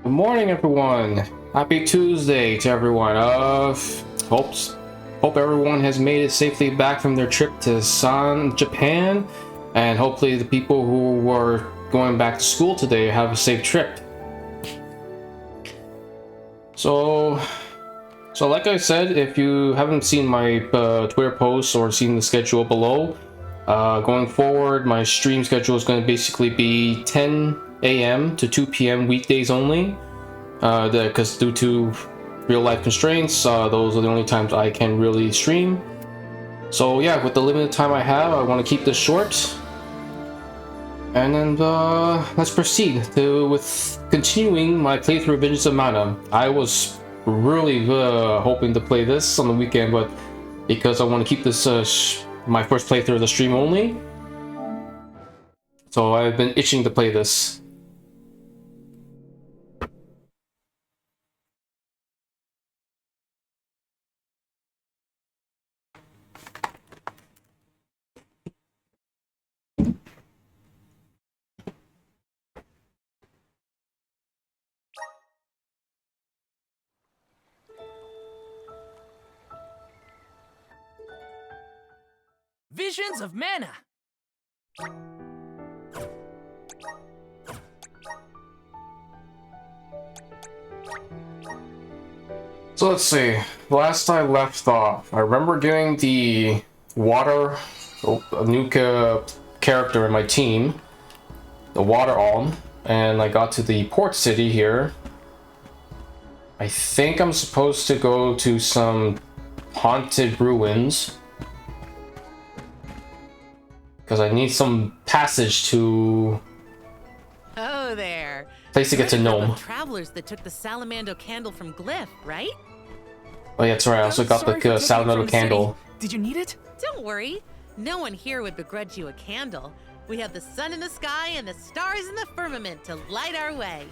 Good morning, everyone. Happy Tuesday to everyone. Hope everyone has made it safely back from their trip to Japan, and hopefully the people who were going back to school today have a safe trip. So like I said, if you haven't seen my Twitter posts or seen the schedule below, going forward, my stream schedule is going to basically be 10 a.m. to 2 p.m. weekdays only. Because due to real life constraints, those are the only times I can really stream. So yeah, with the limited time I have, I want to keep this short. And then let's proceed with continuing my playthrough of Vengeance of Mana. I was really hoping to play this on the weekend, but because I want to keep this my first playthrough of the stream only, so I've been itching to play this. Visions of Mana. So let's see. Last I left off, I remember getting the water, a new character in my team, the water alm, and I got to the port city here. I think I'm supposed to go to some haunted ruins because I need some passage to Oh there. place to get to Gnome. Travelers that took the Salamando candle from Glyph, right? Oh yeah, that's right. I also got the Salamando candle. Did you need it? Don't worry. No one here would begrudge you a candle. We have the sun in the sky and the stars in the firmament to light our way.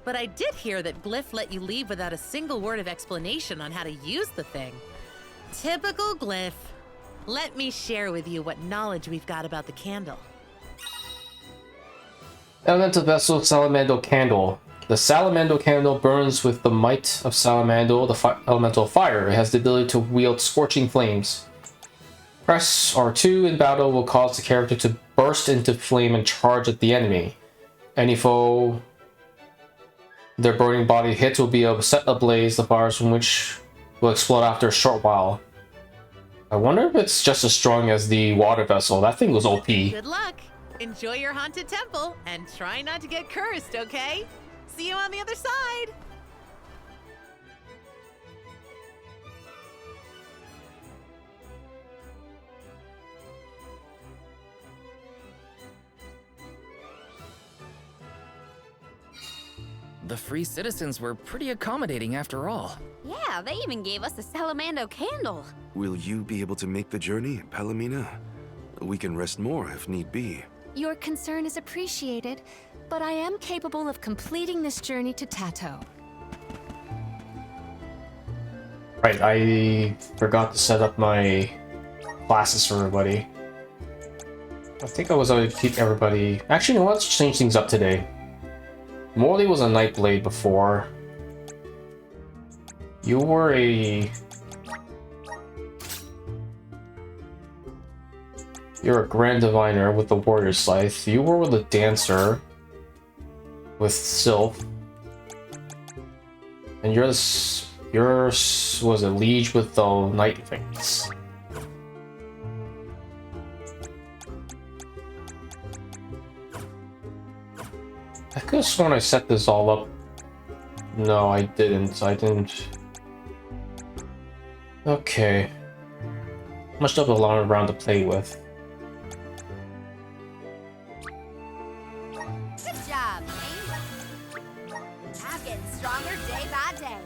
But I did hear that Glyph let you leave without a single word of explanation on how to use the thing. Typical Glyph. Let me share with you what knowledge we've got about the candle. Elemental vessel Salamando candle. The Salamando candle burns with the might of Salamando, the elemental fire. It has the ability to wield scorching flames. Press R2 in battle will cause the character to burst into flame and charge at the enemy. Any foe their burning body hits will be set ablaze, the fires from which will explode after a short while. I wonder if it's just as strong as the water vessel. That thing was OP. Good luck. Enjoy your haunted temple and try not to get cursed, okay? See you on the other side. The free citizens were pretty accommodating after all. Yeah, they even gave us a Salamando candle. Will you be able to make the journey, Palomina? We can rest more if need be. Your concern is appreciated, but I am capable of completing this journey to Tato. Right, I forgot to set up my classes for everybody. I think I was going to keep everybody... Actually, no, let's change things up today. Morley was a Nightblade before. You were a... You're a Grand Diviner with the Warrior Scythe. You were with a Dancer with Sylph. And yours was a Liege with the Night Things. I could have sworn I set this all up. No, I didn't. Okay. Much of a long round to play with. Good job, Hank. I'm getting stronger day by day.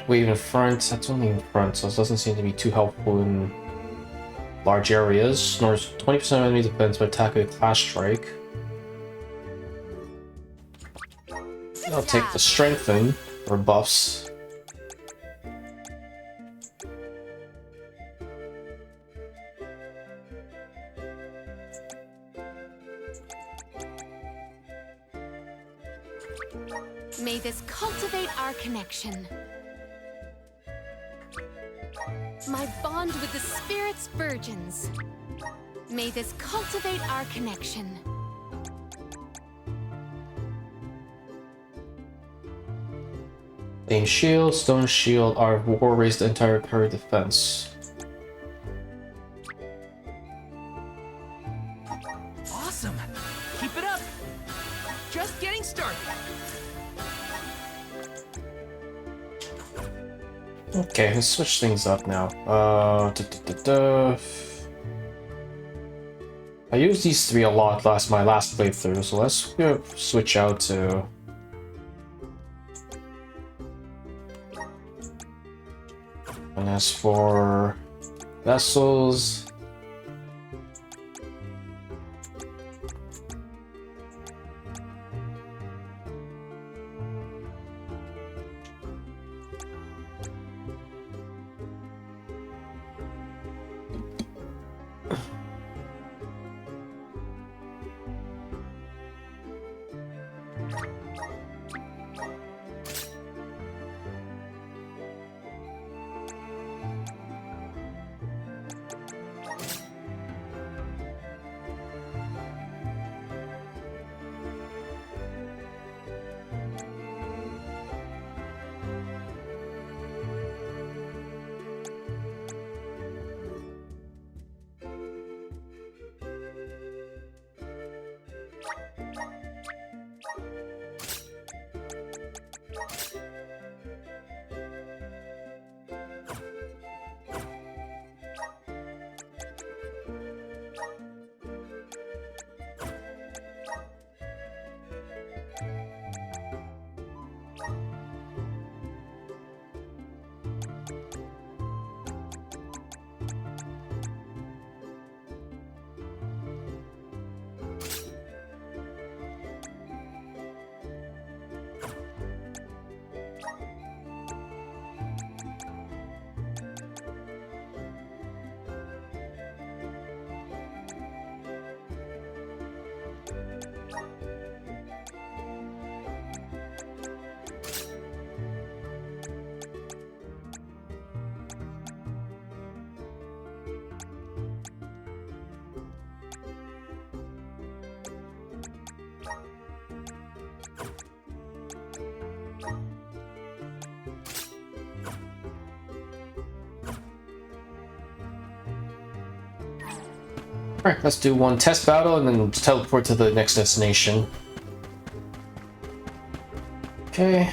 Wave in front, that's only in front, so it doesn't seem to be too helpful in large areas. Nor 20% of enemy defense by attack with Clash Strike. I'll take the strengthen or buffs. May this cultivate our connection. My bond with the spirit's virgins. May this cultivate our connection. Flame shield, stone shield, art of war, raise the entire parry defense. Awesome. Keep it up. Just getting started. Okay, let's switch things up now. I used these three a lot my last playthrough, so let's switch out to. And as for vessels, alright, let's do one test battle and then teleport to the next destination. Okay.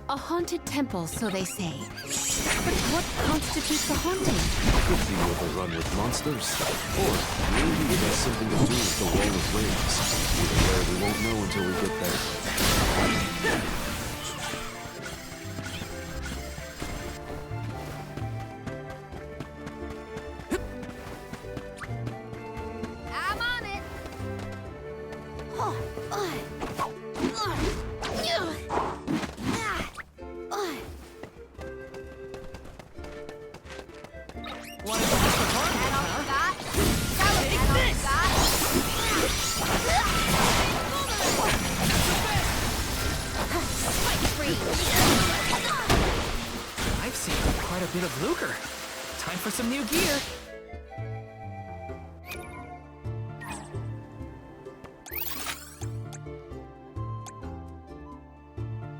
A haunted temple, so they say. But what constitutes a haunting? Could be overrun with monsters, or maybe it has something to do with the Wall of Winds. Either way, we won't know until we get there. I'm on it. Want to test the part? Take this! I've seen quite a bit of lucre. Time for some new gear.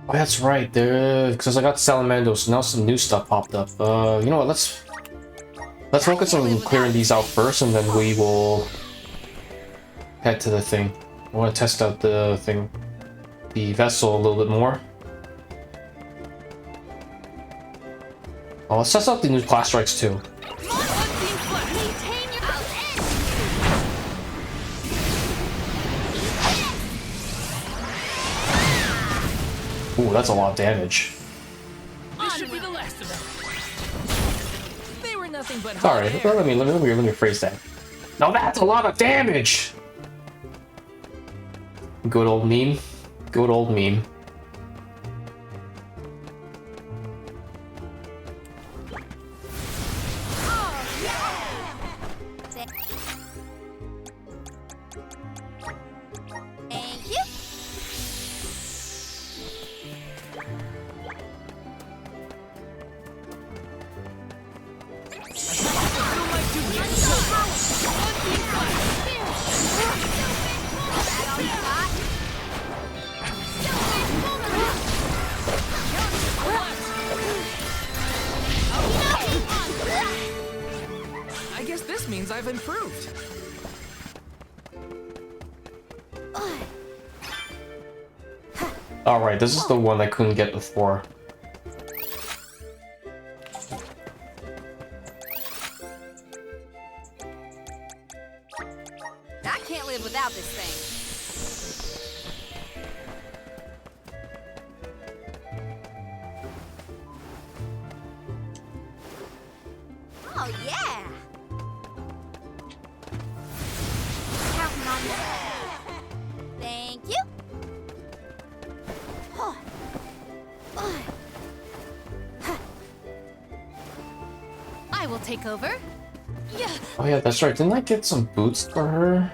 Oh, that's right. There, because I got Salamando, so now some new stuff popped up. You know what? Let's focus on clearing these out first, and then we will head to the thing. I want to test out the thing, the vessel a little bit more. Oh, let's test out the new class strikes too. Ooh, that's a lot of damage. This should be the last of them. They were nothing but Sorry, hot air. let me rephrase that. Now that's a lot of damage. Good old meme. Good old meme. means I've improved. Alright, this is the one I couldn't get before. I can't live without this thing. Oh, yeah! Counting on you. Thank you. I will take over. Yeah. Oh yeah, that's right. Didn't I get some boots for her?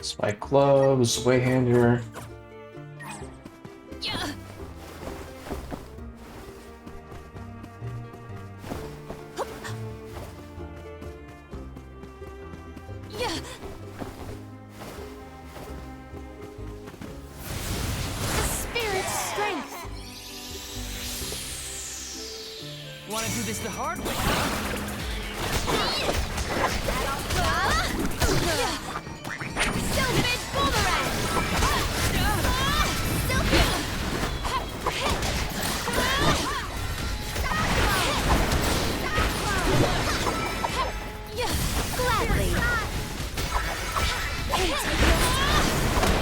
Spike gloves, way hander. Yeah. Yeah. The spirit's strength. Want to do this the hard way? Stupid boomerang! Gladly.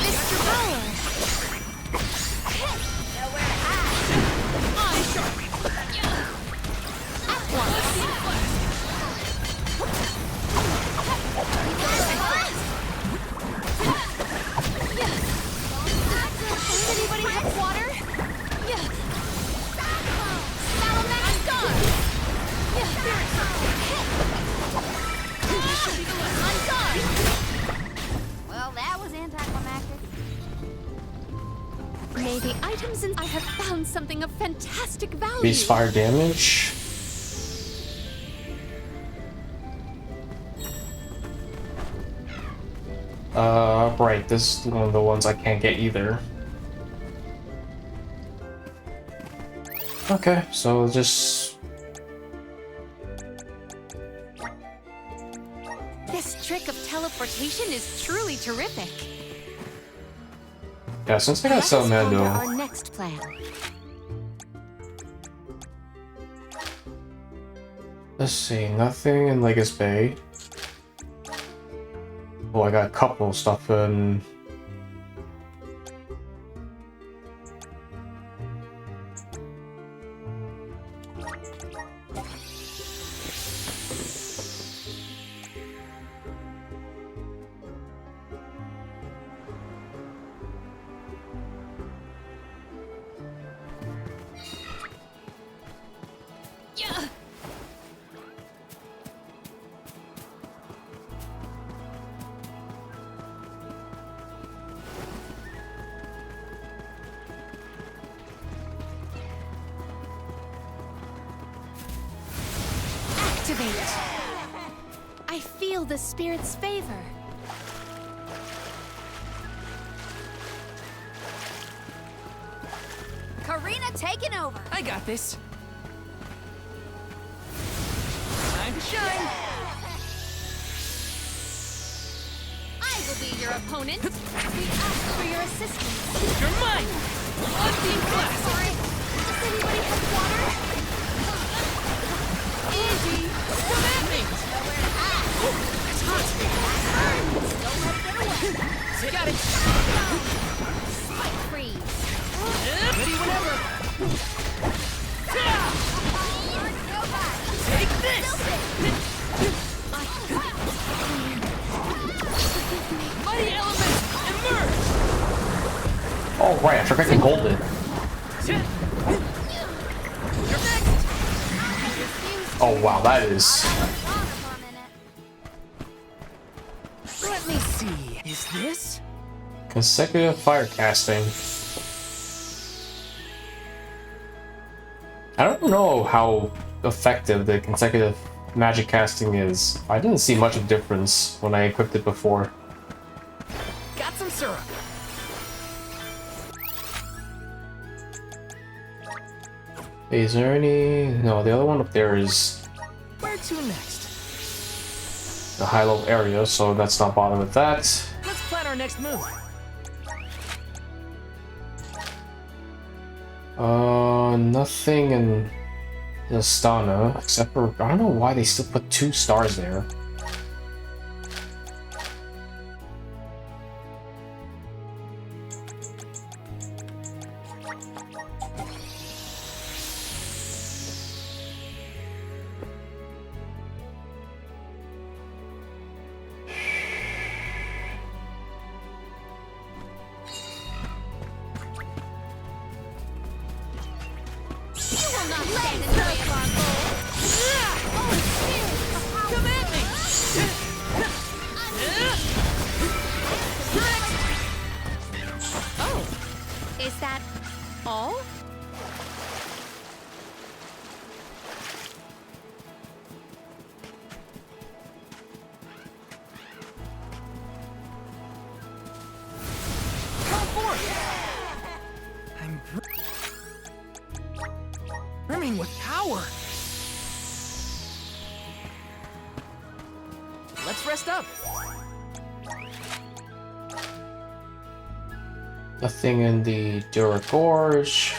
Mr. Roller. Nowhere to hide. At once. Does anybody have water? Yeah. Salamander guard. Yeah. On guard. Well, that was anticlimactic. May the items in I have found something of fantastic value. Base fire damage. Right, this is one of the ones I can't get either. Okay, so just... This trick of teleportation is truly terrific. Yeah, since I got Let us ponder Salamander, our next plan. let's see, nothing in Legacy Bay. Oh, I got a couple stuff in... Yeah. Activate. I feel the spirit's favor. Karina taking over. I got this. Time to shine. I will be your opponent. We ask for your assistance. You're mine. On team class. Sorry. Does anybody have water? Easy. Come at me. Nowhere to hide. It's hot. Don't let it get away. Got it. Spike freeze. Ready whenever. Nobody. Take this. Mighty element, emerge. Oh right, I forgot to hold it. You're next. Oh wow, that is... Let me see. Is this? consecutive fire casting. I don't know how effective the consecutive magic casting is. I didn't see much of difference when I equipped it before. Got some syrup. Is there any... No, the other one up there is Where to next? the high-low area, so let's not bother with that. Let's plan our next move. Nothing in the Astana, except for... I don't know why they still put 2 stars there. Is that all? Come forth! I'm brimming with power. Let's rest up. Nothing in the Dura Gorge.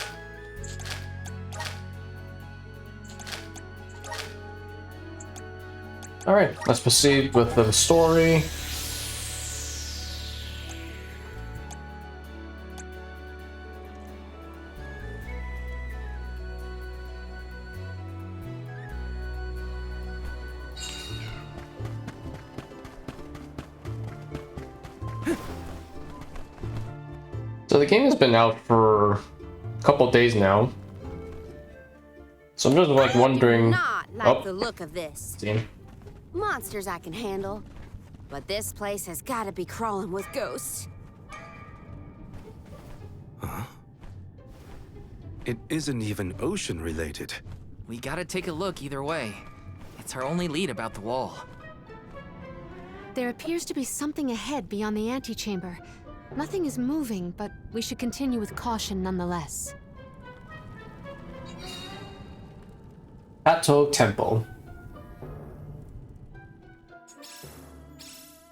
Alright, let's proceed with the story. So the game has been out for a couple days now. So I'm just like wondering. Not like Oh, the look of this. scene. Monsters I can handle, but this place has got to be crawling with ghosts. It isn't even ocean related. We gotta take a look either way. It's our only lead about the wall. There appears to be something ahead beyond the antechamber. Nothing is moving, but we should continue with caution nonetheless. Hato Temple.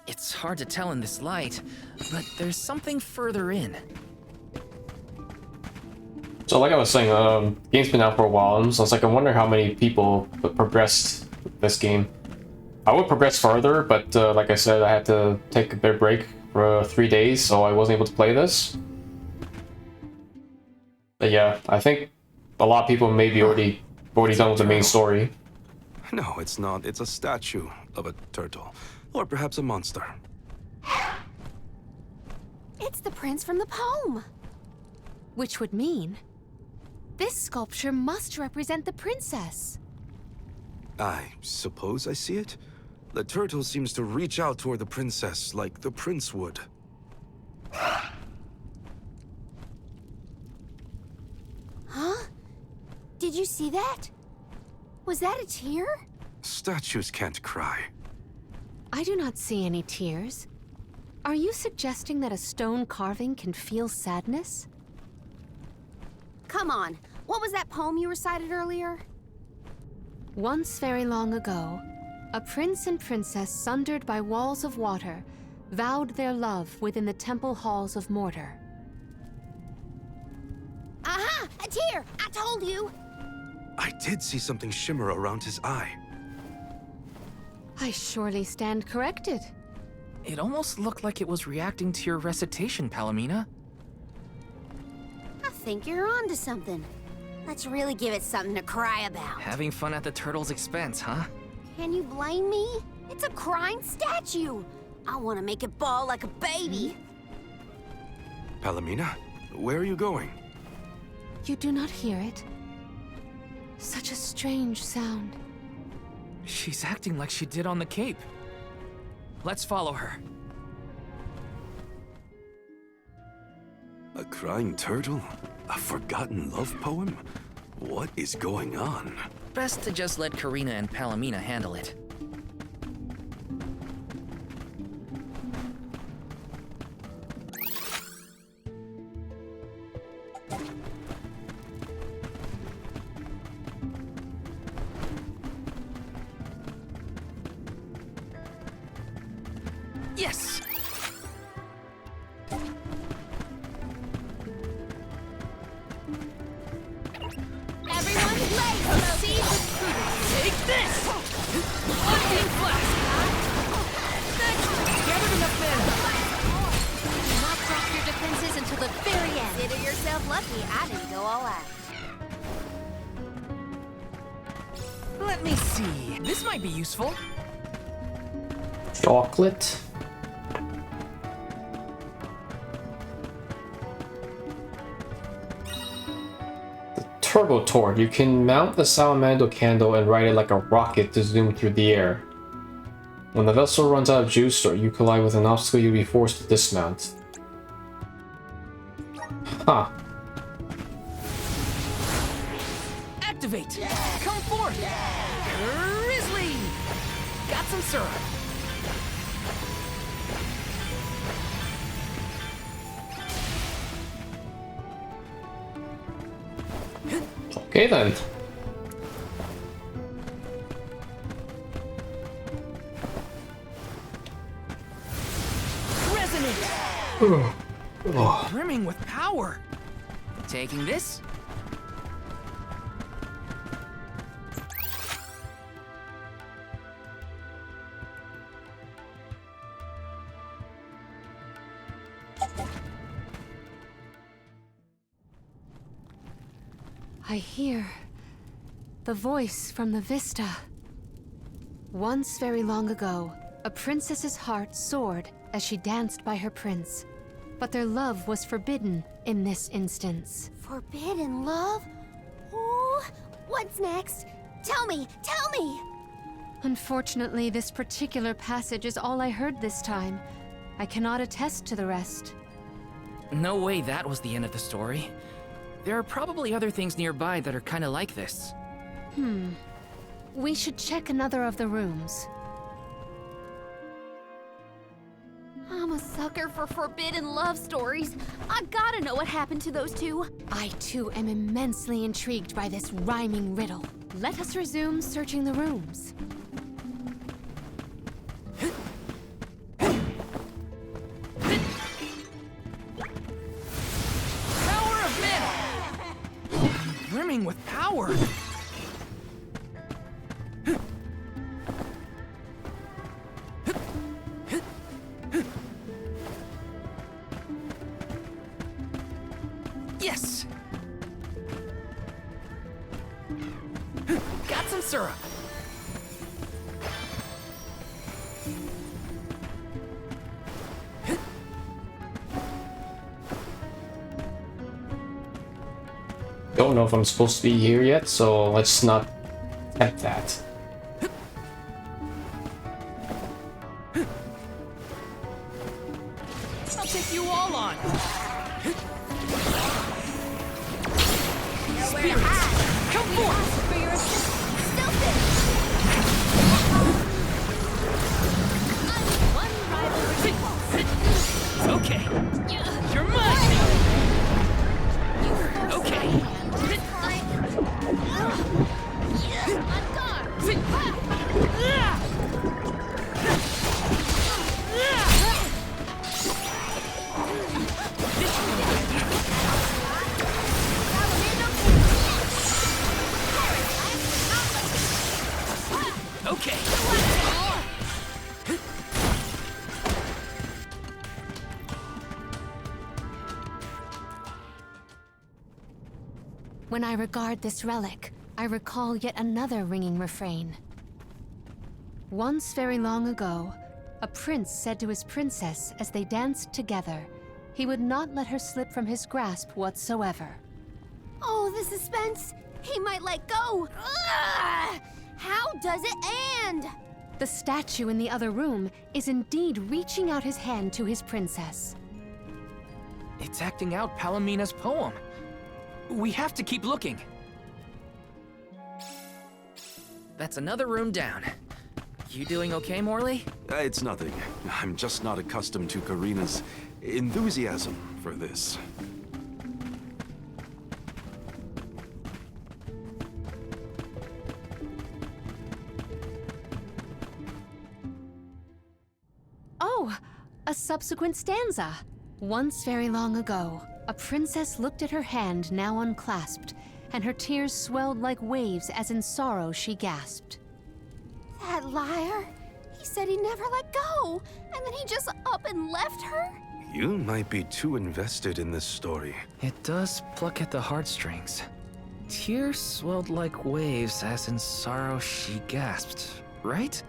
It's hard to tell in this light, but there's something further in. So like I was saying, game's been out for a while, so it's like I wonder how many people progressed this game. I would progress further, but like I said, I had to take a bit of break for 3 days, so I wasn't able to play this. But yeah, I think a lot of people maybe already done with the main story. No, it's not. It's a statue of a turtle. Or perhaps a monster. It's the prince from the poem. Which would mean this sculpture must represent the princess. I suppose I see it. The turtle seems to reach out toward the princess like the prince would. Huh? Did you see that? Was that a tear? Statues can't cry. I do not see any tears. Are you suggesting that a stone carving can feel sadness? Come on. What was that poem you recited earlier? Once very long ago, a prince and princess sundered by walls of water vowed their love within the temple halls of mortar. Aha! A tear! I told you! I did see something shimmer around his eye. I surely stand corrected. It almost looked like it was reacting to your recitation, Palomina. I think you're onto something. Let's really give it something to cry about. Having fun at the turtle's expense, huh? Can you blame me? It's a crying statue. I want to make it bawl like a baby. Palomina, where are you going? You do not hear it? Such a strange sound. She's acting like she did on the Cape. Let's follow her. A crying turtle? A forgotten love poem? What is going on? Best to just let Karina and Palomina handle it. Yes! Everyone, let's see the Take this! Lightning flash! Gathered enough men! Do not drop your defenses until the very end. Consider yourself lucky I didn't go all out. Let me see. This might be useful. Chocolate. Turbo Torch. You can mount the salamander candle and ride it like a rocket to zoom through the air. When the vessel runs out of juice or you collide with an obstacle, you'll be forced to dismount. Huh. Activate! Come forth! Grizzly! Got some syrup. Okay then. Resonate! Brimming with power. Taking this? I hear the voice from the vista. Once very long ago, a princess's heart soared as she danced by her prince. But their love was forbidden in this instance. Forbidden love? Ooh, what's next? Tell me, tell me! Unfortunately, this particular passage is all I heard this time. I cannot attest to the rest. No way that was the end of the story. There are probably other things nearby that are kinda like this. We should check another of the rooms. I'm a sucker for forbidden love stories. I gotta know what happened to those two. I too am immensely intrigued by this rhyming riddle. Let us resume searching the rooms. Power of men! Brimming with power. Yes! Got some syrup. Don't know if I'm supposed to be here yet, so let's not attempt that. I'll take you all on. Spirits, come forth! For your assistance, Stilton! One rival Okay, you're mine! Okay. Okay. When I regard this relic, I recall yet another ringing refrain. Once very long ago, a prince said to his princess as they danced together, he would not let her slip from his grasp whatsoever. Oh, the suspense! He might let go! Ugh! How does it end? The statue in the other room is indeed reaching out his hand to his princess. It's acting out Palomina's poem. We have to keep looking. that's another room down. You doing okay, Morley? It's nothing. I'm just not accustomed to Karina's enthusiasm for this. Oh, a subsequent stanza. Once very long ago, a princess looked at her hand now unclasped, and her tears swelled like waves as in sorrow she gasped. That liar. He said he never let go, and then he just up and left her? You might be too invested in this story. It does pluck at the heartstrings. Tears swelled like waves as in sorrow she gasped, right?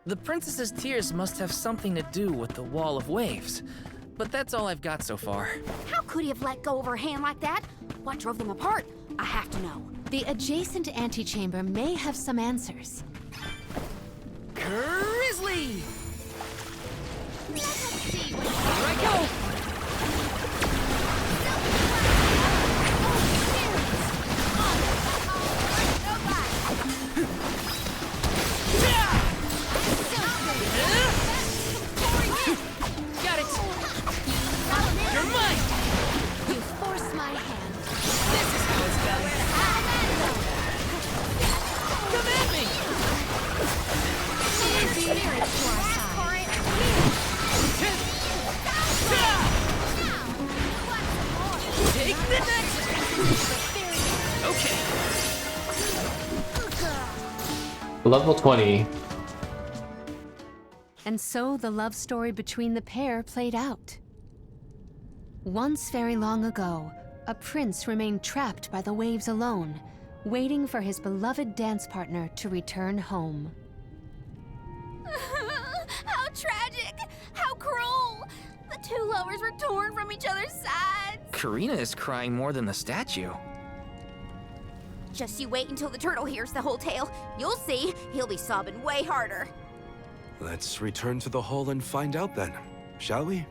The princess's tears must have something to do with the wall of waves, but that's all I've got so far. How could he have let go of her hand like that? What drove them apart? I have to know. The adjacent antechamber may have some answers. Grizzly! Let's see what Here I go! Got it! You're mine! You force my hand. This is how it's done! Come at me! Easy lyrics to our side. Take the next! Okay. Level 20. And so the love story between the pair played out. Once very long ago, a prince remained trapped by the waves alone, waiting for his beloved dance partner to return home. How tragic! How cruel! The two lovers were torn from each other's sides. Karina is crying more than the statue. Just you wait until the turtle hears the whole tale. You'll see, he'll be sobbing way harder. Let's return to the hall and find out then, shall we?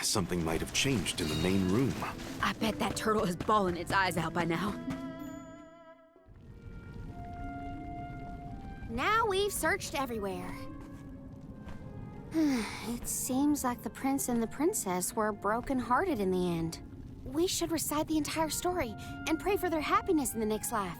Something might have changed in the main room. I bet that turtle is bawling its eyes out by now. Now we've searched everywhere. It seems like the prince and the princess were broken-hearted in the end. We should recite the entire story and pray for their happiness in the next life.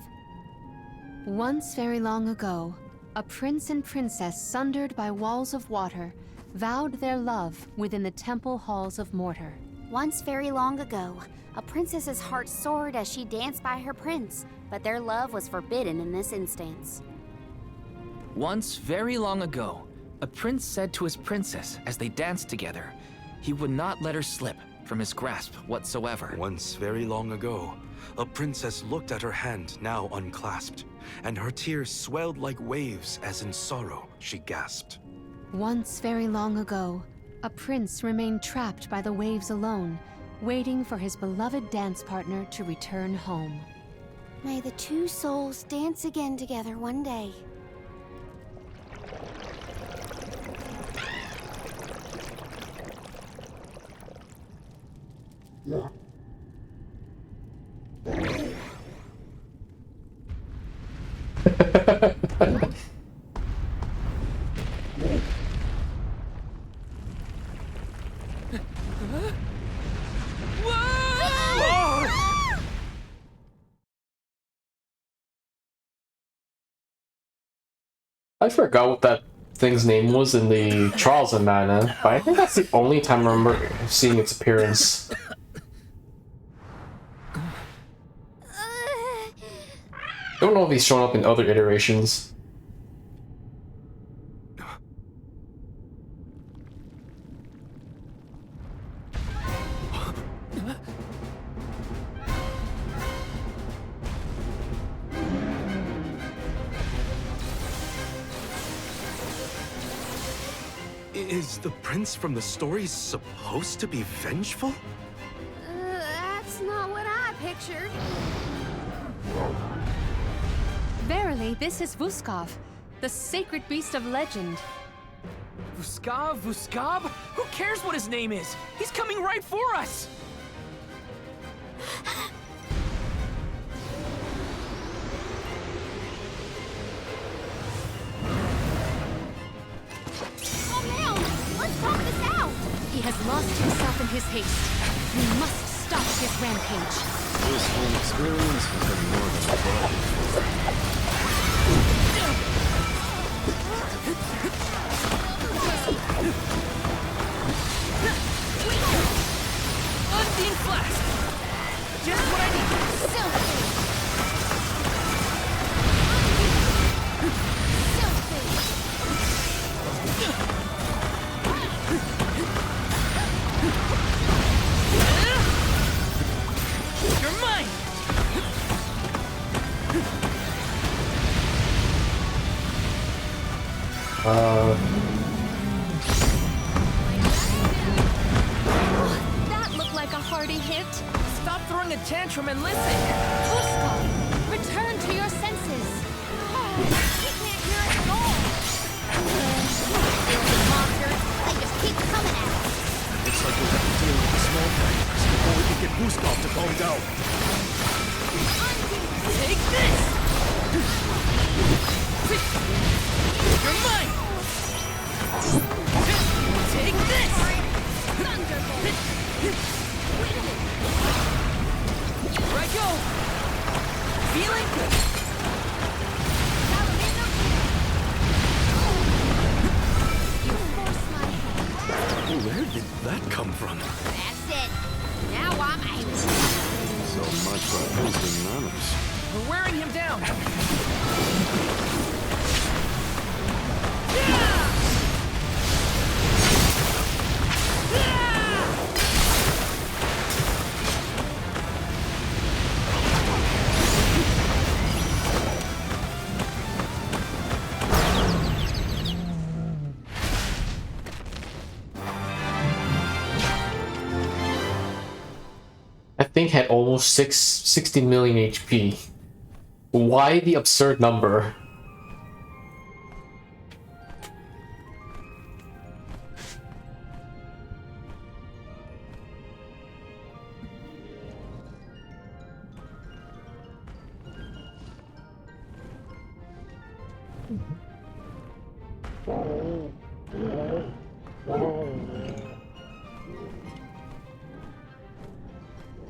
Once very long ago, a prince and princess sundered by walls of water vowed their love within the temple halls of mortar. Once very long ago, a princess's heart soared as she danced by her prince, but their love was forbidden in this instance. Once very long ago, a prince said to his princess as they danced together, he would not let her slip from his grasp whatsoever. Once very long ago, a princess looked at her hand now unclasped, and her tears swelled like waves as in sorrow she gasped. Once very long ago, a prince remained trapped by the waves alone, waiting for his beloved dance partner to return home. May the two souls dance again together one day. I forgot what that thing's name was in the Trials of Mana, but I think that's the only time I remember seeing its appearance. Don't know if he's shown up in other iterations. Is the prince from the story supposed to be vengeful? That's not what I pictured. Verily, this is Vuskov, the sacred beast of legend. Vuskov? Who cares what his name is? He's coming right for us! haste. We must stop his rampage. This whole experience has been more than I bargained for. Unbeing flash! Just what I need! You're mine! That looked like a hearty hit. Stop throwing a tantrum and listen! Gustav, return to your senses. We can't hear it at all. Stupid monsters. They just keep coming at us. Looks like we'll have to deal with the small factors before we can get Gustav to calm down. Take this! You're mine! Take this! Here I go! Feeling good! You forced my hand. Where did that come from? That's it. Now I'm angry. So much for losing manners. We're wearing him down! That thing had almost 60 million HP. Why the absurd number?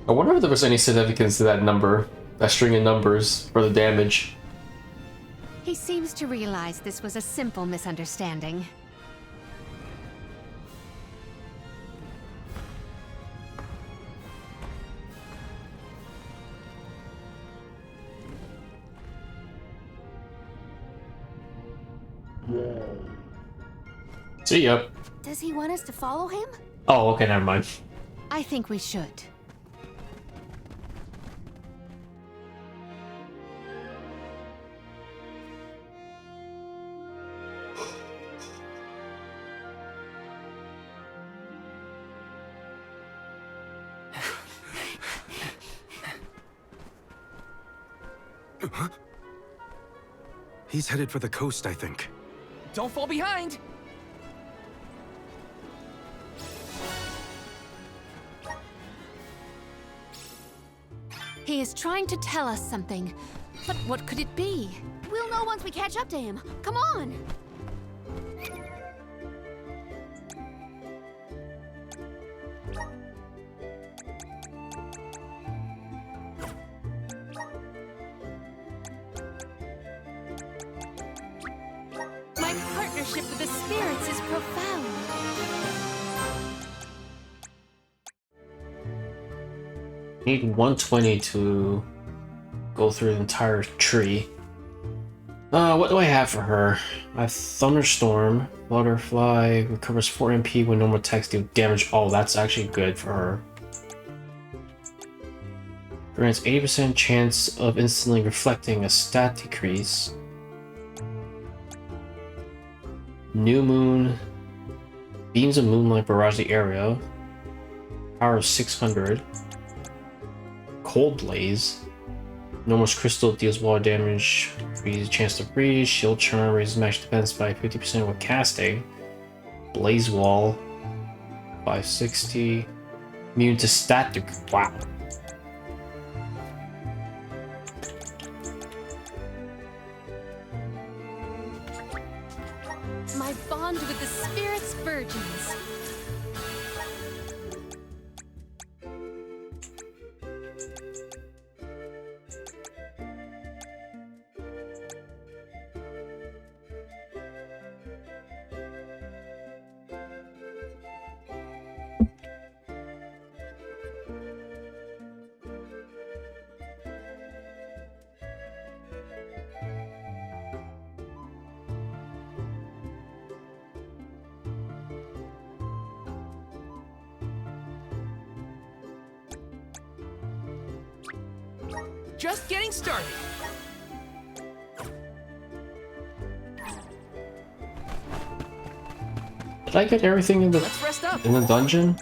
I wonder if there was any significance to that number, that string of numbers for the damage. He seems to realize this was a simple misunderstanding. See ya. Does he want us to follow him? Oh, okay, never mind. I think we should. He's headed for the coast, I think. Don't fall behind! He is trying to tell us something. But what could it be? We'll know once we catch up to him. Come on. My partnership with the spirits is profound. Need 120 to go through the entire tree. What do I have for her? I have Thunderstorm, Butterfly, recovers 4 MP when normal attacks deal damage. Oh, that's actually good for her. Grants 80% chance of instantly reflecting a stat decrease. New Moon, beams of moonlight barrage the area. Power of 600. Cold Blaze. Enormous Crystal deals water damage, increases chance to freeze. Shield Charm raises max defense by 50% with casting. Blaze Wall, 560. Immune to stat wow. My bond with the spirits virgins. just getting started. Did I get everything in Let's rest up. the dungeon?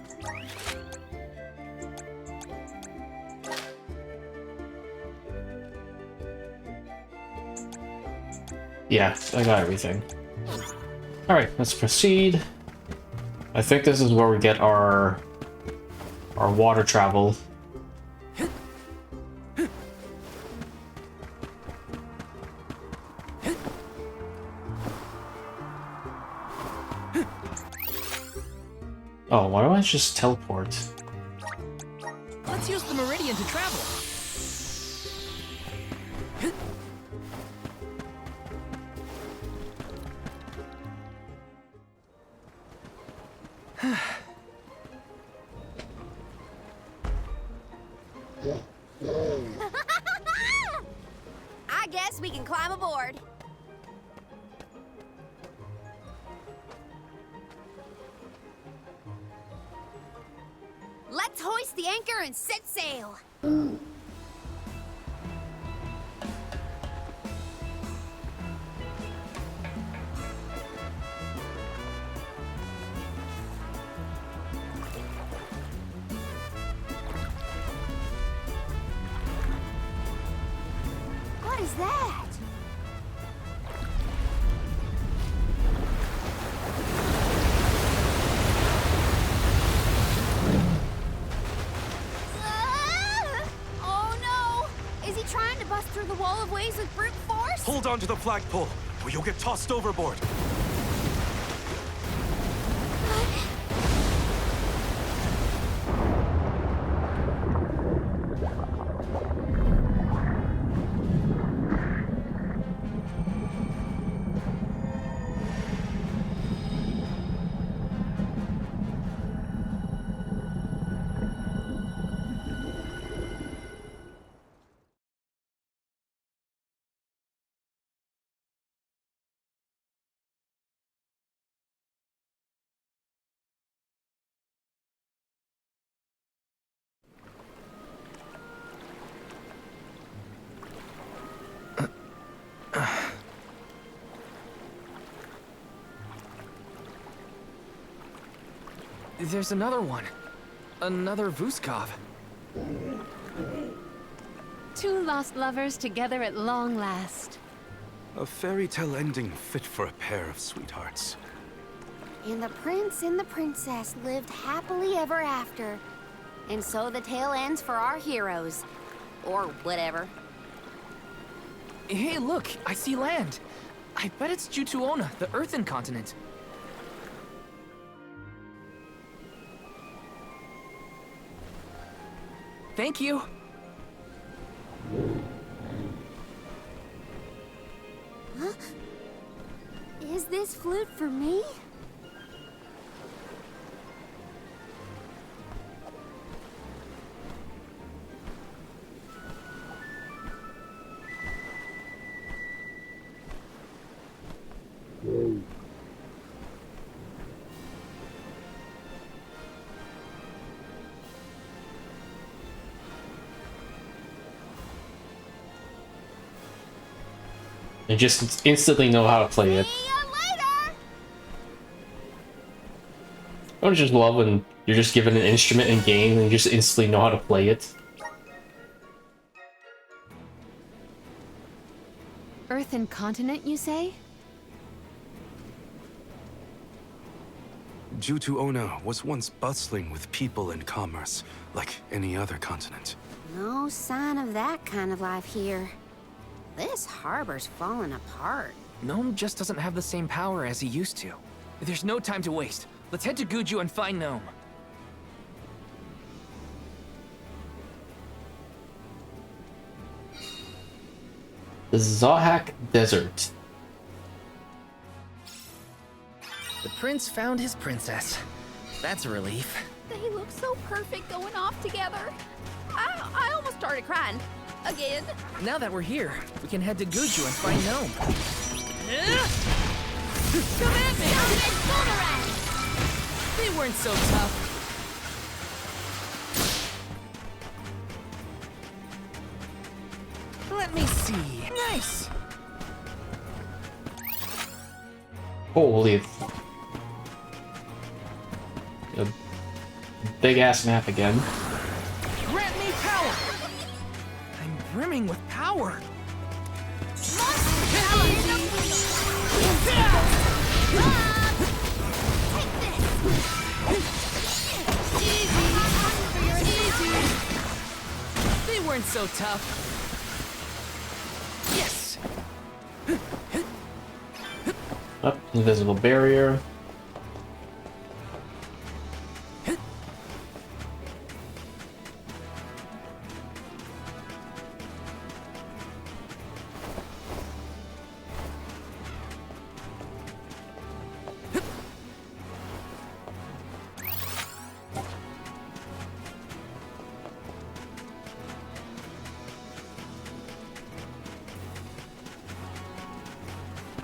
Yeah, I got everything. Alright, let's proceed. I think this is where we get our water travel. Oh, why don't I just teleport? Let's use the meridian to travel. I guess we can climb aboard. Let's hoist the anchor and set sail. What is that? Oh no! Is he trying to bust through the wall of waves with brute force? Hold on to the flagpole, or you'll get tossed overboard. There's another one. Another Vuskov. Two lost lovers together at long last. A fairy tale ending fit for a pair of sweethearts. And the prince and the princess lived happily ever after. And so the tale ends for our heroes. Or whatever. Hey, look, I see land. I bet it's Jutuona, the Earthen continent. Thank you. Huh? Is this flute for me? And just instantly know how to play it. See ya later! I would just love when you're just given an instrument in game and you just instantly know how to play it. Earthen continent, you say? Jutuona was once bustling with people and commerce, like any other continent. No sign of that kind of life here. This harbor's falling apart. Gnome just doesn't have the same power as he used to. There's no time to waste. Let's head to Guju and find Gnome. The Zahak Desert. The prince found his princess. That's a relief. They look so perfect going off together. I almost started crying. Again. Now that we're here, we can head to Guju and find Gnome. Come at me! They weren't so tough. Let me see. Nice. Holy. A big ass map again. Grant me power. I'm brimming with power. They weren't so tough. Yes. Up, invisible barrier.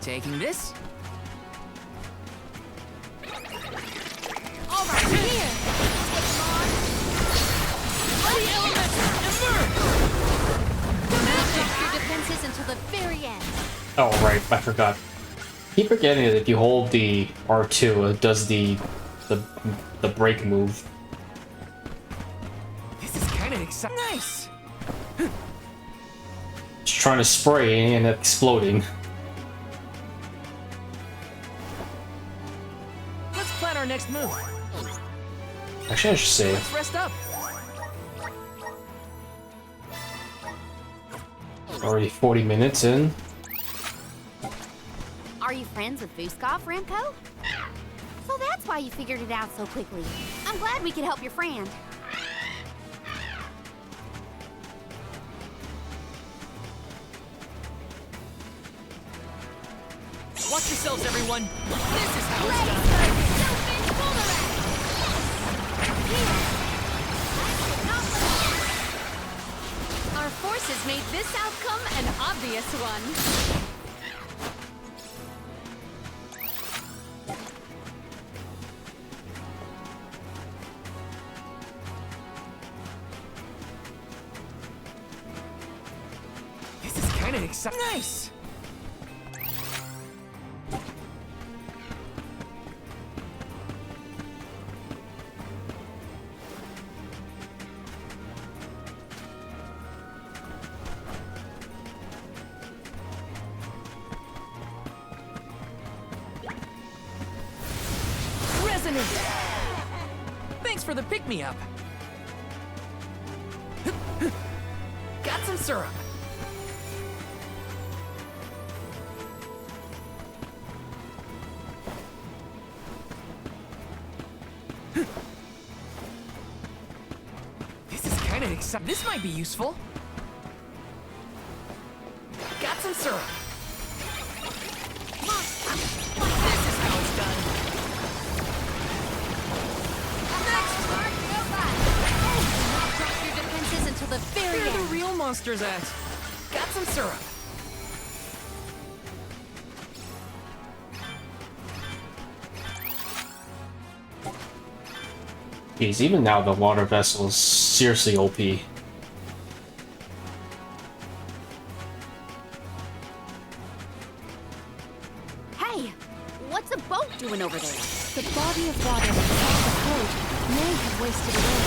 Taking this. All right, here. Mighty elements, emerge! Check your defenses until the very end. Oh right, I forgot. Keep forgetting that if you hold the R2, it does the break move. This is kind of exciting. Nice. Just trying to spray and exploding. Let's plan our next move. Actually, I should say. Let's rest up. Already 40 minutes in. Are you friends with Vuskov, Remco? So that's why you figured it out so quickly. I'm glad we could help your friend. Watch yourselves, everyone. This is how it's done. Our forces made this outcome an obvious one. This is kind of exciting. Nice. Resonant. Thanks for the pick-me-up. Got some syrup. This is kind of exciting. This might be useful. Got some syrup. This is how it's done. Drop your defenses until the very Where are the end. real monsters at? Got some syrup. Jeez, even now the water vessel is seriously OP. Hey, what's a boat doing over there? The body of water inside the boat may have wasted away.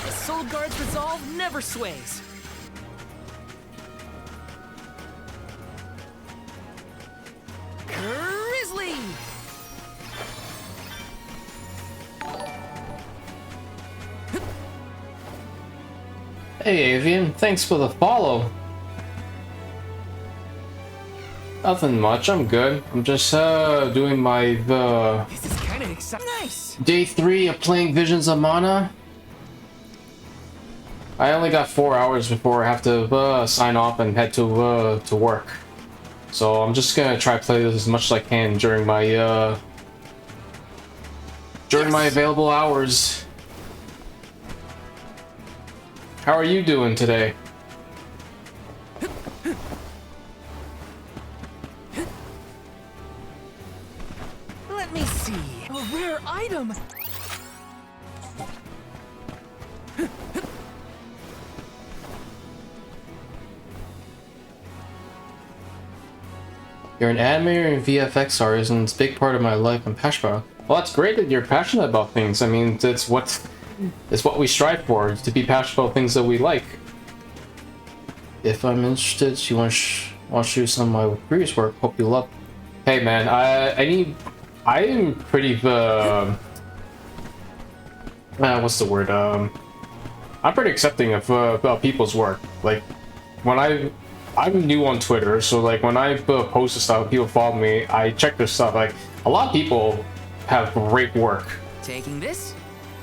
The Soul Guard's resolve never sways. Grizzly! Hey Avian, thanks for the follow. Nothing much, I'm good. I'm just doing my This is kind of exciting. Nice! day 3 of playing Visions of Mana. I only got 4 hours before I have to sign off and head to work. So I'm just gonna try to play this as much as I can during my my available hours. How are you doing today? Let me see. A rare item! You're an animator and VFX artist, and it's a big part of my life. I'm passionate about. Well, that's great that you're passionate about things. I mean, it's what we strive for, to be passionate about things that we like. If I'm interested, you want to do some of my previous work. Hope you love. Hey man, I am pretty what's the word? I'm pretty accepting of people's work. Like when I'm new on Twitter, so like when I post stuff, people follow me. I check their stuff. Like a lot of people have great work. Taking this?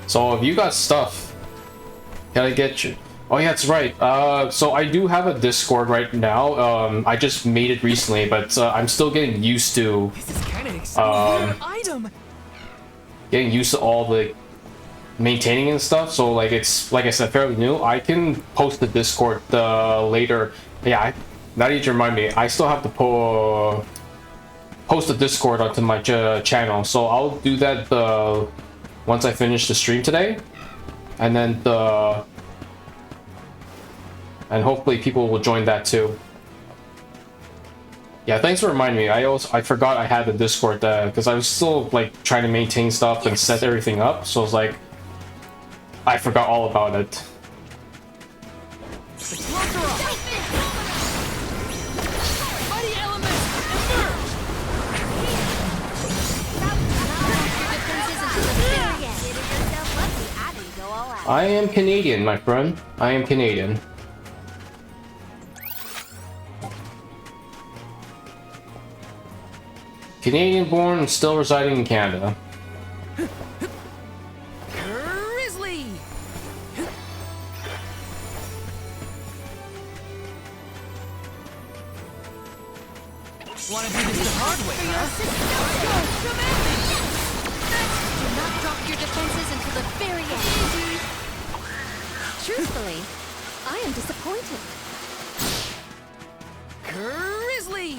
So if you got stuff, gotta get you. Oh yeah, that's right. So I do have a Discord right now. I just made it recently, but I'm still getting used to. This is kind of exciting. Item. Getting used to all the maintaining and stuff. So like it's like I said, fairly new. I can post the Discord later. Yeah, now that you remind me, I still have to post the Discord onto my channel. So I'll do that once I finish the stream today, and then and hopefully people will join that too. Yeah, thanks for reminding me. I forgot I had the Discord because I was still like trying to maintain stuff and set everything up. So it's like I forgot all about it. Mighty elements, emerge! I am Canadian, my friend. I am Canadian. Canadian born and still residing in Canada. Grizzly! Wanna do this the hard way, huh? Do not drop your defenses until the very end. Truthfully, I am disappointed. Grizzly!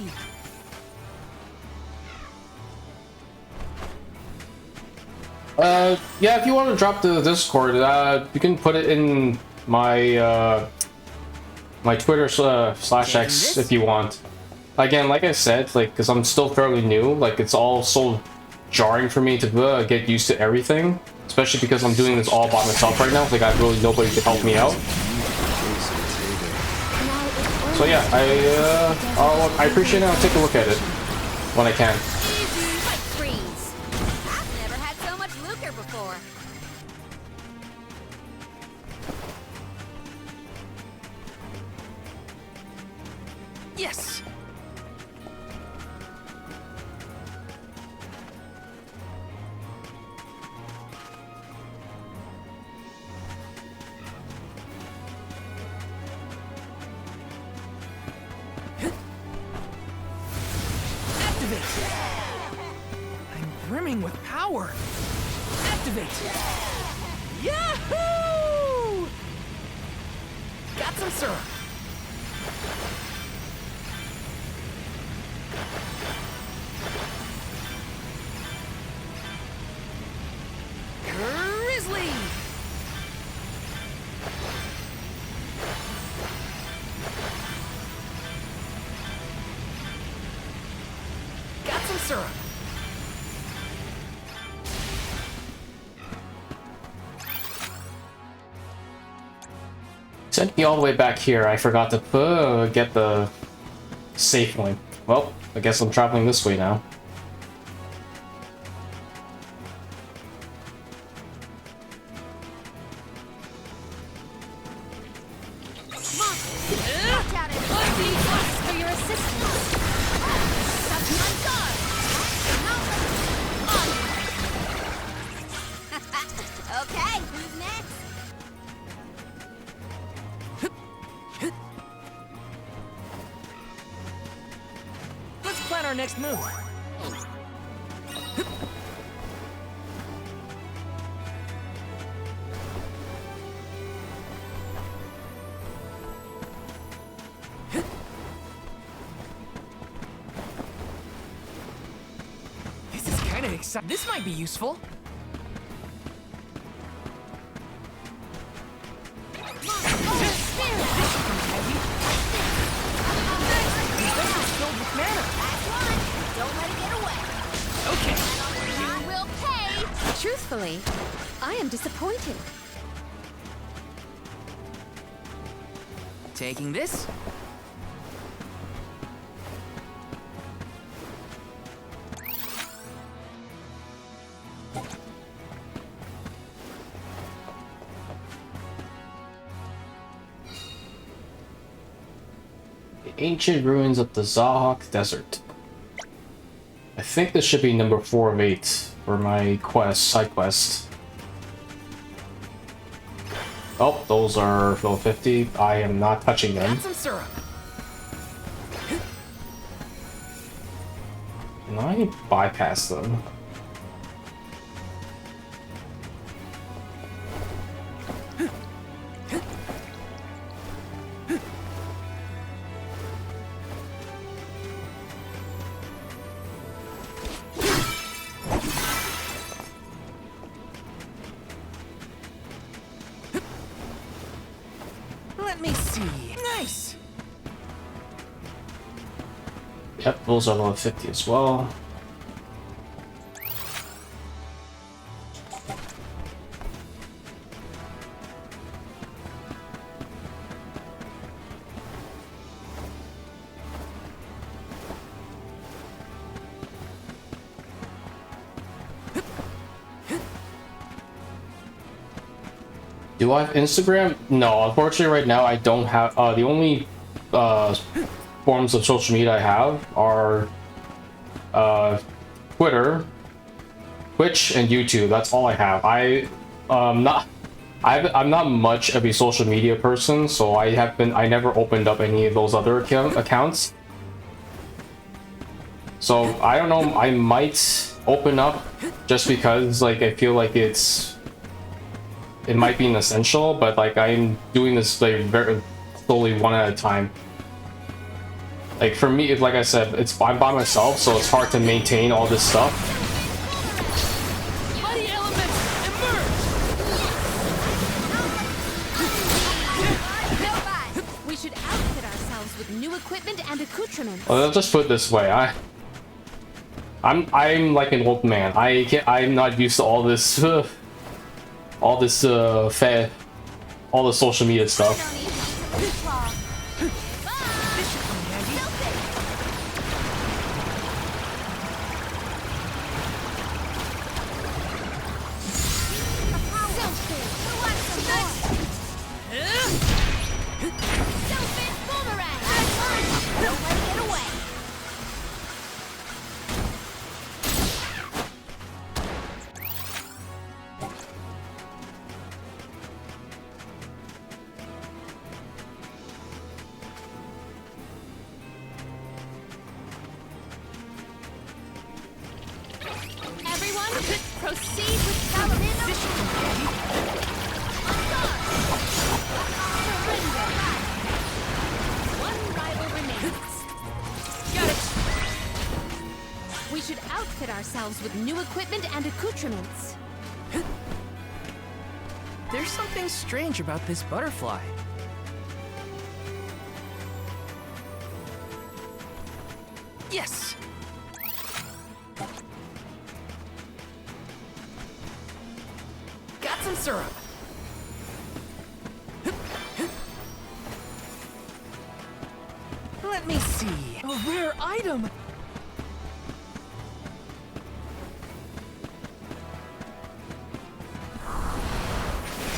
Yeah, if you want to drop the Discord, you can put it in my my Twitter /X if you want. Again, like I said, like because I'm still fairly new, like it's all so jarring for me to get used to everything, especially because I'm doing this all by myself right now. Like I have really nobody to help me out. So yeah, I appreciate it. I'll take a look at it when I can. Yes! Activate! I'm brimming with power! Activate! Yahoo! Got some syrup! Grizzly! Got some syrup. Sent me all the way back here. I forgot to get the safe link. Well, I guess I'm traveling this way now. Okay, who's next? Let's plan our next move. This is kind of exciting. This might be useful. Truthfully, I am disappointed. Taking this? The ancient ruins of the Zahak Desert. I think this should be number 4 of 8 for my quest, side quest. Oh, those are level 50. I am not touching them. Got some syrup. Can I bypass them? Let me see. Nice. Yep, those are level 50 as well. Do I have Instagram? No, unfortunately right now I don't have, the only forms of social media I have are Twitter, Twitch, and YouTube. That's all I have. I'm not much of a social media person, so I never opened up any of those other accounts. So I don't know, I might open up just because like I feel like it might be an essential, but like I'm doing this like very slowly, one at a time. Like for me, like I said, I'm by myself, so it's hard to maintain all this stuff. Mighty elements, emerge! We should outfit ourselves with new equipment and accoutrements. Well, let's just put it this way: I'm like an old man. I'm not used to all this, all the social media stuff. Proceed with Paladin. One rival remains. Got it. We should outfit ourselves with new equipment and accoutrements. There's something strange about this butterfly. Yes! Got some syrup. Let me see. A rare item!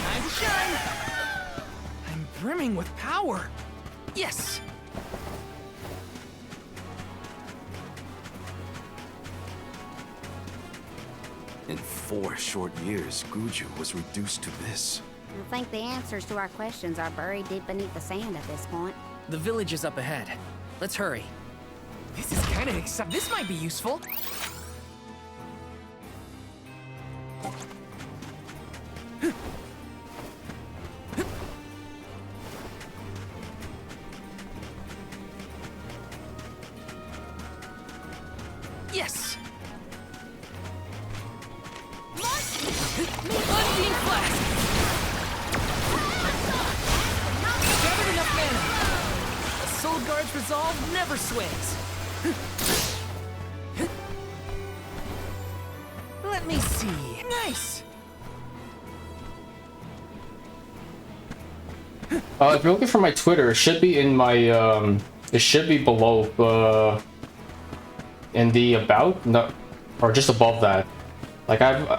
Time to shine! I'm brimming with power. Yes! In 4 short years, Guju was reduced to this. I think the answers to our questions are buried deep beneath the sand at this point. The village is up ahead. Let's hurry. This is kind of exciting. This might be useful. Yes! Unseen flask. Gathered enough mana. A Soul Guard's resolve never sways. Let me see. Nice! If you're looking for my Twitter, it should be in my it should be below in the about, no, or just above that. Like I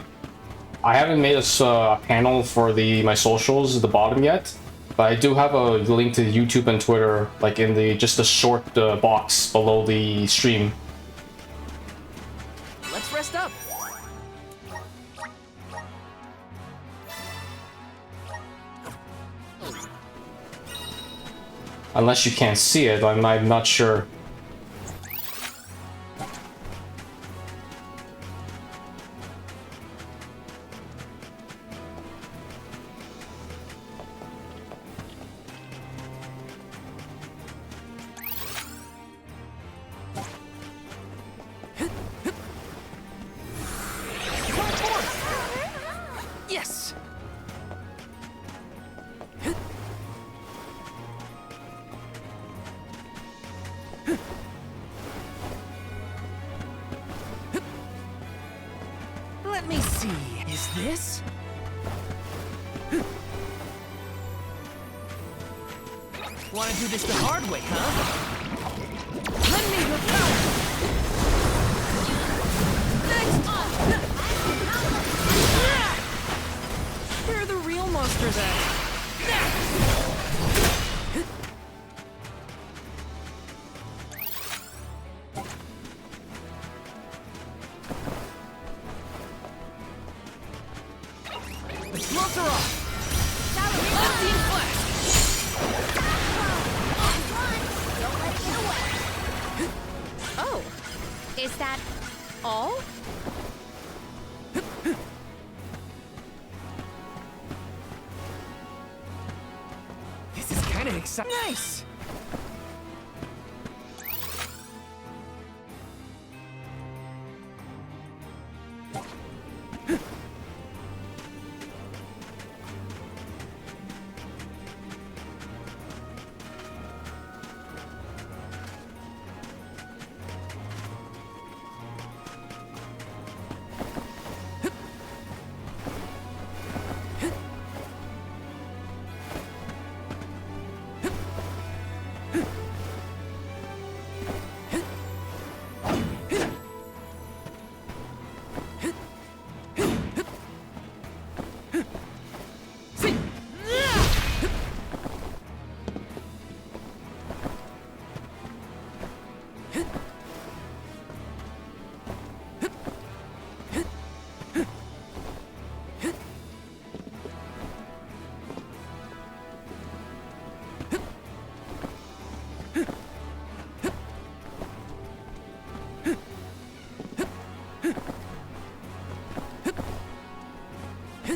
haven't made a panel for my socials at the bottom yet, but I do have a link to YouTube and Twitter, like in the just a short box below the stream. Let's rest up. Unless you can't see it, I'm not sure. Yes. Let me see. Is this? Want to do this the hard way, huh? Lend me your power. Where are the real monsters at? The gloves are off. Unseen flash. Oh, is that all? This is kind of exciting. Nice.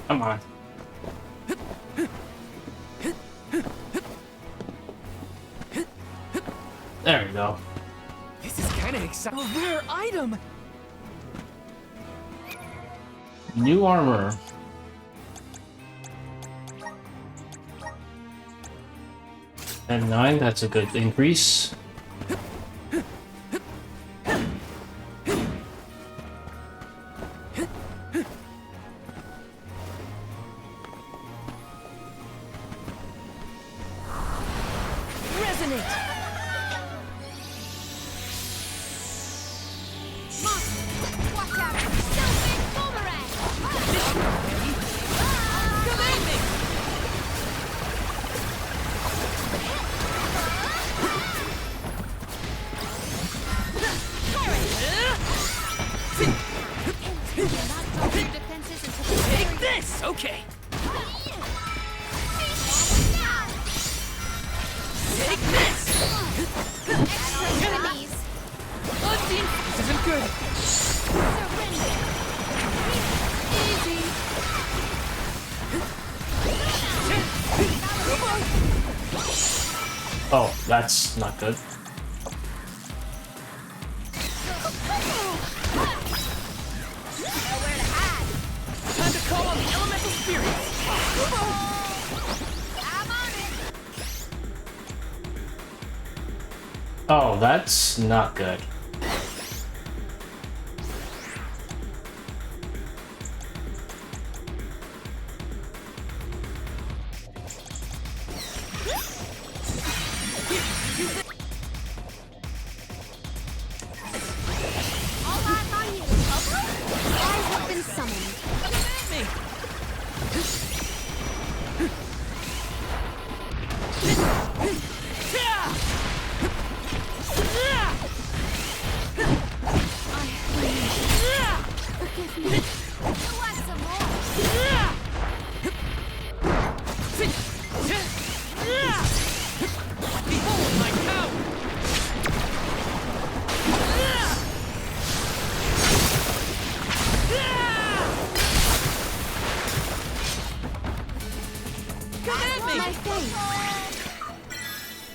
Come on. There we go. This is kind of exciting. A rare item. New armor. And 9, that's a good increase. Resonate. Watch out! Stupid boomerang! Command me. Take this. Okay. Take this. Enemies! Unseen. This isn't good. Surrender! Easy. Oh, that's not good. Nowhere to hide! Time to call on the elemental spirits. I'm on it! Oh, that's not good.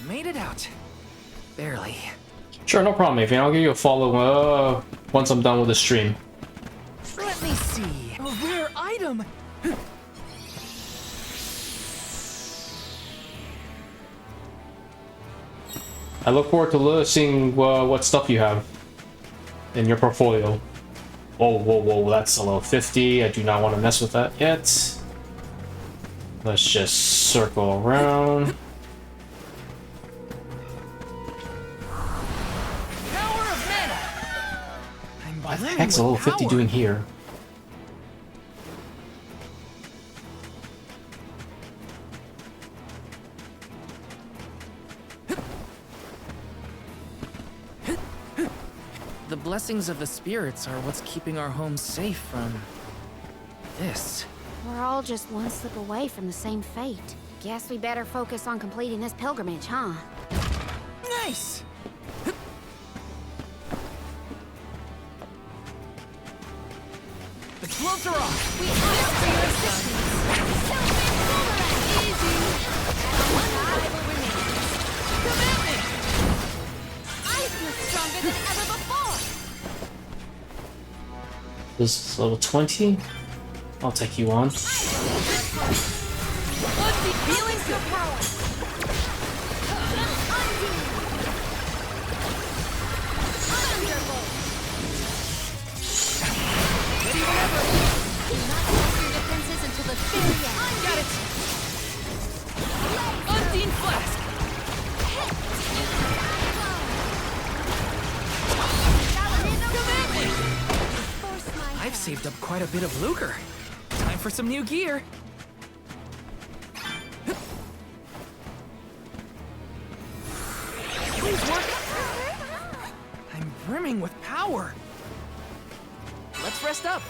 Made it out. Barely. Sure, no problem, Avian. I'll give you a follow once I'm done with the stream. Let me see. A rare item. I look forward to seeing what stuff you have in your portfolio. Whoa, whoa, whoa, that's a level 50. I do not want to mess with that yet. Let's just circle around. Power of mana. What the heck's a level 50 doing here? The blessings of the spirits are what's keeping our home safe from this. We're all just one slip away from the same fate. Guess we better focus on completing this pilgrimage, huh? Nice. The gloves are off. We ask for your assistance. Easy. One rival remains. Commitment. I feel stronger than ever before. This is level 20. I'll take you on. What's the feelings of power? Thunderbolt. Ready whenever. Do not trust your defenses until the very end. Got it. Unseen flask. I've saved up quite a bit of lucre. Time for some new gear. Please work. I'm brimming with power. Let's rest up.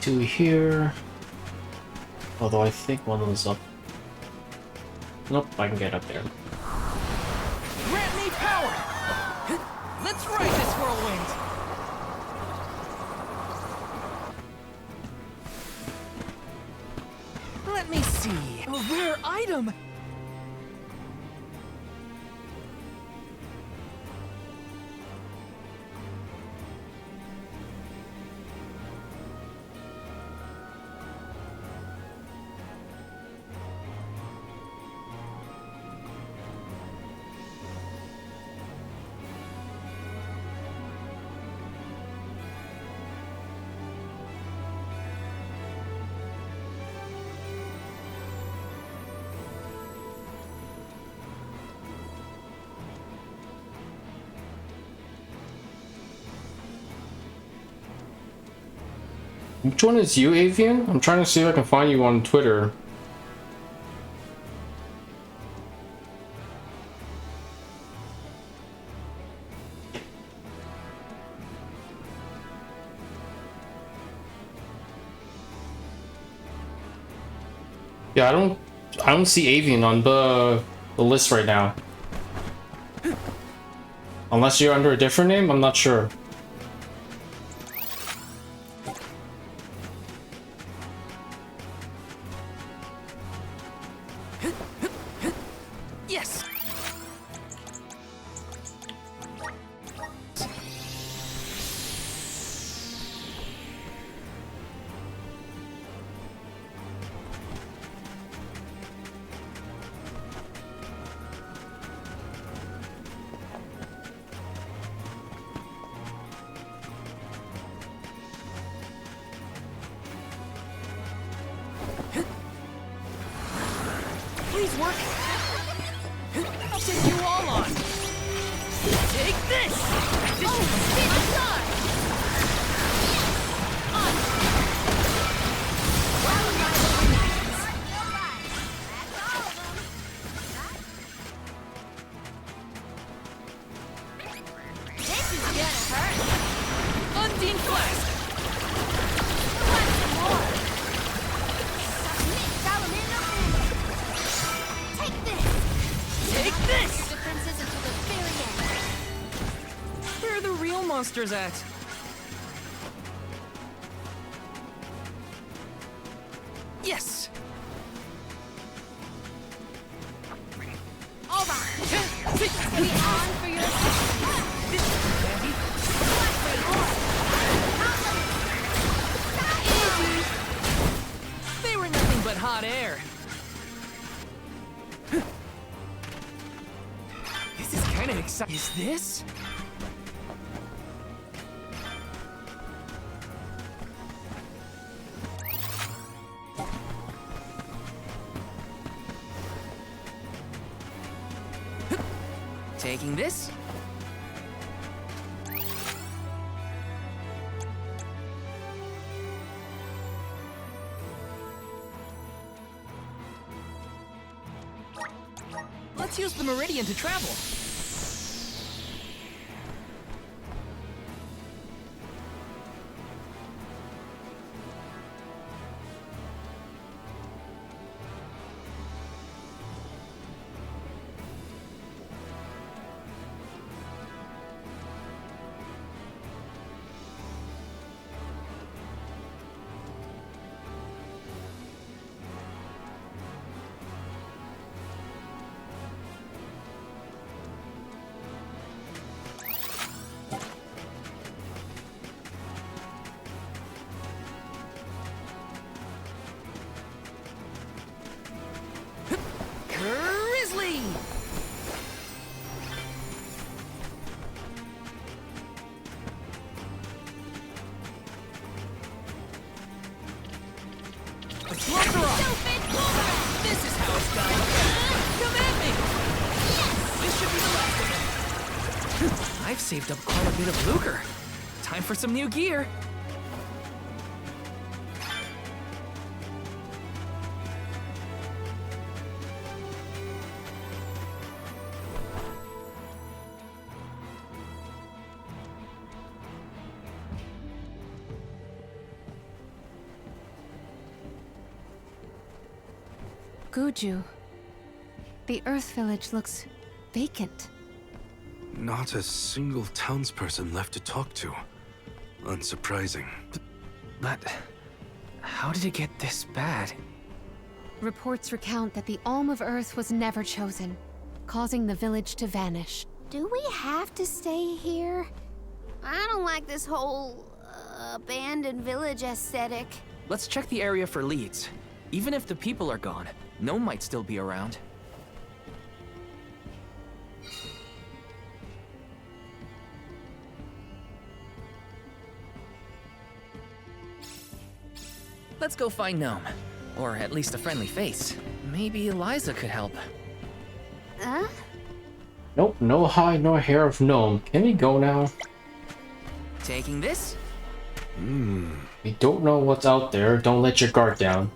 Two here. Although I think one of them's up. Nope, I can get up there. Grant me power. Let's ride this whirlwind. Let me see. A rare item. Which one is you, Avian? I'm trying to see if I can find you on Twitter. Yeah, I don't see Avian on the list right now. Unless you're under a different name, I'm not sure. Yes. Please work. I'll take you all on. Take this. This is gonna hurt. Undine flask. Take this. Take this. Differences until the very end. the real monsters at? Yes! Over! Be on for your... They were nothing but hot air. This is kind of exciting. Is this? Taking this? Let's use the meridian to travel. Grizzly! Let's lock her up! This is how it's done! Come at me! This should be the last of it! I've saved up quite a bit of lucre. Time for some new gear. Guju. The Earth Village looks vacant. Not a single townsperson left to talk to. Unsurprising. But how did it get this bad? Reports recount that the Alm of Earth was never chosen, causing the village to vanish. Do we have to stay here? I don't like this whole abandoned village aesthetic. Let's check the area for leads. Even if the people are gone, Gnome might still be around. Let's go find Gnome. Or at least a friendly face. Maybe Eliza could help. Huh? Nope, no hide nor hair of gnome. Can we go now? Taking this? We don't know what's out there. Don't let your guard down.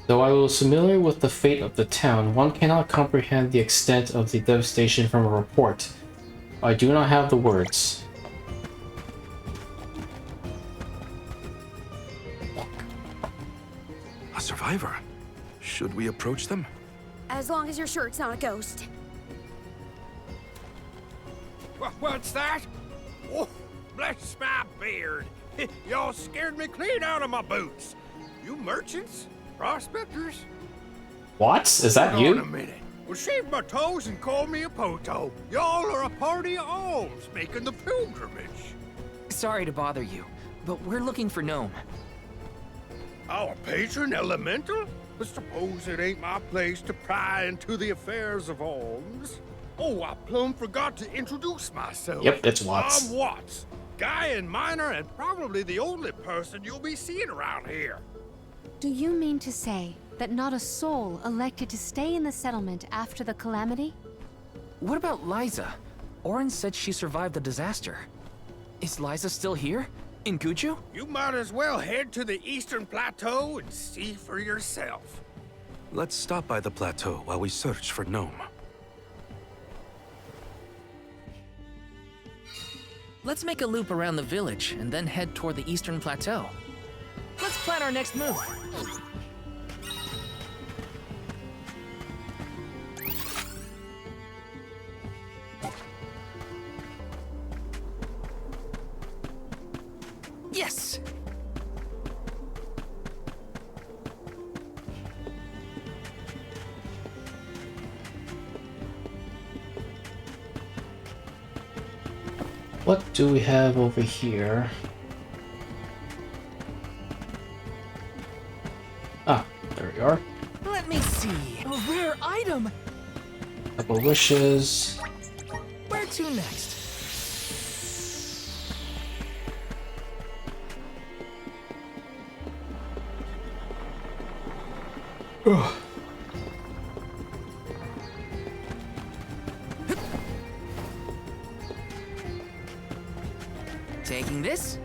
Though I was familiar with the fate of the town, one cannot comprehend the extent of the devastation from a report. I do not have the words. A survivor? Should we approach them? As long as you're sure it's not a ghost. What's that? Oh, bless my beard. Y'all scared me clean out of my boots. You merchants? Prospectors? What? Is that Hold on a you? minute. Well, shave my toes and call me a poto. Y'all are a party of alms making the pilgrimage. Sorry to bother you, but we're looking for Gnome. Our patron elemental? But suppose it ain't my place to pry into the affairs of alms. Oh, I plumb forgot to introduce myself. Yep, it's Watts. I'm Watts, guy and miner, and probably the only person you'll be seeing around here. Do you mean to say that not a soul elected to stay in the settlement after the calamity? What about Liza? Orin said she survived the disaster. Is Liza still here? In Guju? You might as well head to the eastern plateau and see for yourself. Let's stop by the plateau while we search for Gnome. Let's make a loop around the village and then head toward the eastern plateau. Let's plan our next move. what do we have over here? Ah, there we are. Let me see. A rare item. Couple of wishes. Where to next? Taking this?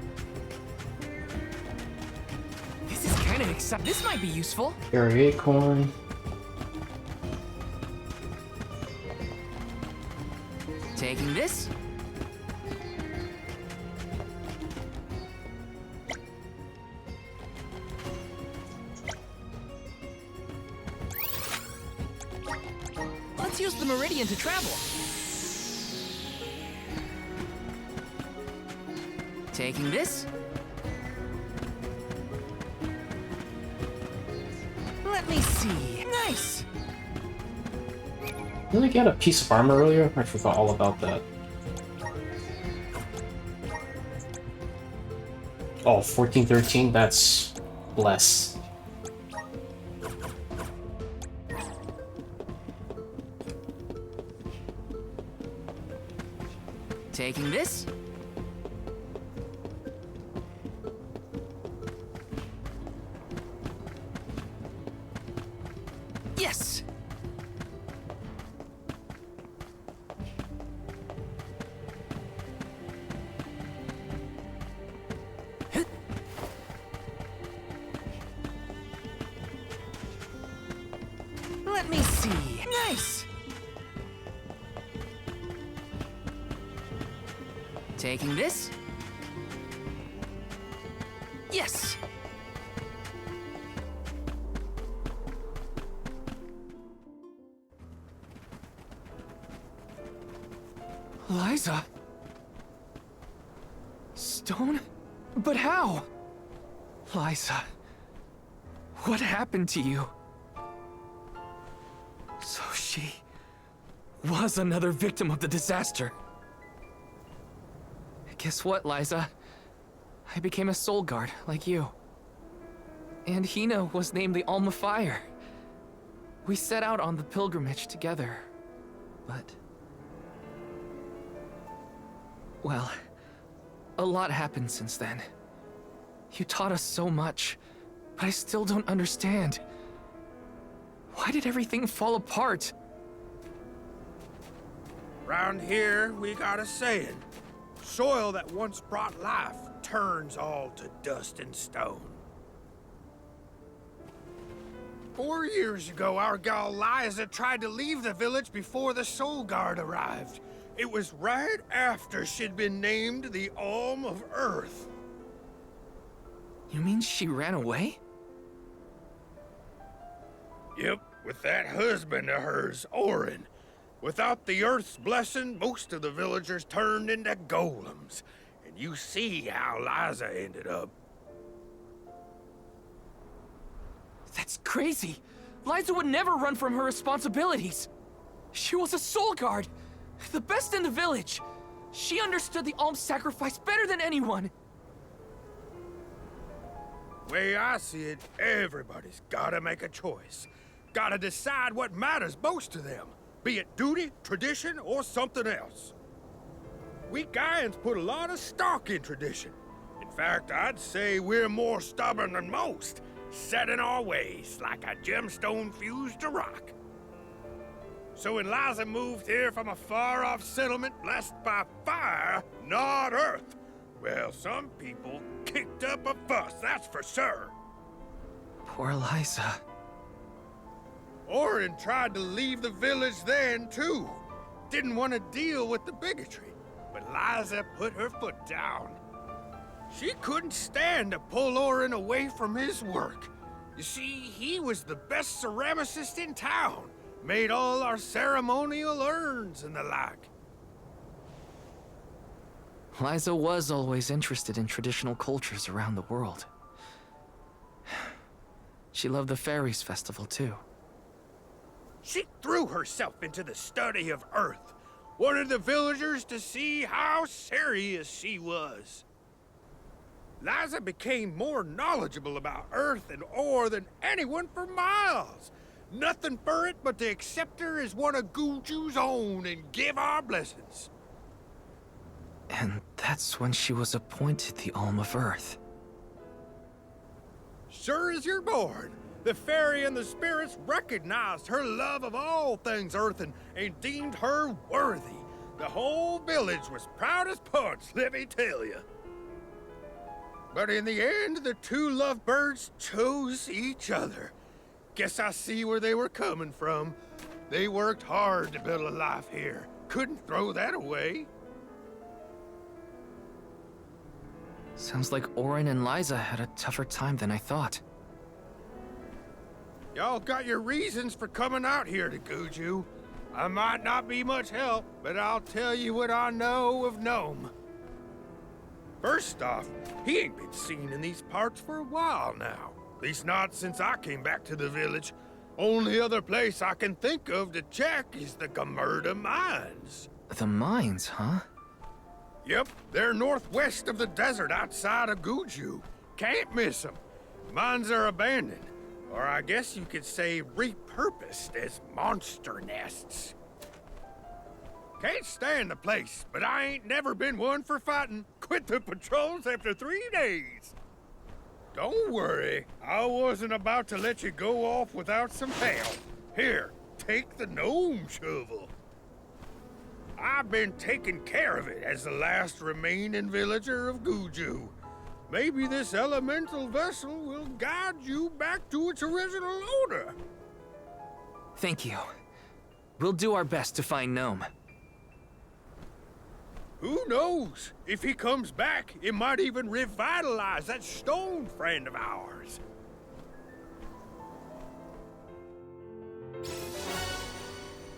This is kind of exciting. This might be useful. Carry acorn. Taking this? Let's use the meridian to travel. Taking this? Let me see. Nice! Didn't I get a piece of armor earlier? I forgot all about that. Oh, 1413, that's less. Taking this? Yes! Let me see. Nice! Taking this? Yes! Liza? Stone? But how? Liza, what happened to you? So she was another victim of the disaster. Guess what, Liza? I became a soul guard, like you. And Hina was named the Alma Fire. We set out on the pilgrimage together, but... well, a lot happened since then. You taught us so much, but I still don't understand. Why did everything fall apart? Round here, we got a saying. Soil that once brought life turns all to dust and stone. 4 years ago, our gal Liza tried to leave the village before the Soul Guard arrived. It was right after she'd been named the Alm of Earth. You mean she ran away? Yep, with that husband of hers, Orin. Without the Earth's blessing, most of the villagers turned into golems. And you see how Liza ended up. That's crazy! Liza would never run from her responsibilities! She was a soul guard! The best in the village! She understood the alms sacrifice better than anyone! Way I see it, everybody's gotta make a choice. Gotta decide what matters most to them. Be it duty, tradition, or something else. We Gaians put a lot of stock in tradition. In fact, I'd say we're more stubborn than most, set in our ways like a gemstone fused to rock. So when Liza moved here from a far-off settlement blessed by fire, not earth, well, some people kicked up a fuss, that's for sure. Poor Liza. Orin tried to leave the village then, too. Didn't want to deal with the bigotry, but Liza put her foot down. She couldn't stand to pull Orin away from his work. You see, he was the best ceramicist in town. Made all our ceremonial urns and the like. Liza was always interested in traditional cultures around the world. She loved the Fairies Festival, too. She threw herself into the study of Earth. Wanted the villagers to see how serious she was. Liza became more knowledgeable about Earth and ore than anyone for miles. Nothing for it but to accept her as one of Guju's own and give our blessings. And that's when she was appointed the Alm of Earth. Sure as you're born, the fairy and the spirits recognized her love of all things earthen and deemed her worthy. The whole village was proud as punch, let me tell you. But in the end, the two lovebirds chose each other. Guess I see where they were coming from. They worked hard to build a life here. Couldn't throw that away. Sounds like Orin and Liza had a tougher time than I thought. Y'all got your reasons for coming out here to Guju. I might not be much help, but I'll tell you what I know of Gnome. First off, he ain't been seen in these parts for a while now. At least not since I came back to the village. Only other place I can think of to check is the Gamerda Mines. The mines, huh? Yep, they're northwest of the desert outside of Guju. Can't miss them. Mines are abandoned, or I guess you could say repurposed as monster nests. Can't stand the place, but I ain't never been one for fighting. Quit the patrols after 3 days. Don't worry, I wasn't about to let you go off without some help. Here, take the gnome shovel. I've been taking care of it as the last remaining villager of Guju. Maybe this elemental vessel will guide you back to its original owner. Thank you. We'll do our best to find Gnome. Who knows? If he comes back, it might even revitalize that stone friend of ours.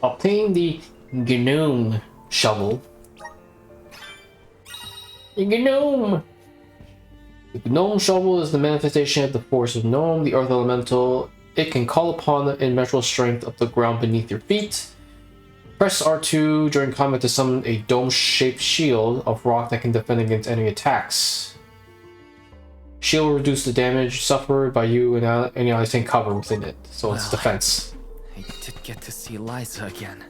Obtain the Gnome shovel. The Gnome! The Gnome shovel is the manifestation of the force of Gnome, the earth elemental. It can call upon the immeasurable strength of the ground beneath your feet. Press R2 during combat to summon a dome-shaped shield of rock that can defend against enemy attacks. Shield will reduce the damage suffered by you and any allies take cover within it, so it's defense. I did get to see Liza again.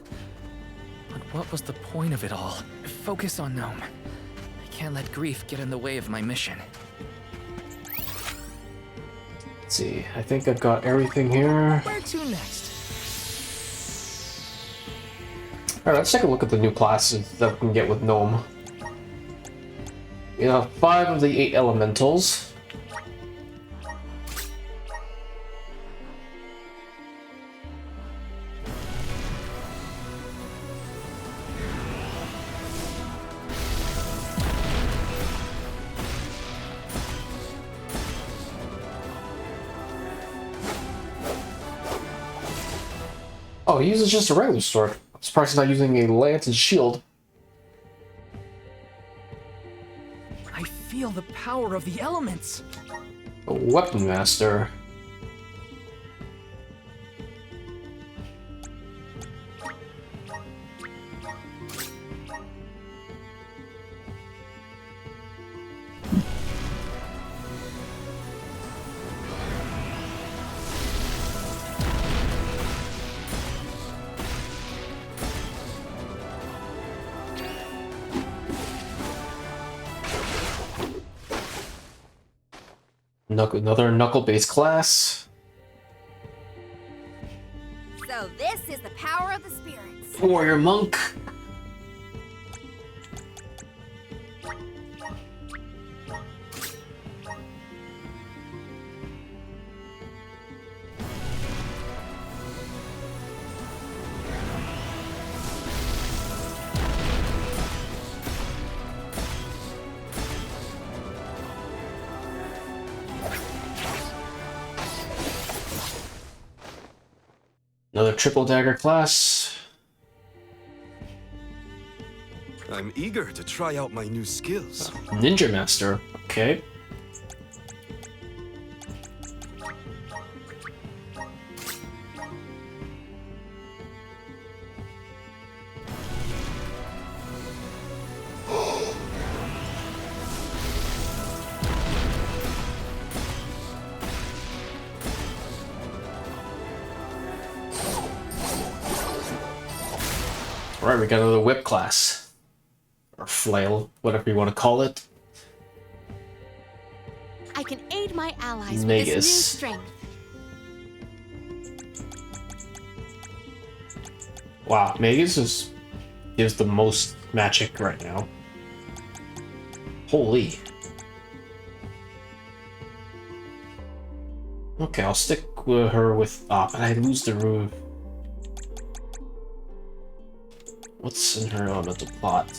But what was the point of it all? Focus on Gnome. I can't let grief get in the way of my mission. Let's see, I think I've got everything here. Where to next? Alright, let's take a look at the new classes that we can get with Gnome. We have 5 of the 8 elementals. Oh, he uses just a regular sword. I'm surprised he's not using a lance and shield. I feel the power of the elements. A weapon master. Another knuckle-based class. So this is the power of the spirits. Warrior monk. Another triple dagger class. I'm eager to try out my new skills. Ninja master. Okay. Alright, we got another whip class. Or flail, whatever you want to call it. I can aid my allies with Magus. this new strength. Wow, Magus gives the most magic right now. Holy. Okay, I'll stick with her with... Ah, but I lose the roof. What's in her elemental plot?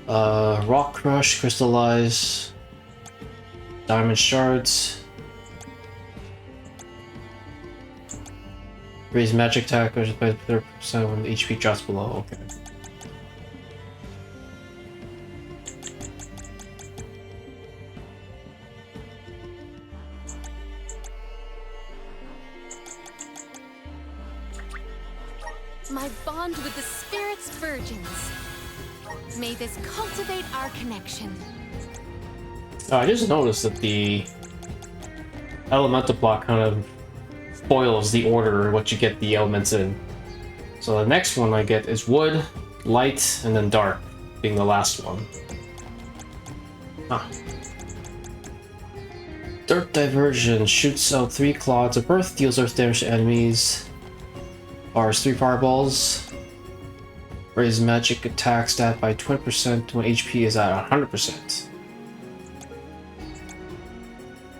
Rock Crush, Crystallize, Diamond Shards, raise magic attack by 30% when the HP drops below. Okay. My bond with the spirit's virgins. May this cultivate our connection. I just noticed that the elemental block kind of spoils the order what you get the elements in. So the next one I get is wood, light, and then dark, being the last one. Ah. Dirt Diversion shoots out 3 clods of earth, deals earth damage to enemies, fires 3 fireballs, raises magic attack stat by 20% when HP is at 100%.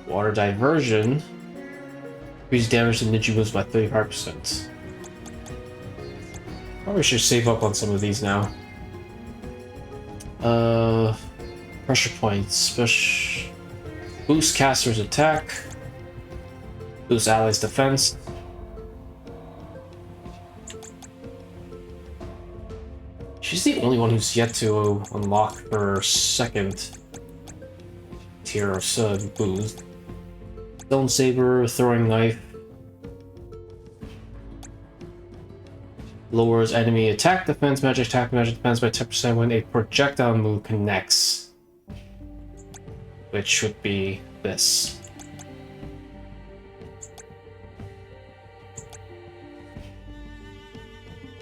Water Diversion increases damage to ninja moves by 35%. Probably should save up on some of these now. Pressure points. Boost caster's attack. Boost allies' defense. She's the only one who's yet to unlock her second tier of sub boost. Stone Saber, Throwing Knife. Lowers enemy attack defense, magic attack, magic defense by 10% when a projectile move connects. Which would be this.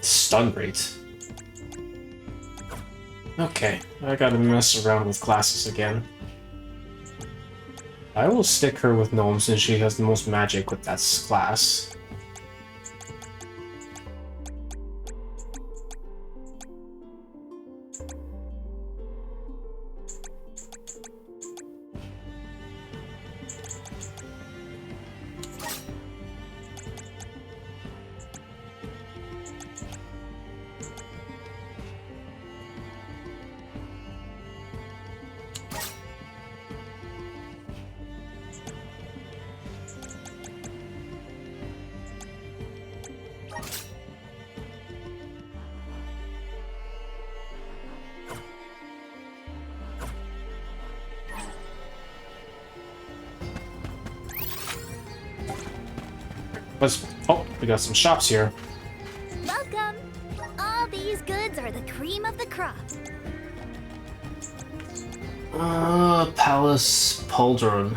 Stun rate. Okay, I gotta mess around with classes again. I will stick her with Gnome since she has the most magic with that class. Oh, we got some shops here. Welcome! All these goods are the cream of the crop. Palace Pauldron.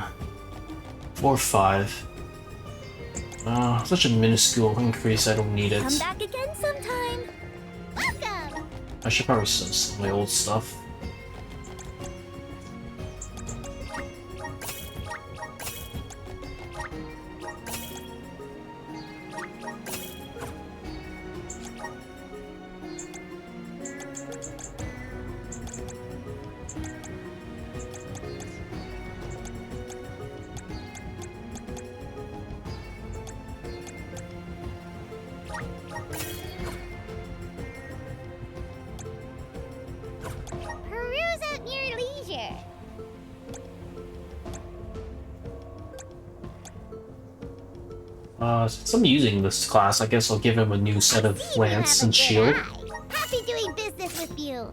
4-5. Such a minuscule increase, I don't need it. Come back again sometime. Welcome! I should probably sell some of my old stuff. Peruse at your leisure. Since I'm using this class, I guess I'll give him a new set of See, you lance have a and good shield. eye. Happy doing business with you.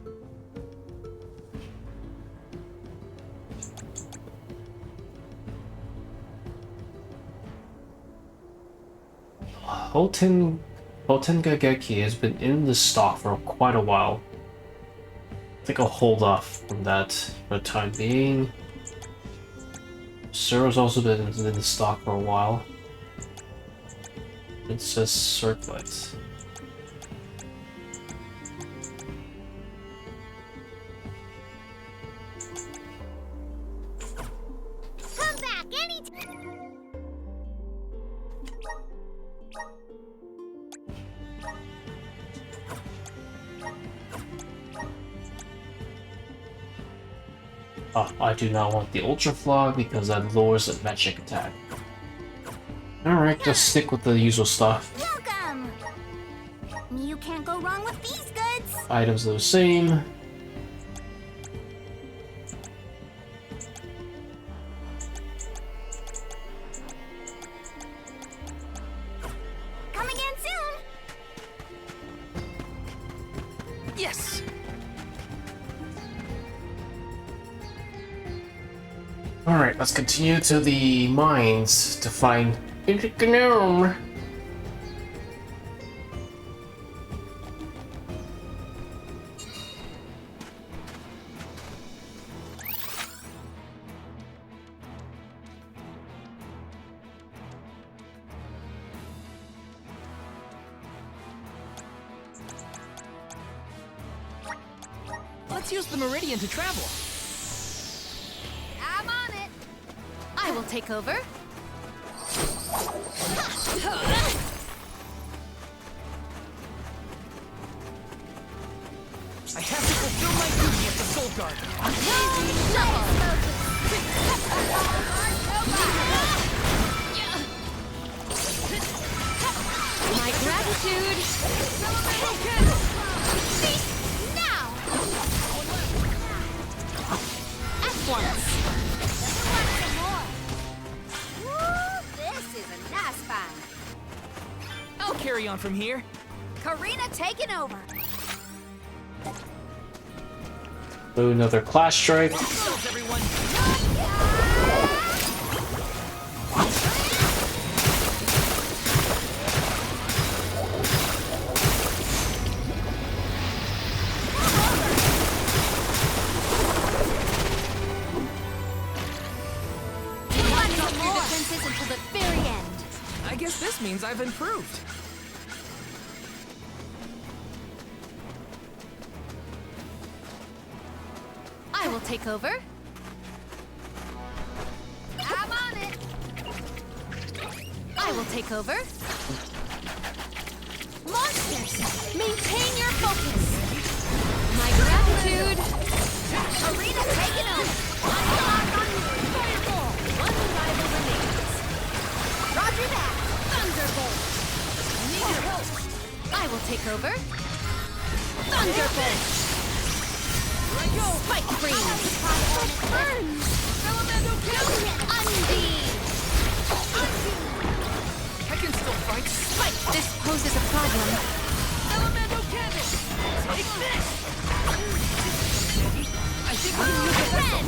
Hotengageki has been in the stock for quite a while. I think I'll hold off from that for the time being. Suro's also been in the stock for a while. Princess Circlet. I do not want the Ultra Frog because that lowers the magic attack. Alright, just stick with the usual stuff. Welcome! You can't go wrong with these goods. Items are the same. Come again soon. Yes! Alright, let's continue to the mines to find the gnome. Let's use the meridian to travel. I'm on it. I will take over. I have to fulfill my duty as the Soul Guard. My gratitude. Now. At once. Woo, this is a nice find. I'll carry on from here. Karina taking over. Do another class strike. Yourselves, everyone. Defenses until the very end. I guess this means I've improved. I will take over. I'm on it. I will take over. Monsters, maintain your focus. My gratitude. Karina taking over. One rival remains. Roger that. Thunderbolt. Need your help. I will take over. Thunderbolt. Here I go. Spike freeze. Burns. Elemental kill. Undine. I can still fight. Spike. This poses a problem. Elemental cannon. Take this. I think we can use the Red.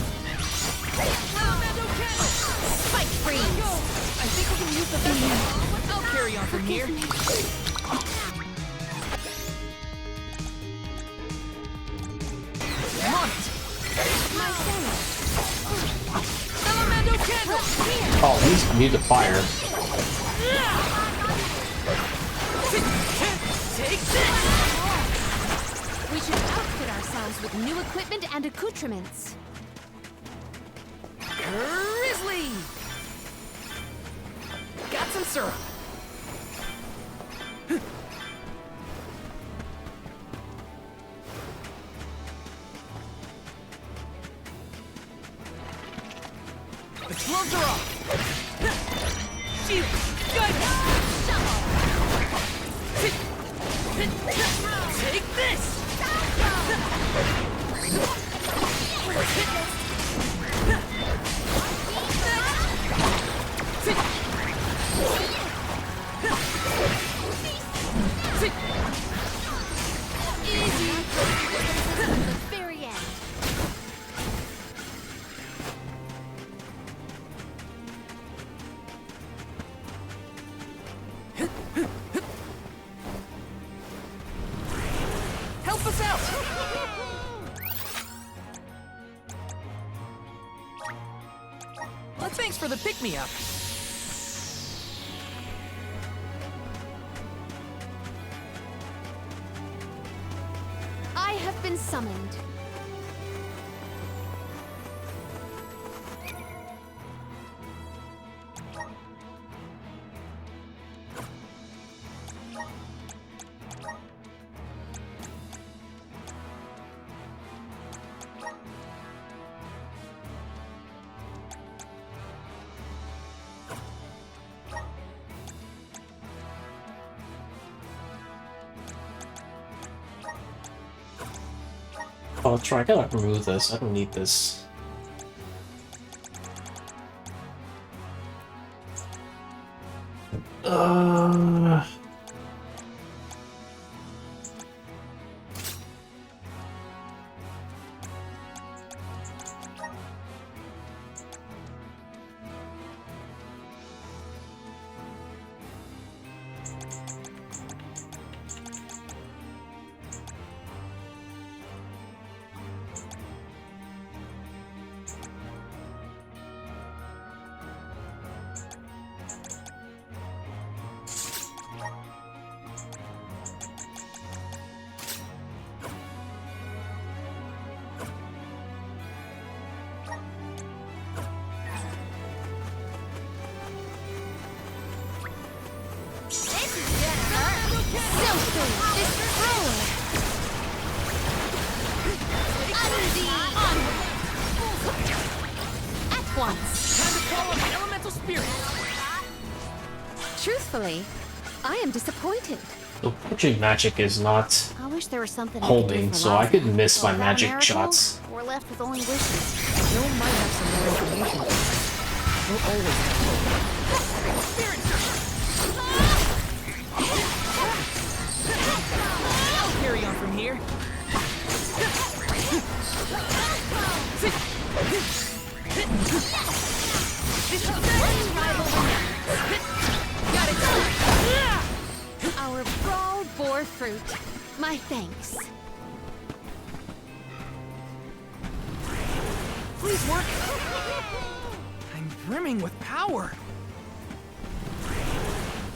Elemental cannon. Spike freeze. Go. I think we can use the vessel. I'll carry on from here. I'm on it. My sense. Elemental cannon. Oh, he's need the fire. Take this. We should outfit ourselves with new equipment and accoutrements. Grizzly. Got some syrup. The gloves are off. Shield. Take this. The very end. Help us out. Well, thanks for the pick-me-up. I have been summoned. Oh, that's right. I gotta remove this. I don't need this. Uh... At once. Time to call on the elemental spirit. Truthfully, I am disappointed. The punching magic is not I wish there was something we could do homing, for so I Lozzie. could miss Well, my without a magic miracle, shots. We're left with only wishes. Joe might have some more information. He'll always have hope. Spirit I'll carry on from here. Our brawl bore fruit. My thanks. Please work. I'm brimming with power.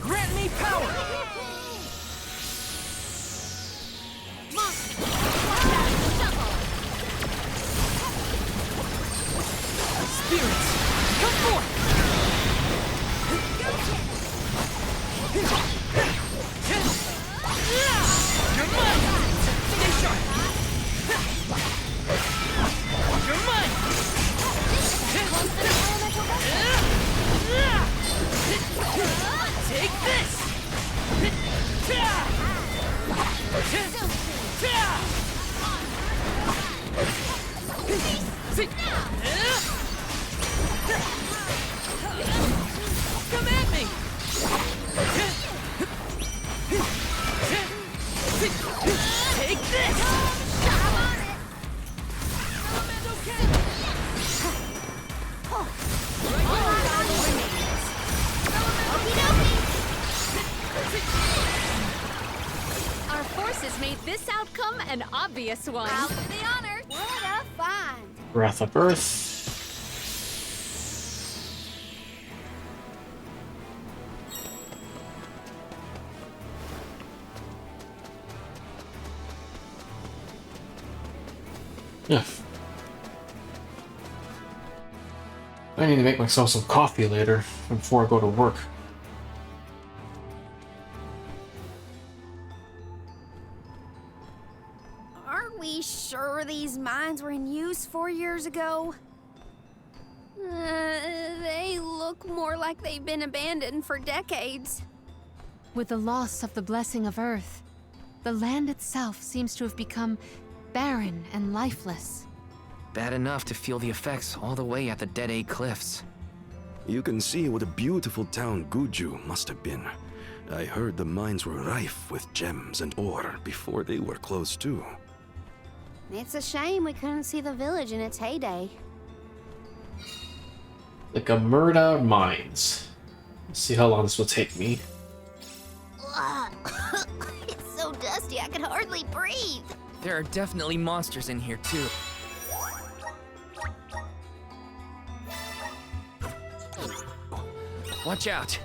Grant me power. Spirits, come forth. You're mine. Stay sharp. You're mine. Take this. Come at me. Take this. Our forces made this outcome an obvious one. Proud for the honor. What a find. Wrath of Earth. Yeah. I need to make myself some coffee later before I go to work. Aren't we sure these mines were in use 4 years ago? They look more like they've been abandoned for decades. With the loss of the blessing of Earth, the land itself seems to have become barren and lifeless. Bad enough to feel the effects all the way at the Dead A Cliffs. You can see what a beautiful town Guju must have been. I heard the mines were rife with gems and ore before they were closed too. It's a shame we couldn't see the village in its heyday. Like a Murda Mines. Let's see how long this will take me. It's so dusty I can hardly breathe. There are definitely monsters in here too. Watch out.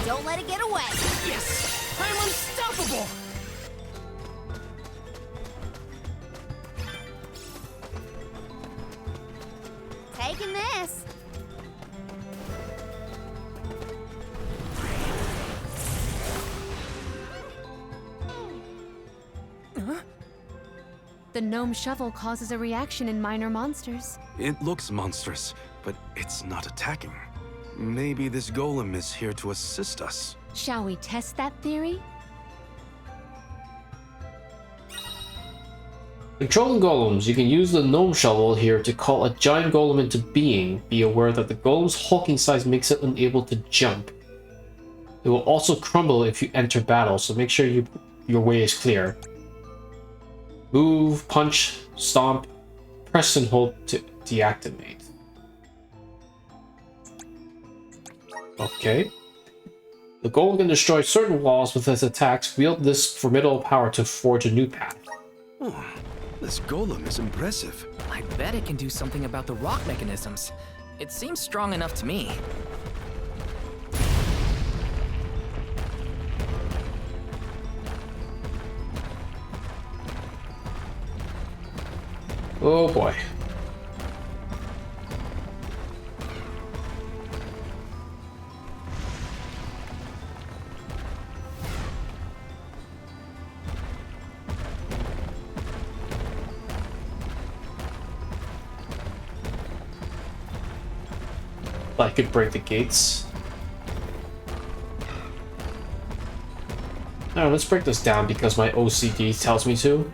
Don't let it get away. Yes! I'm unstoppable! Taking this. The gnome shovel causes a reaction in minor monsters. It looks monstrous, but it's not attacking. Maybe this golem is here to assist us. Shall we test that theory? Controlling golems, you can use the gnome shovel here to call a giant golem into being. Be aware that the golem's hulking size makes it unable to jump. It will also crumble if you enter battle, so make sure your way is clear. Move, punch, stomp, press and hold to deactivate. Okay. The golem can destroy certain walls with its attacks. Wield this formidable power to forge a new path. Oh, this golem is impressive. I bet it can do something about the rock mechanisms. It seems strong enough to me. Oh boy. I could break the gates. Alright, let's break this down because my OCD tells me to.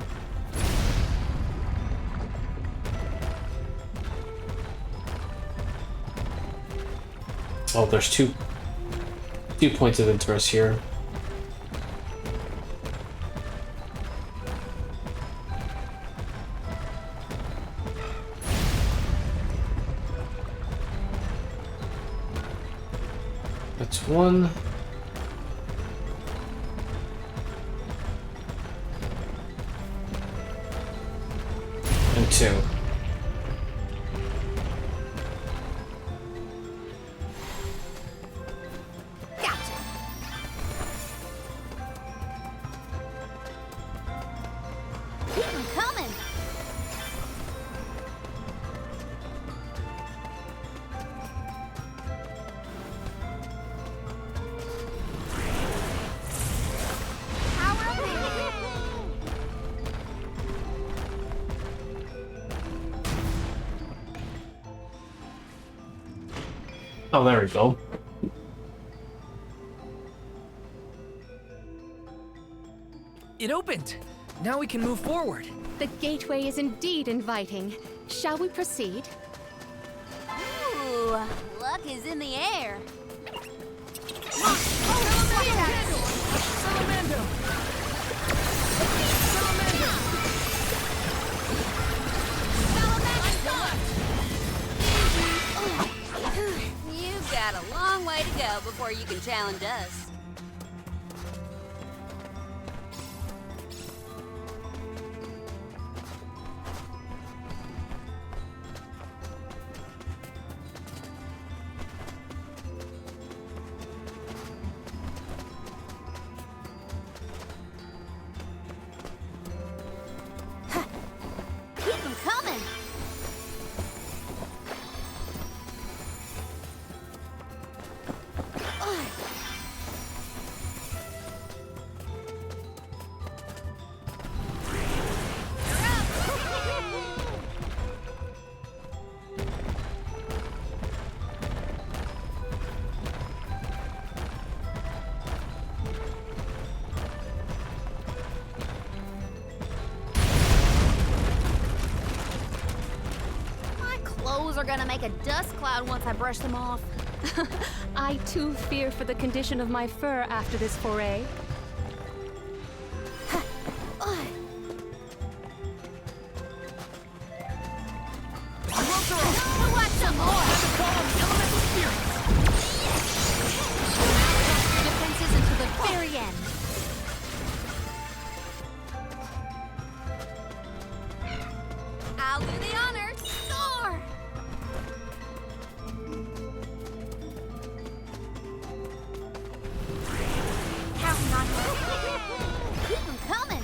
Oh, there's two points of interest here. That's one. And two. Oh, there we go. It opened! Now we can move forward. The gateway is indeed inviting. Shall we proceed? Ooh, luck is in the air. You've got a long way to go before you can challenge us. Keep them coming. My clothes are gonna make a dust cloud once I brush them off. I too fear for the condition of my fur after this foray. Watch some more. Defenses until the very end. I'll do the honors. Soar. Counting on you. Keep them coming.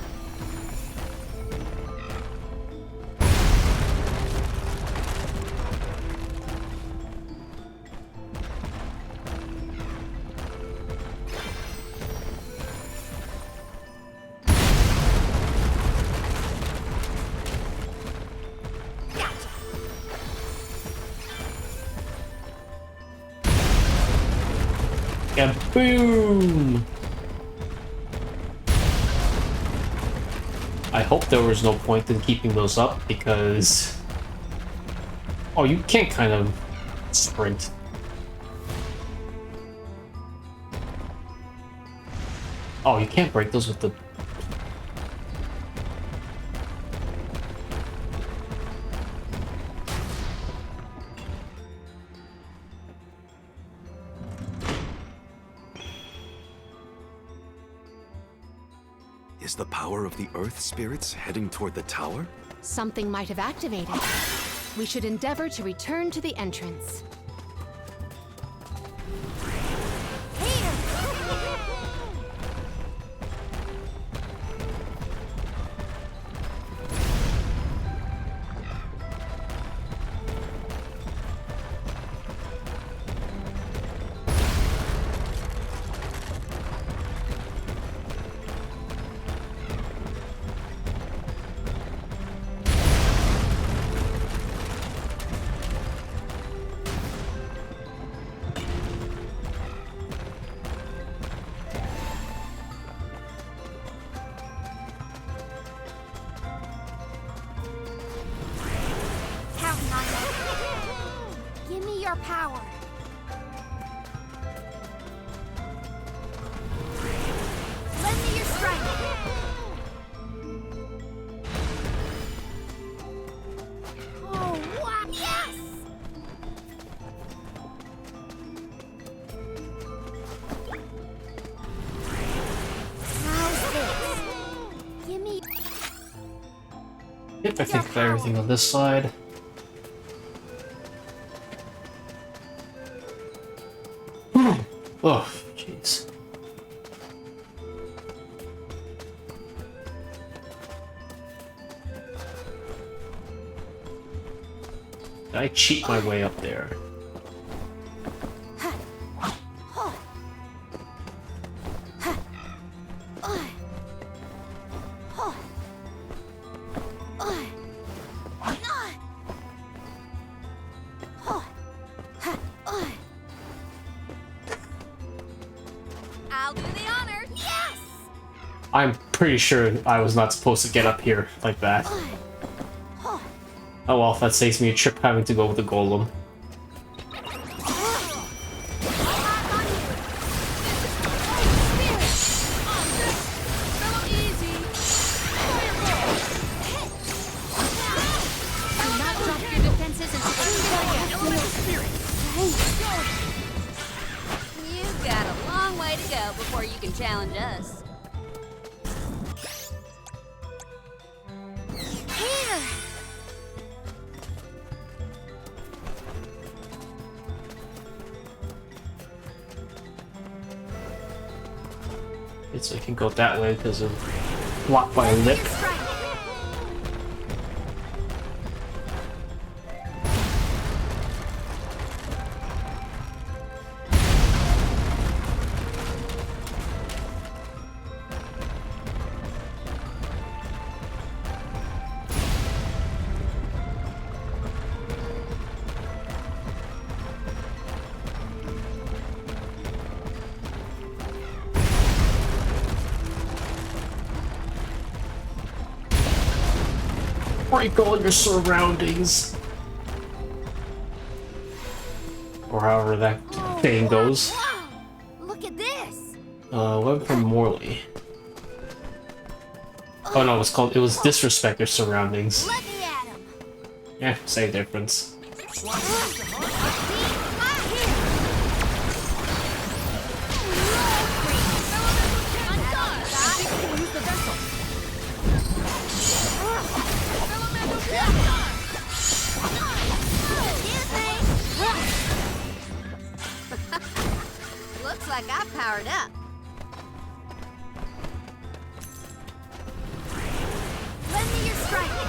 Kaboom! I hope there was no point in keeping those up because... Oh, you can't kind of sprint. Oh, you can't break those with the... Is the power of the Earth spirits heading toward the tower? Something might have activated. We should endeavor to return to the entrance. Give me your power. Lend me your strength. Oh, wow. Yes! How's this? Give me... Yep, I think of everything on this side. Oh, jeez. Did I cheat my way up there? I'll do the honor. Yes! I'm pretty sure I was not supposed to get up here like that. Oh well, that saves me a trip having to go with the golem. You've got a long way to go before you can challenge us. Here! So I can go that way because I'm blocked by a lip. Your strength. Break all your surroundings. Or however that thing goes. Wow! Look at this! Web from Morley. Oh no, it was disrespect your surroundings. Let me at him! Yeah, same difference. Looks like I powered up. Lend me your strength!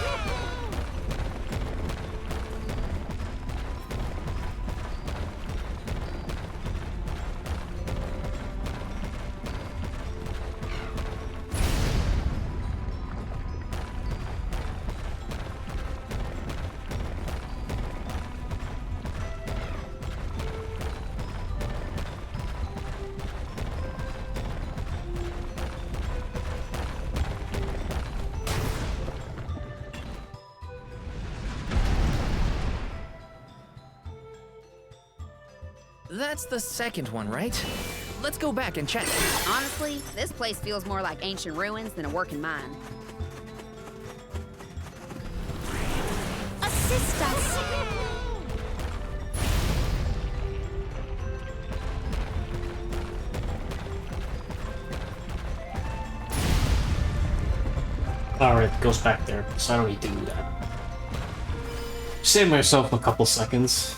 That's the second one, right? Let's go back and check. Honestly, this place feels more like ancient ruins than a working mine. Assist us! Alright, it goes back there, so I don't need to do that. Save myself a couple seconds.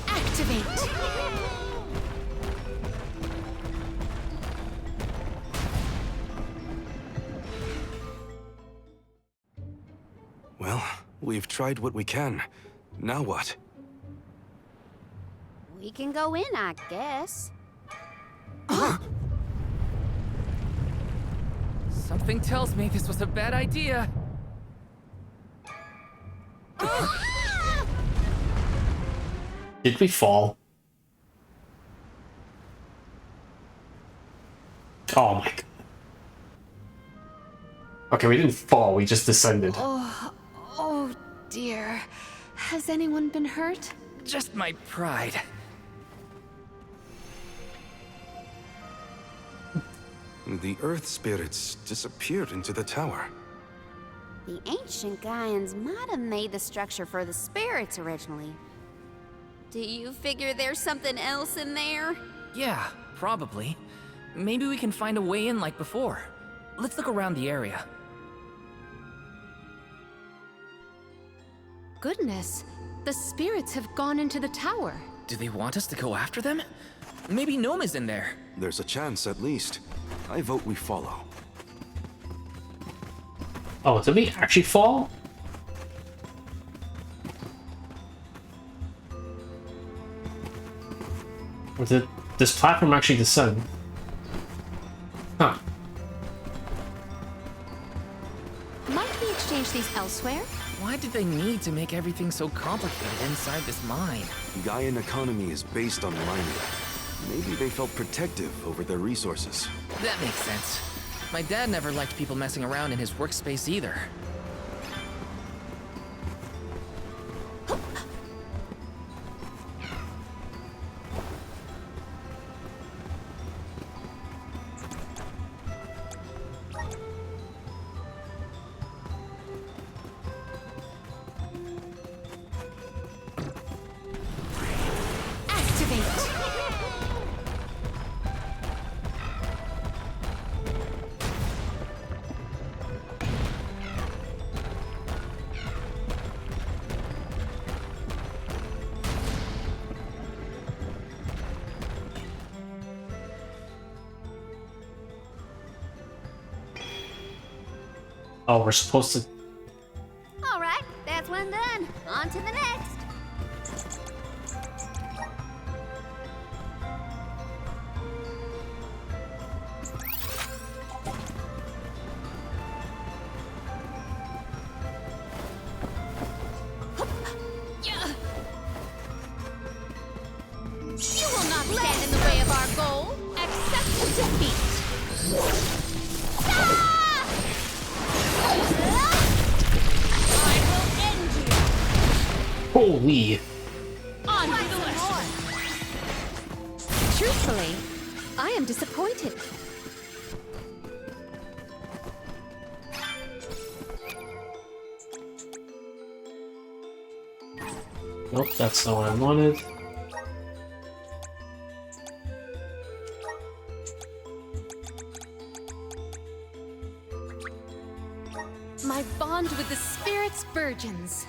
Activate! Well, we've tried what we can. Now what? We can go in, I guess. Something tells me this was a bad idea. Did we fall? Oh my god. Okay, we didn't fall, we just descended. Oh dear. Has anyone been hurt? Just my pride. The Earth spirits disappeared into the tower. The ancient Gaians might have made the structure for the spirits originally. Do you figure there's something else in there? Yeah, probably. Maybe we can find a way in like before. Let's look around the area. Goodness, the spirits have gone into the tower. Do they want us to go after them? Maybe Gnome is in there. There's a chance, at least. I vote we follow. Oh, did we actually fall? Or did this platform actually descend? Huh. Might we exchange these elsewhere? Why did they need to make everything so complicated inside this mine? Gaian economy is based on mining. Maybe they felt protective over their resources. That makes sense. My dad never liked people messing around in his workspace either. Oh, we're supposed to... All right, that's one done. On to the next. You will not stand in the way of our goal. Accept defeat. I will end you. Holy... On to the lesson. Truthfully, I am disappointed. Nope, that's not what I wanted. My bond with the spirits virgins.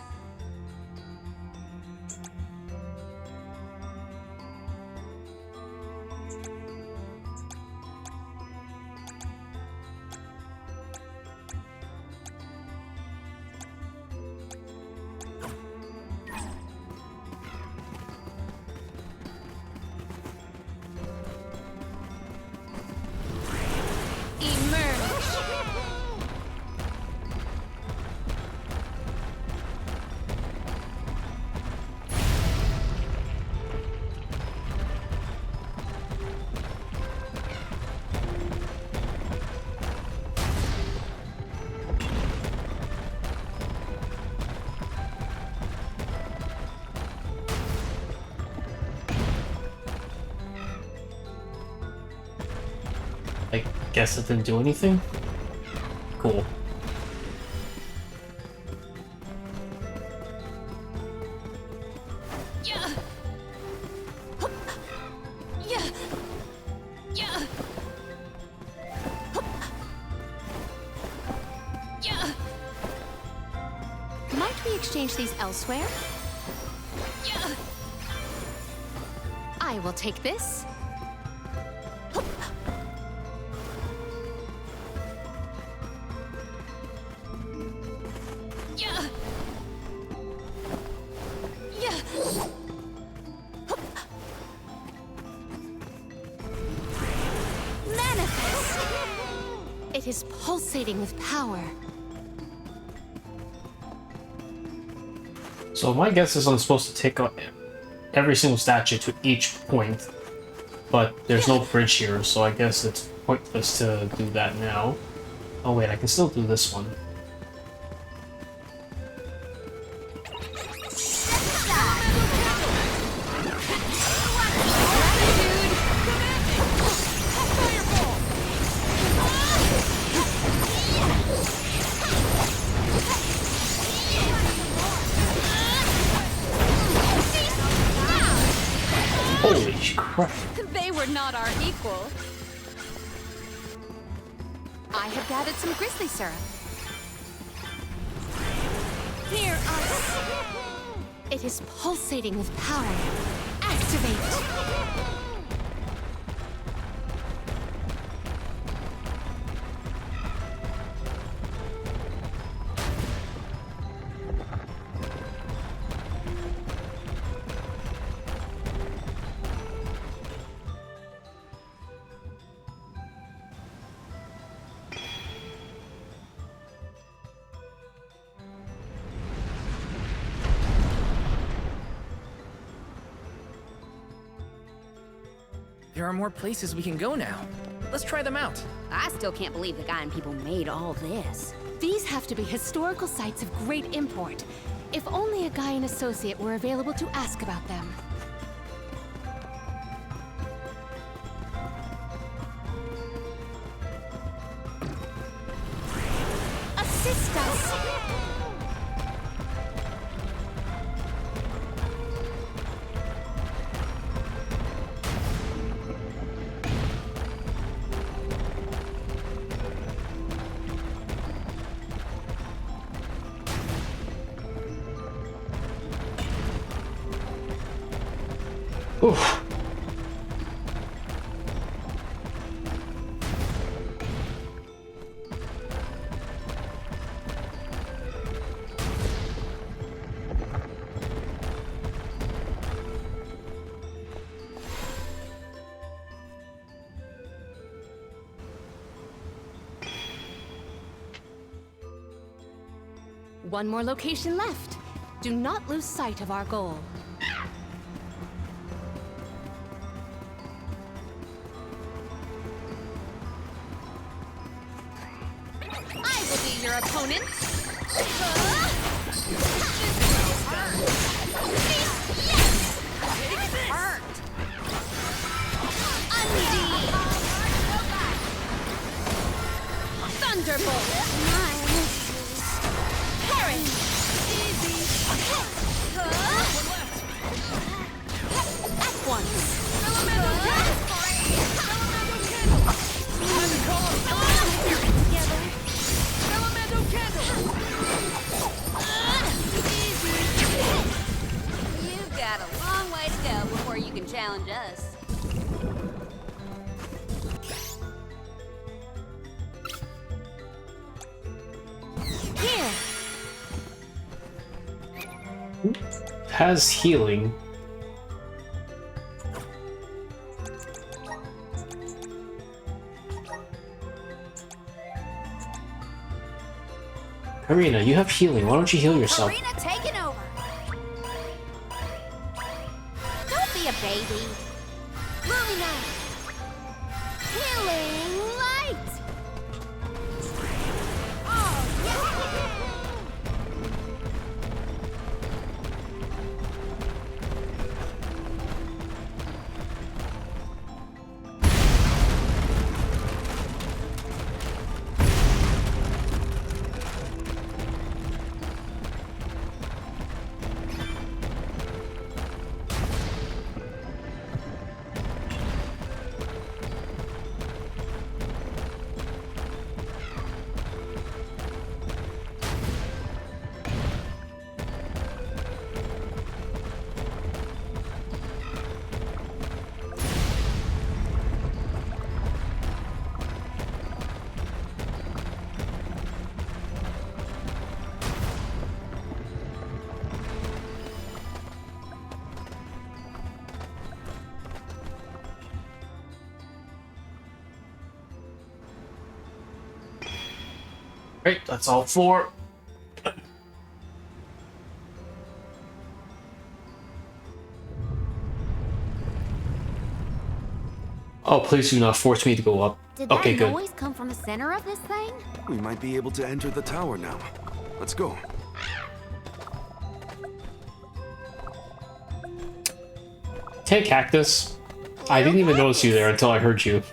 Emerge. I guess it didn't do anything? Cool. Yeah. Yeah. Yeah. Yeah. Might we exchange these elsewhere? Yeah. I will take this. Yeah. Yeah. Manifest! It is pulsating with power. So my guess is I'm supposed to take out every single statue to each point, but there's no bridge here, so I guess it's pointless to do that now. Oh wait, I can still do this one. Holy crap. They were not our equal. I have gathered some grizzly syrup. Hear us. It is pulsating with power. Activate! There are more places we can go now. Let's try them out. I still can't believe the guy and people made all this. These have to be historical sites of great import. If only a Gaian associate were available to ask about them. Assist us! Oof. One more location left. Do not lose sight of our goal. I will be your opponent. Thunderbolt. Perish. At once. You've got a long way to go before you can challenge us. Here. Has healing. Karina, you have healing. Why don't you heal yourself? Arena taking over. Don't be a baby. Luminite. Healing light. Oh, yeah. Alright, that's all 4. Oh, please do not force me to go up. Did that Okay, good. noise come from the center of this thing? We might be able to enter the tower now. Let's go. Hey, Cactus. I didn't even notice you there until I heard you.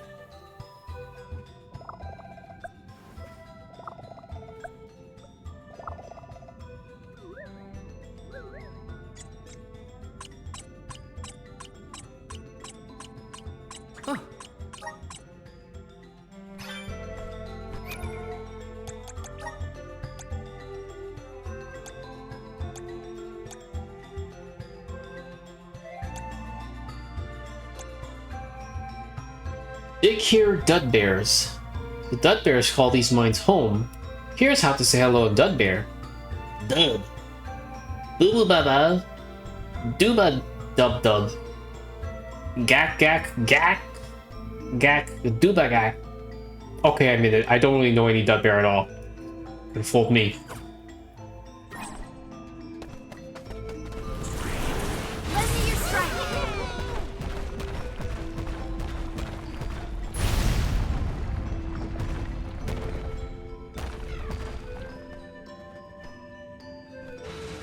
Dig here, Dud Bears. The Dud Bears call these mines home. Here's how to say hello to Dud Bear. Dud. Boo boo baba. Dooba dub dub. Gak gak gak. Gak dooba gak. Okay, I admit it. I don't really know any Dud Bear at all. It fooled me. Let's see your strike.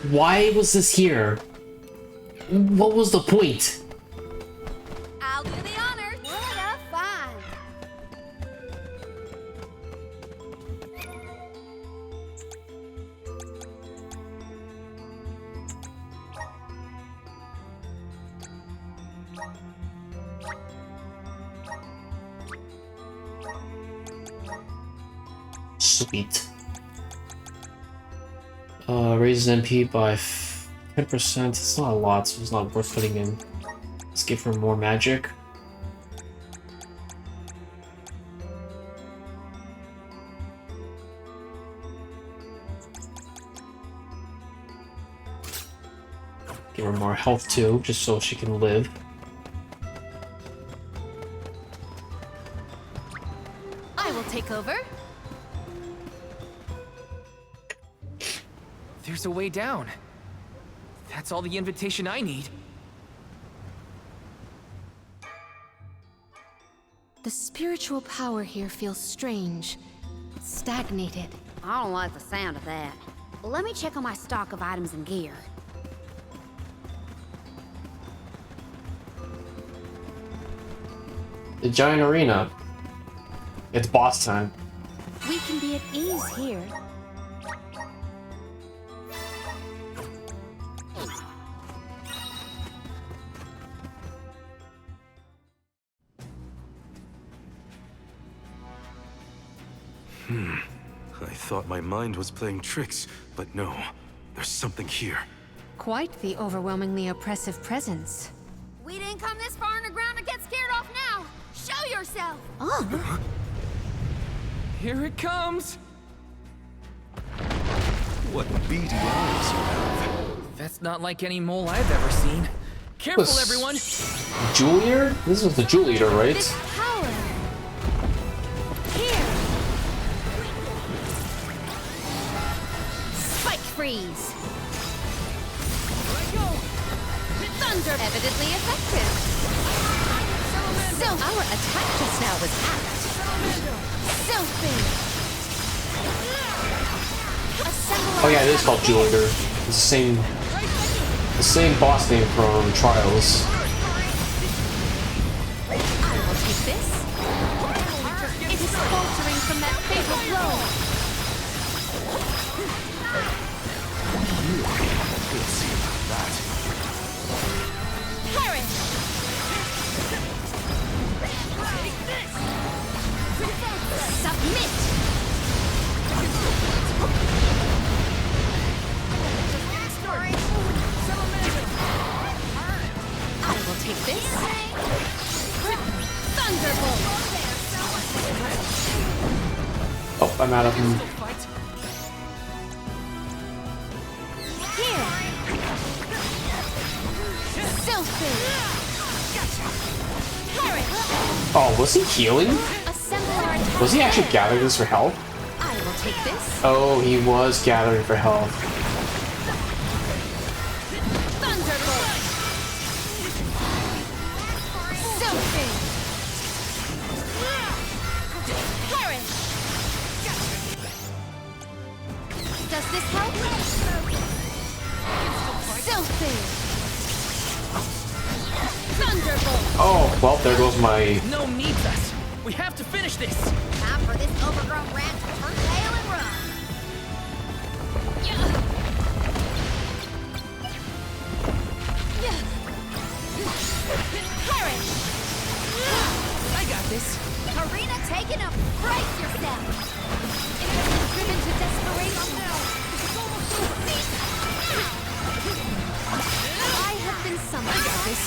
Why was this here? What was the point? I'll do the honors. What a find. Sweet. Raises MP by 10%. It's not a lot, so it's not worth putting in. Let's give her more magic. Give her more health too, just so she can live. I will take over. There's a way down. That's all the invitation I need. The spiritual power here feels strange, stagnated. I don't like the sound of that. Let me check on my stock of items and gear. The giant arena. It's boss time. We can be at ease here. I thought my mind was playing tricks, but no. There's something here. Quite the overwhelmingly oppressive presence. We didn't come this far underground to get scared off now. Show yourself. Oh, Here it comes! What beady eyes you have. That's not like any mole I've ever seen. Careful, Was- everyone! Julier? This was the Jewel Eater, right? This power. Here. Spike freeze. Thunder. Evidently effective. So our attack just now was hacked. Selfie. Oh yeah, it is called Jewel Eater. It's the same boss name from Trials. I will take this. It is faltering from that fatal blow. Let's see about that. Perish. Submit. I will take this. Thunderbolt. Oh, I'm out of him. Here. Selfie. Perish. Oh, was he healing? Assemble our attack. Was he actually gathering this for health? I will I'll take this. Oh, he was gathering for health. Thunderbolt! Sophie! Perish! Does this help? Sophie! Thunderbolt! Oh, well, there goes my... Gnome needs us. We have to finish this. Time for this overgrown rat to turn tail and run. Perish! I got this. Karina taking a brace yourself. It has been driven to desperation. This is almost over. I have been summoned. I got this.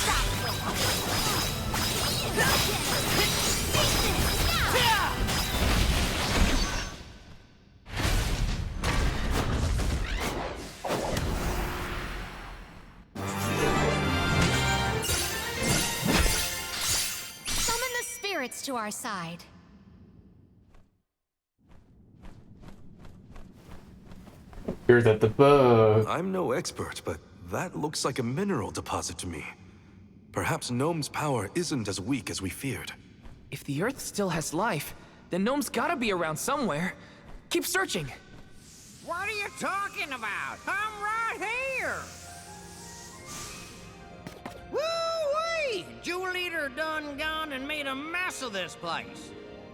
Summon the spirits to our side. Hear that the bug. I'm no expert, but that looks like a mineral deposit to me. Perhaps Gnome's power isn't as weak as we feared. If the Earth still has life, then Gnome's gotta be around somewhere. Keep searching. What are you talking about? I'm right here! Woo-wee! Jewel Eater done gone and made a mess of this place.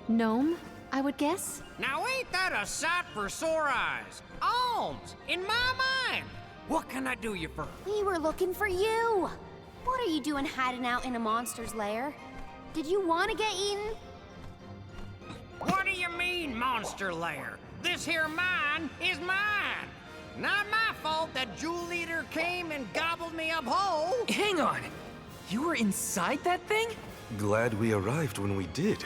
Gnome, I would guess? Now ain't that a sight for sore eyes? Alms, in my mind! What can I do you for? We were looking for you. What are you doing hiding out in a monster's lair? Did you want to get eaten? What do you mean, monster lair? This here mine is mine! Not my fault that Jewel Eater came and gobbled me up whole! Hang on. You were inside that thing? Glad we arrived when we did.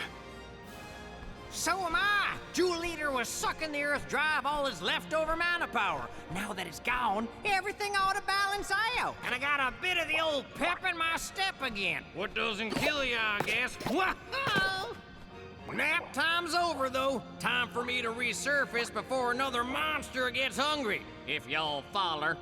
So am I! Jewel Eater was sucking the earth dry of all his leftover mana power. Now that it's gone, everything ought to balance out. And I got a bit of the old pep in my step again. What doesn't kill you, I guess. Whoa! Nap time's over, though. Time for me to resurface before another monster gets hungry. If y'all follow.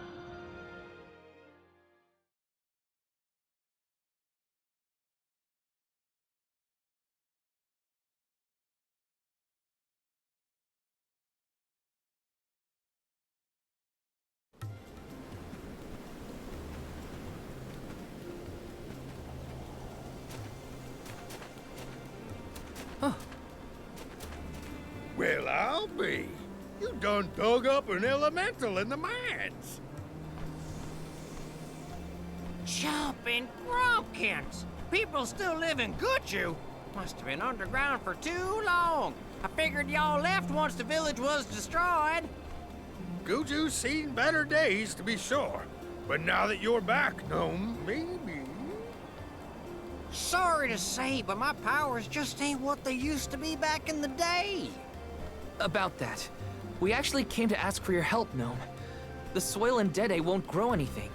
Well, I'll be. You done dug up an elemental in the mines. Jumping Grumpkins! People still live in Guju. Must have been underground for too long. I figured y'all left once the village was destroyed. Guju's seen better days, to be sure. But now that you're back, Gnome, maybe... Sorry to say, but my powers just ain't what they used to be back in the day. About that. We actually came to ask for your help, Gnome. The soil in Dede won't grow anything.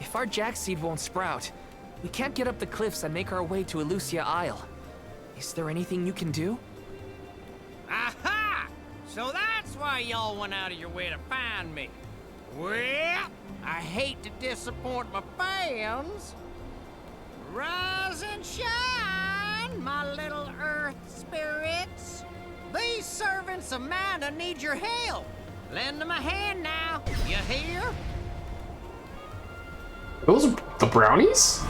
If our jack seed won't sprout, we can't get up the cliffs and make our way to Elusia Isle. Is there anything you can do? Aha! So that's why y'all went out of your way to find me. Well, I hate to disappoint my fans. Rise and shine, my little earth spirits. These servants of Mana need your help. Lend them a hand now, you hear? Those are the brownies?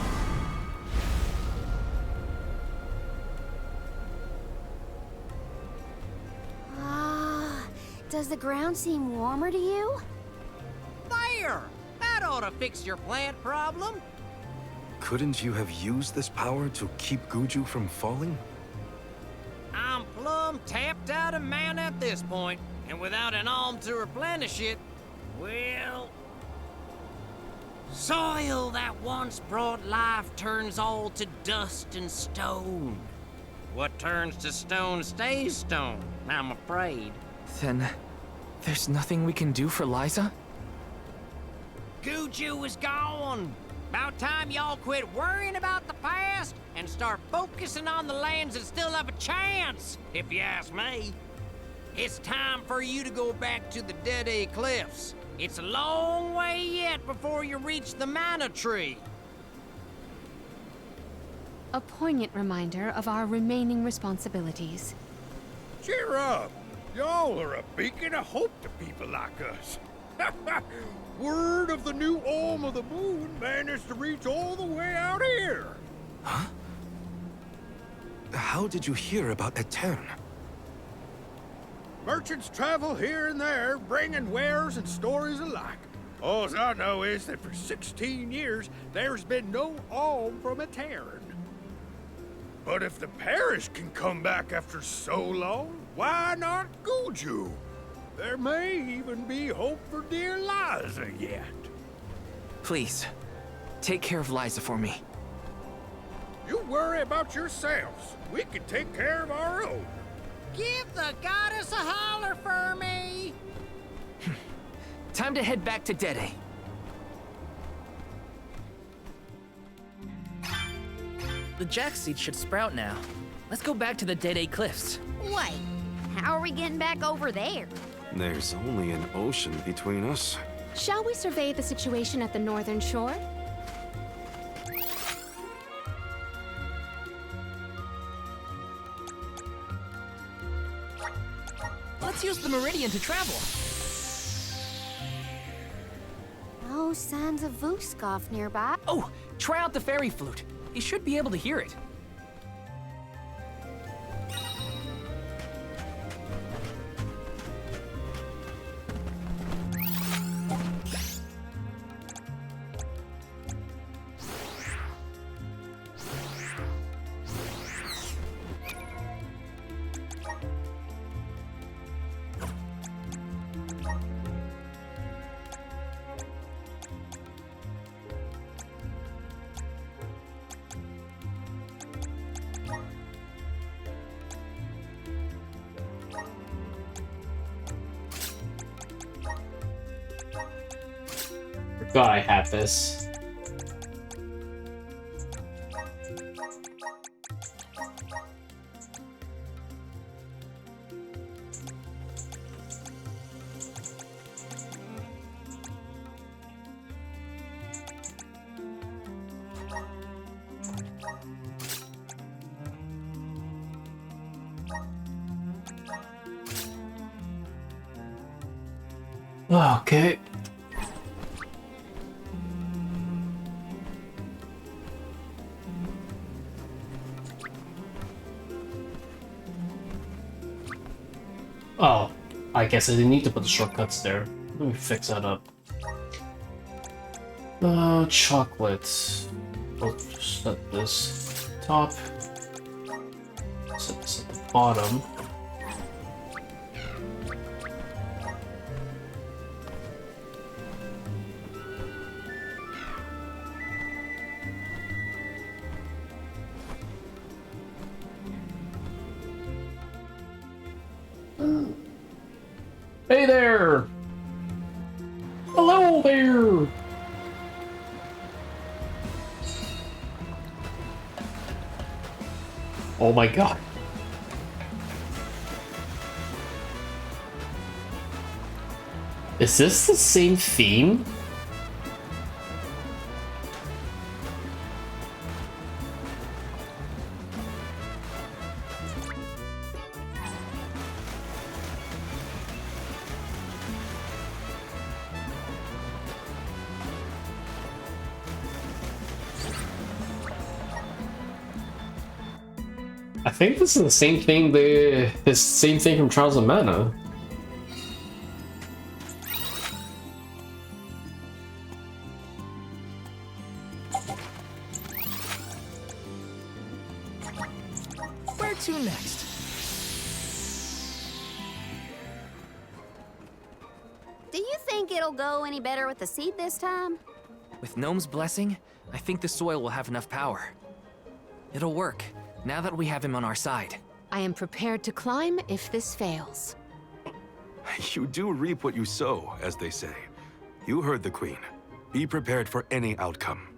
Does the ground seem warmer to you? There! That ought to fix your plant problem. Couldn't you have used this power to keep Guju from falling? I'm plumb tapped out of mana at this point, and without an alm to replenish it, well... Soil that once brought life turns all to dust and stone. What turns to stone stays stone, I'm afraid. Then, there's nothing we can do for Liza? Guju is gone. About time y'all quit worrying about the past and start focusing on the lands that still have a chance, if you ask me. It's time for you to go back to the Dead Cliffs. It's a long way yet before you reach the Mana Tree. A poignant reminder of our remaining responsibilities. Cheer up. Y'all are a beacon of hope to people like us. Word of the new Olm of the Moon managed to reach all the way out here. Huh? How did you hear about Etern? Merchants travel here and there, bringing wares and stories alike. All I know is that for 16 years, there's been no Olm from Etern. But if the parish can come back after so long, why not Guju? There may even be hope for dear Liza yet. Please, take care of Liza for me. You worry about yourselves. We can take care of our own. Give the goddess a holler for me. Time to head back to Dede. The jack seed should sprout now. Let's go back to the Dede Cliffs. Wait, how are we getting back over there? There's only an ocean between us. Shall we survey the situation at the northern shore? Let's use the meridian to travel. No signs of Vuskov nearby. Oh, try out the fairy flute. You should be able to hear it. Forgot I had this. Okay. Oh, I guess I didn't need to put the shortcuts there. Let me fix that up. Chocolate. I'll set this top. Set this at the bottom. Hey there! Hello there! Oh my god. Is this the same theme? I think this is the same thing. This same thing from Trials of Mana. Where to next? Do you think it'll go any better with the seed this time? With Gnome's blessing, I think the soil will have enough power. It'll work, now that we have him on our side. I am prepared to climb if this fails. You do reap what you sow, as they say. You heard the Queen. Be prepared for any outcome.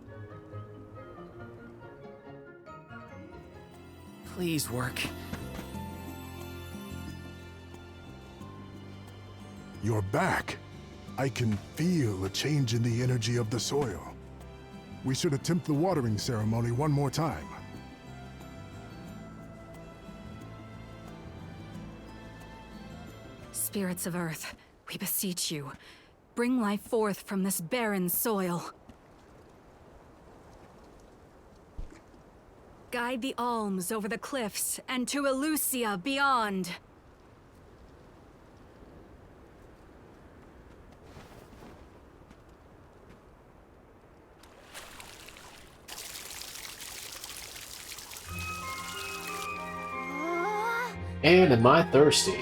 Please work. You're back. I can feel a change in the energy of the soil. We should attempt the watering ceremony one more time. Spirits of Earth, we beseech you. Bring life forth from this barren soil. Guide the alms over the cliffs and to Elusia beyond. And am I thirsty?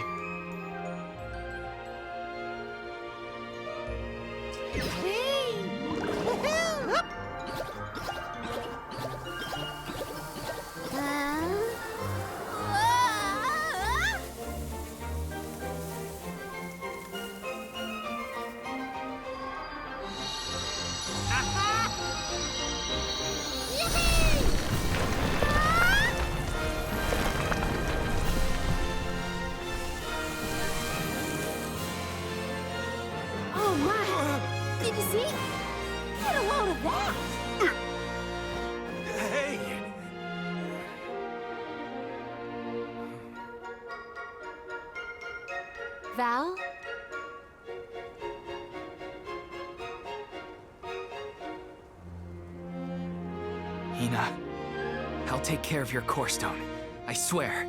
Oh my! Did you see? Get a load of that! Hey! Val? Hina, I'll take care of your core stone. I swear.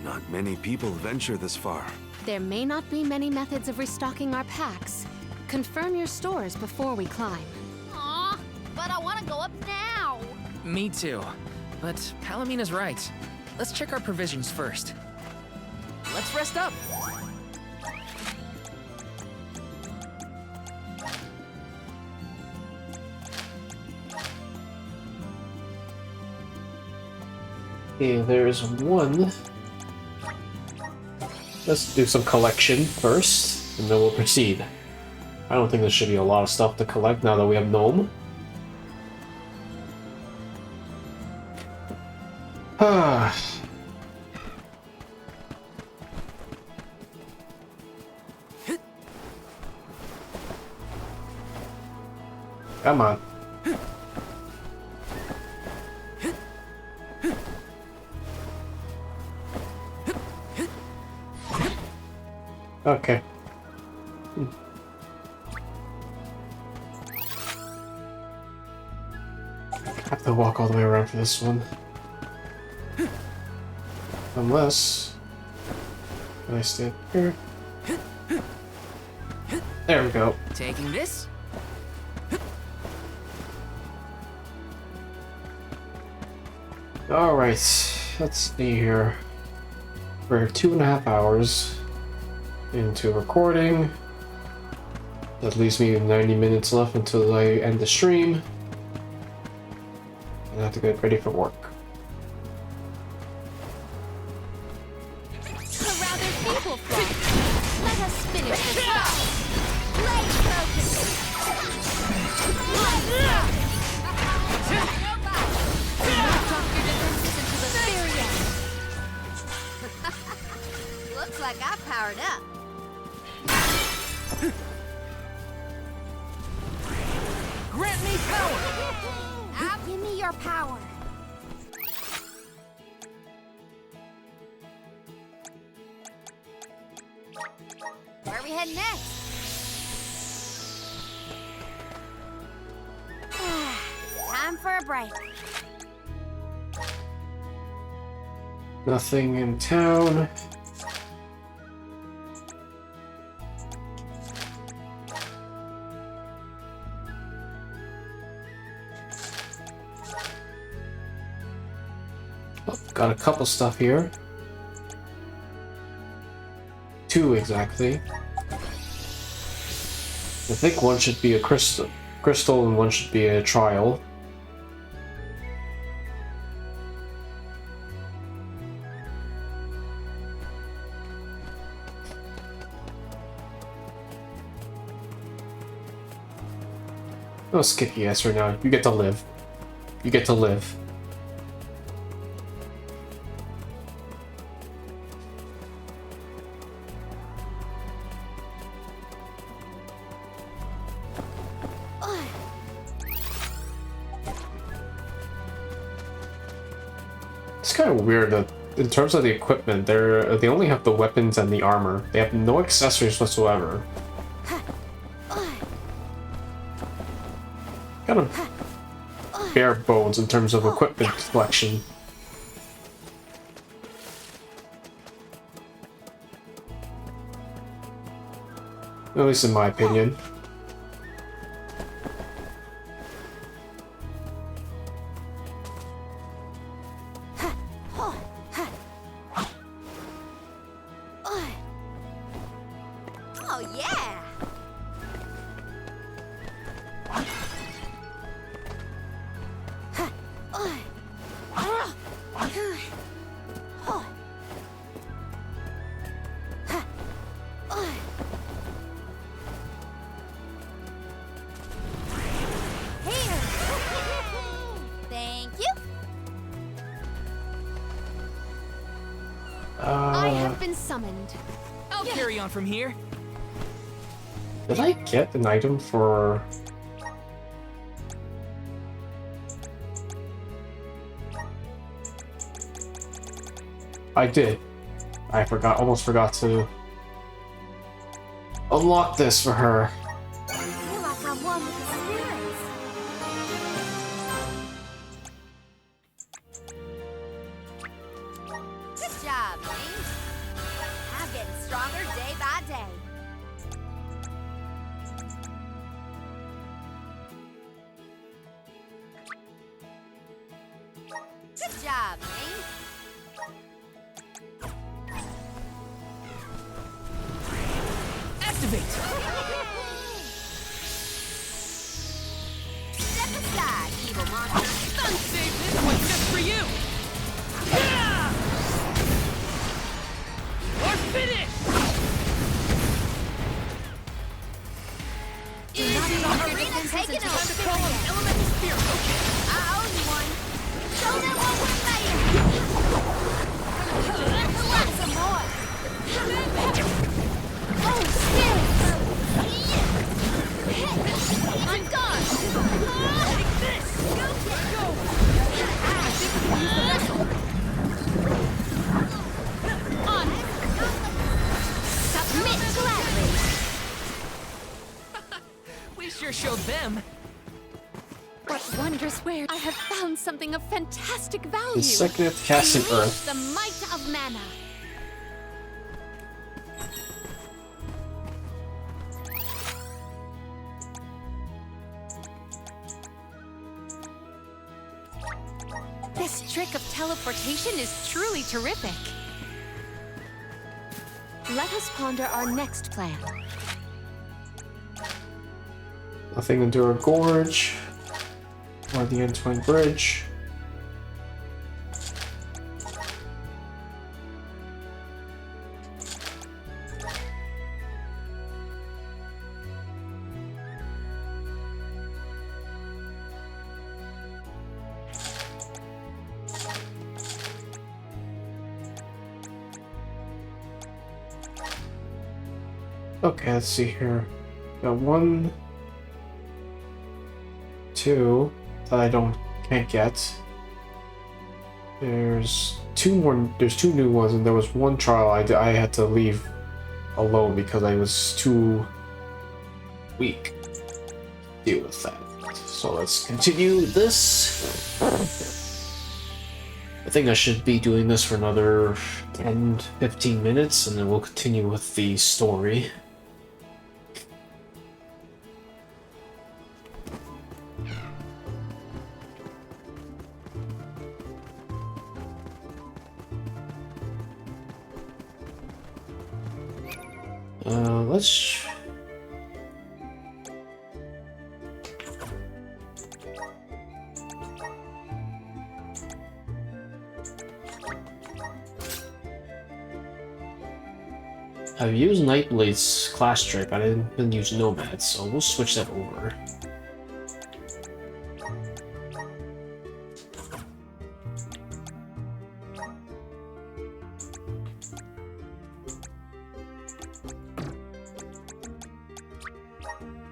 Not many people venture this far. There may not be many methods of restocking our packs. Confirm your stores before we climb. Aw, but I want to go up now. Me too. But Palomina's right. Let's check our provisions first. Let's rest up. Okay, there's one. Let's do some collection first, and then we'll proceed. I don't think there should be a lot of stuff to collect now that we have Gnome. Ah. Come on. Okay. Have to walk all the way around for this one. Unless... Can I stand here? There we go. Taking this? Alright, let's see here. We're 2.5 hours into recording. That leaves me 90 minutes left until I end the stream. And I have to get ready for work. Around their feeble frost, let us finish this battle. Let's Looks like I powered up. Grant me power! Now give me your power. Where are we heading next? Time for a break. Nothing in town. Oh, got a couple stuff here. 2 exactly. I think one should be a crystal, and one should be a trial. I'll skip yes right now. You get to live. You get to live. It's kind of weird that in terms of the equipment, they only have the weapons and the armor. They have no accessories whatsoever. Kind of bare bones in terms of equipment collection. At least in my opinion. Oh, yeah! Thank you. I have been summoned. I'll carry on from here. Did I get an item for... I did. I almost forgot to unlock this for her. I feel like I'm one with the spirits. Good job, James. I'm getting stronger day by day. Good job, James. Activate! Step aside, evil monster. Sun save this one just for you! Yeah! You're finished! Arena taking Time over. to call on elemental spirit, okay? I owe you one. Show them what we're made of. Who wants some more? Oh, shit! I'm gone! Take this! Go! I think we can use the vessel. On! Submit gladly! We sure showed them. What wondrous wares! I have found something of fantastic value. Consecutive casting Earth. The might of mana. This trick of teleportation is truly terrific. Let us ponder our next plan. Nothing into a gorge or the Entwine Bridge. Okay, let's see here. Got 1, 2 that I can't get. There's two new ones, and there was one trial I had to leave alone because I was too weak to deal with that. So let's continue this. I think I should be doing this for another 10-15 minutes, and then we'll continue with the story. Let's... I've used Nightblade's class trick, but I didn't use Nomad, so we'll switch that over.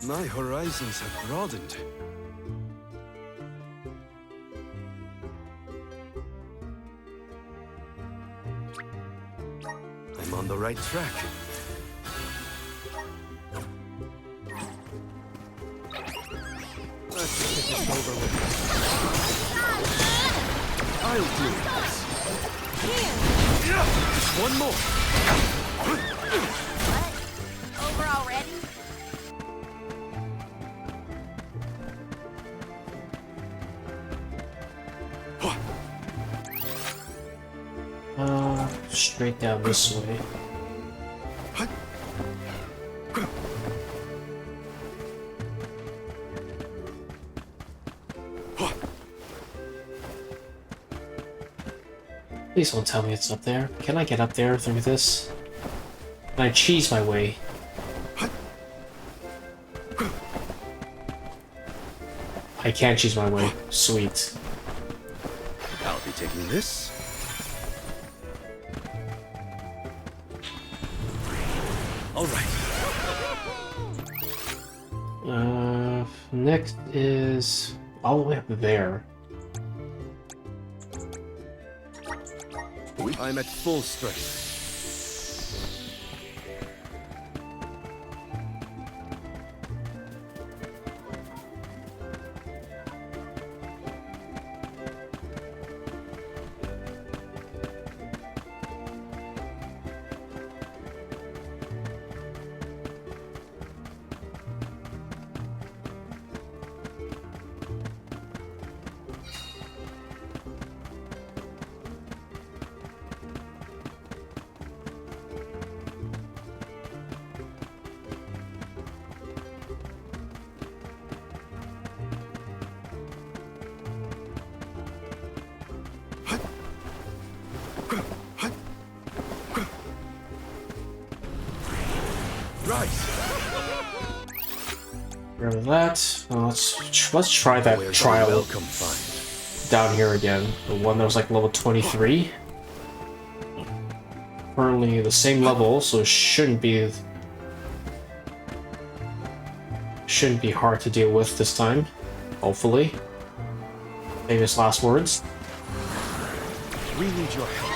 My horizons have broadened. on the right track. Let's get this over with. I'll do this. One more. What? Over already? Straight down this way. Please don't tell me it's up there. Can I get up there through this? Can I cheese my way? I can't cheese my way. Sweet. I'll be taking this. All right. Next is all the way up there. I'm at full strength. Remember that. Well, let's try that trial down here again. The one that was like level 23. Currently the same level, so it shouldn't be hard to deal with this time. Hopefully. Famous last words. We need your help.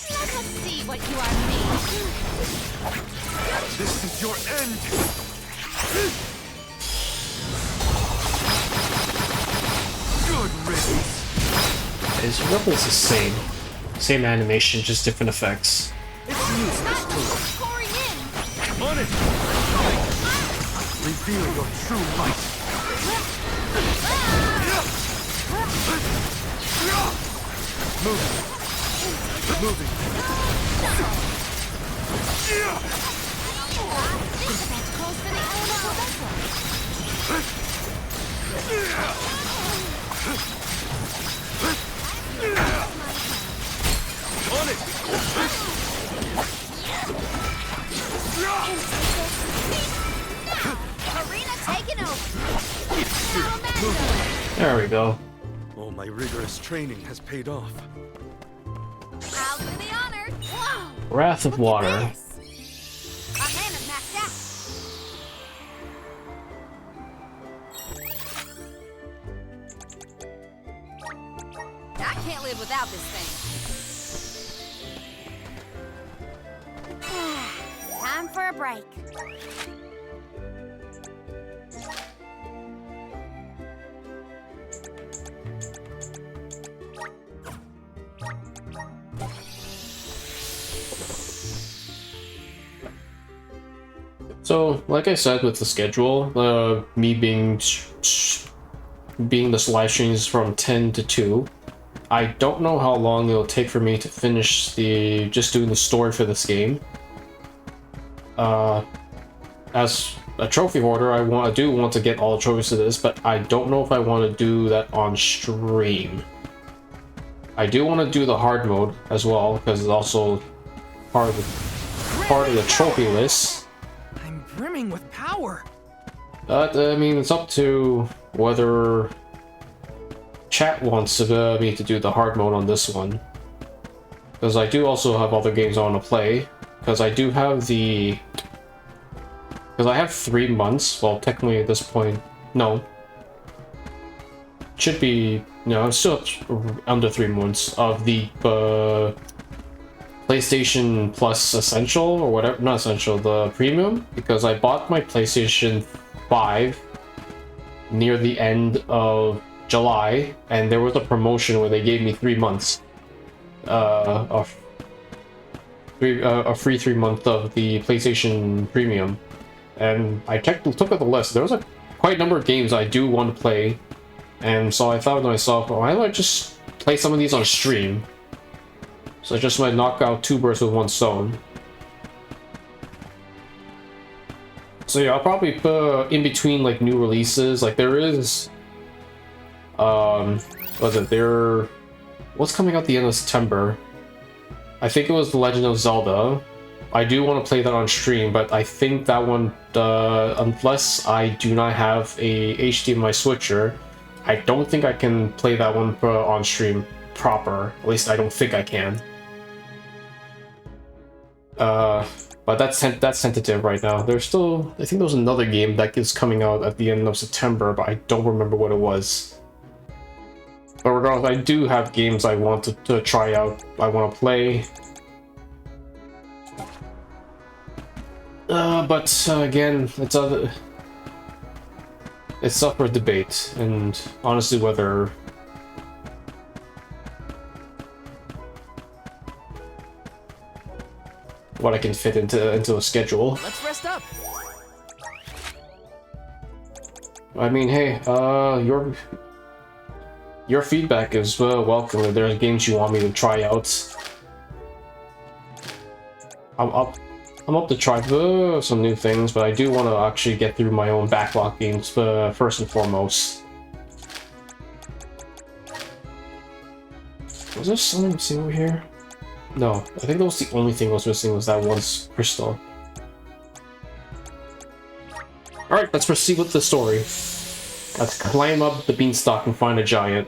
Let us see what you are made. This is your end! Good riddance! It's roughly the same. Same animation, just different effects. It's useless to Pouring in. on it! Reveal your true light! Moving! That's close to the elemental vessel. On it! Arena taken over. There we go. Oh, my rigorous training has paid off. I'll do the honor. Whoa. Wrath of Water. This. Our mana's maxed out. I can't live without this thing. Time for a break. So, like I said with the schedule, me being this live stream is from 10 to 2. I don't know how long it'll take for me to finish just doing the story for this game. As a trophy hoarder, I do want to get all the trophies to this, but I don't know if I want to do that on stream. I do want to do the hard mode as well, because it's also part of the trophy list. I'm brimming with power. But I mean, it's up to whether chat wants me to do the hard mode on this one, because I do also have other games I want to play. Because I do have because I have 3 months. Well, technically at this point, no. Should be No, it's still under 3 months of the PlayStation Plus Essential or whatever, not Essential, the Premium, because I bought my PlayStation 5 near the end of July, and there was a promotion where they gave me 3 months of a free 3 month of the PlayStation Premium, and I took out the list. There was a quite a number of games I do want to play, and so I thought to myself, why don't I just play some of these on stream? So I just might knock out 2 birds with 1 stone. So yeah, I'll probably put in between like new releases. Like there is, what's coming out the end of September? I think it was The Legend of Zelda. I do want to play that on stream, but I think that one, unless I do not have a HDMI switcher, I don't think I can play that one on stream proper. At least I don't think I can. But that's tentative right now. There's still, I think there was another game that is coming out at the end of September, but I don't remember what it was. But regardless, I do have games I want to try out, I want to play. But again, it's up for debate, and honestly, whether what I can fit into a schedule. Let's rest up. I mean, hey, your feedback is welcome. If there's games you want me to try out, I'm up to try some new things, but I do want to actually get through my own backlog games first and foremost. Was there something missing over here? No, I think that was the only thing I was missing, was that one crystal. Alright, let's proceed with the story. Let's climb up the beanstalk and find a giant.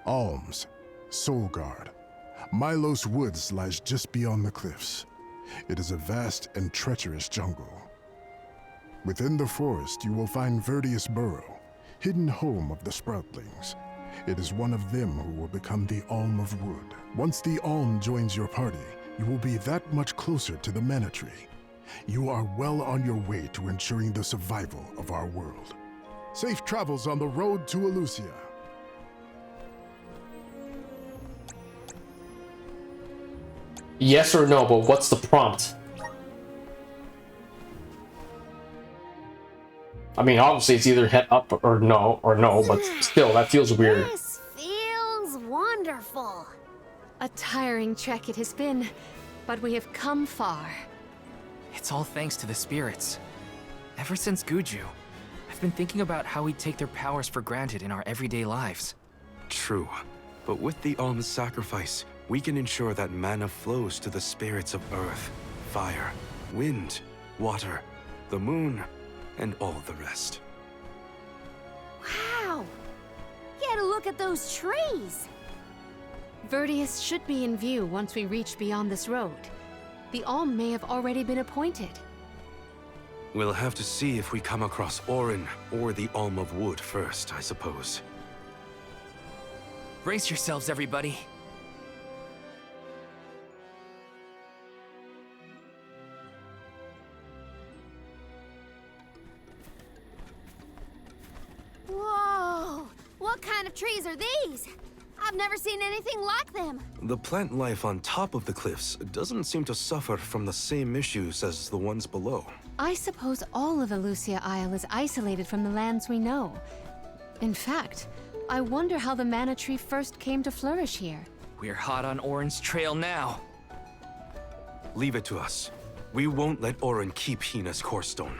Alms, Soulguard. Milos Woods lies just beyond the cliffs. It is a vast and treacherous jungle. Within the forest, you will find Verdius Burrow, hidden home of the Sproutlings. It is one of them who will become the Alm of Wood. Once the Alm joins your party, you will be that much closer to the Mana Tree. You are well on your way to ensuring the survival of our world. Safe travels on the road to Elusia. Yes or no, but what's the prompt? I mean, obviously it's either head up or no, but still, that feels weird. This feels wonderful. A tiring trek it has been, but we have come far. It's all thanks to the spirits. Ever since Guju, I've been thinking about how we take their powers for granted in our everyday lives. True, but with the Alm's sacrifice, we can ensure that mana flows to the spirits of earth, fire, wind, water, the moon, and all the rest. Wow! Get a look at those trees! Verdius should be in view once we reach beyond this road. The Alm may have already been appointed. We'll have to see if we come across Orin or the Alm of Wood first, I suppose. Brace yourselves, everybody. Whoa! What kind of trees are these? I've never seen anything like them. The plant life on top of the cliffs doesn't seem to suffer from the same issues as the ones below. I suppose all of Elusia Isle is isolated from the lands we know. In fact, I wonder how the Mana Tree first came to flourish here. We're hot on Orin's trail now. Leave it to us. We won't let Orin keep Hina's core stone.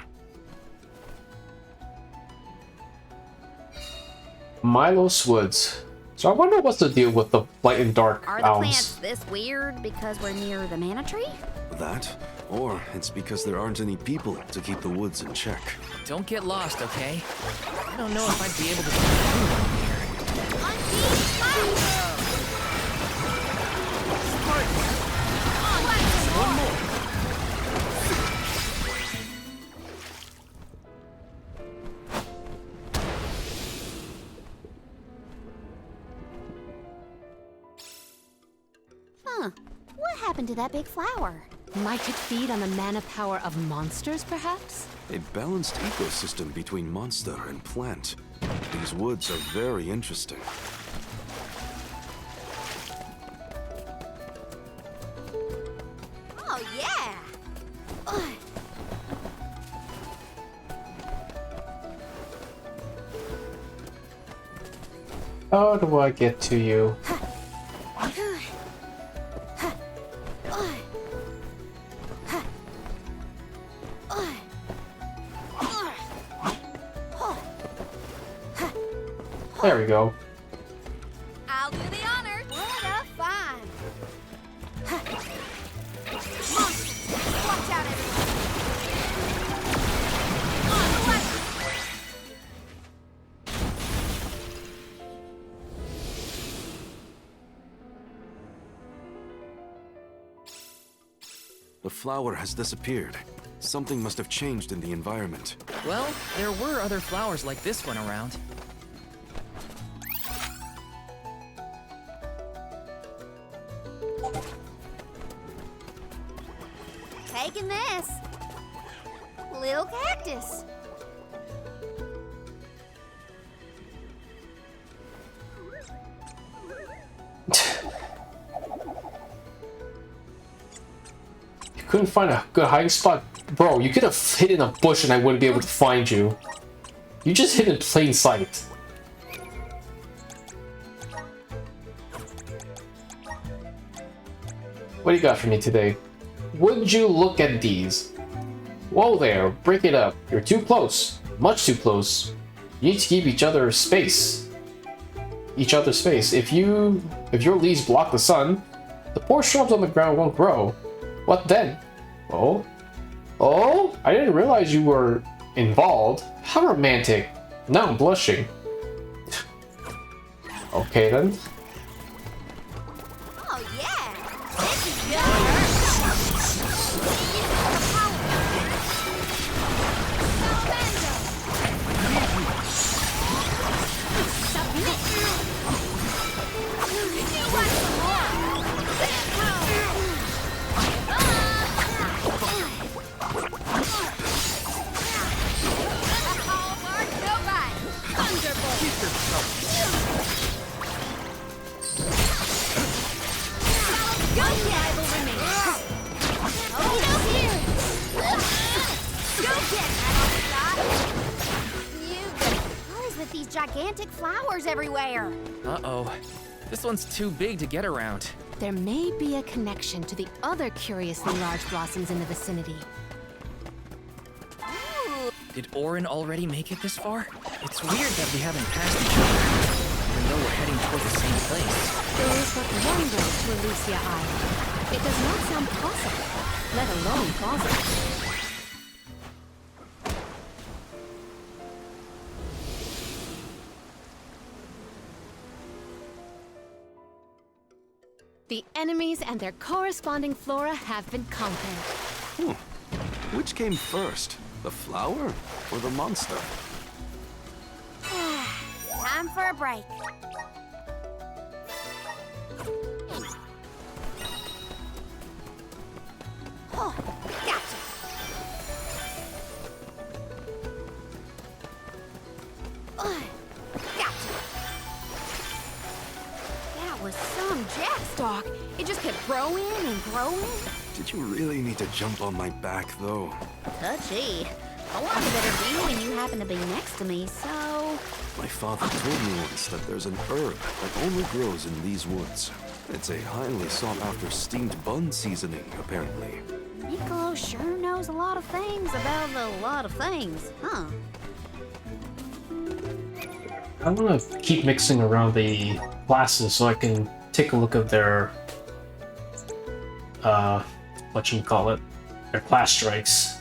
Milos Woods. So I wonder what's the deal with the light and dark Are the elms. plants this weird because we're near the Mana Tree? That, or it's because there aren't any people to keep the woods in check. Don't get lost, okay? I don't know if I'd be able to find anyone here. happened to that big flower? Might it feed on the mana power of monsters, perhaps? A balanced ecosystem between monster and plant. These woods are very interesting. Oh, yeah! Ugh. How do I get to you? There we go. I'll do the honor. What a find! Monsters, watch out, everyone. On the left. The flower has disappeared. Something must have changed in the environment. Well, there were other flowers like this one around. Taking this. Little cactus. You couldn't find a good hiding spot? Bro, you could have hid in a bush and I wouldn't be able to find you. You just hid in plain sight. What do you got for me today? Would you look at these? Whoa there, break it up. You're too close. Much too close. You need to keep each other's space. If your leaves block the sun, the poor shrubs on the ground won't grow. What then? Oh? Oh? I didn't realize you were involved. How romantic. Now I'm blushing. Okay then. Oh, yeah! This is good! These gigantic flowers everywhere. Uh-oh. This one's too big to get around. There may be a connection to the other curiously large blossoms in the vicinity. Ooh. Did Orin already make it this far? It's weird that we haven't passed each other, even though we're heading toward the same place. There is but one way to Elysia Island. It does not sound possible, let alone plausible. The enemies and their corresponding flora have been conquered. Which came first, the flower or the monster? Time for a break. Oh, gotcha. Gotcha. That was some jackstock. It just kept growing and growing. Did you really need to jump on my back, though? Touchy. I wanted a better view when you happened to be next to me, so... My father told me once that there's an herb that only grows in these woods. It's a highly sought-after steamed bun seasoning, apparently. Niccolo sure knows a lot of things about a lot of things, huh? I'm gonna keep mixing around the classes so I can take a look at their whatchamacallit, their class strikes.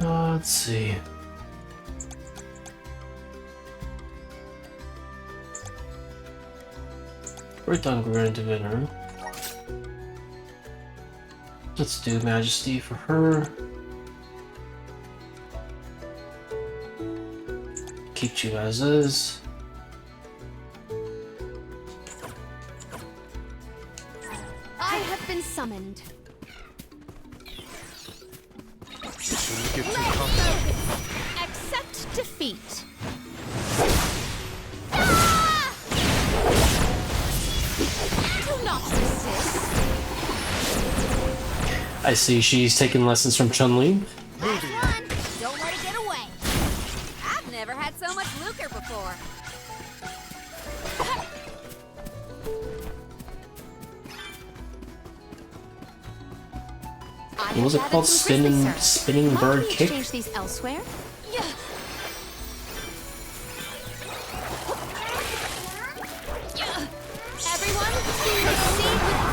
Let's see. We're done Grand Diviner. Let's do Majesty for her. Keep you as is. I have been summoned. Accept defeat. Do not resist. I see she's taking lessons from Chun-Li. Last one. Don't let it get away. I've never had so much lucre before. What was it called? Spinning bird kick? Exchange these elsewhere. Everyone, proceed with prudence.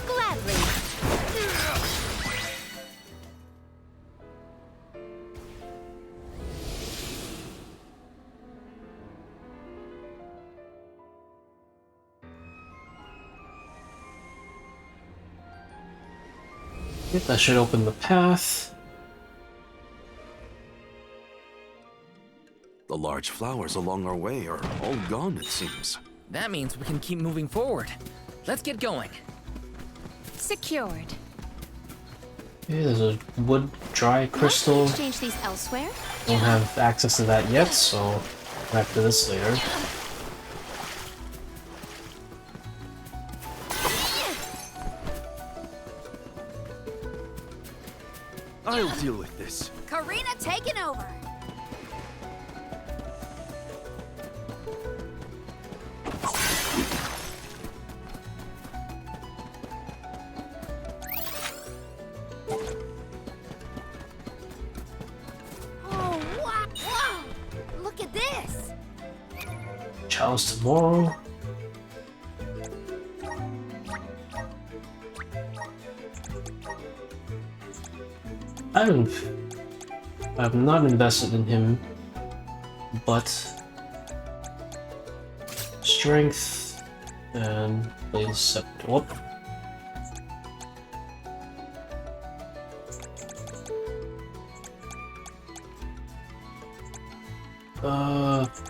Gladly. Yep, that should open the path. The large flowers along our way are all gone, it seems. That means we can keep moving forward. Let's get going. Secured. Okay, there's a wood dry crystal. Exchange these elsewhere. Don't have access to that yet, so back to this later. I'll deal with this. Karina taking over. Oh, wow. Whoa. Look at this. Chalice tomorrow. I've not invested in him, but strength and blade scepter. Whoop.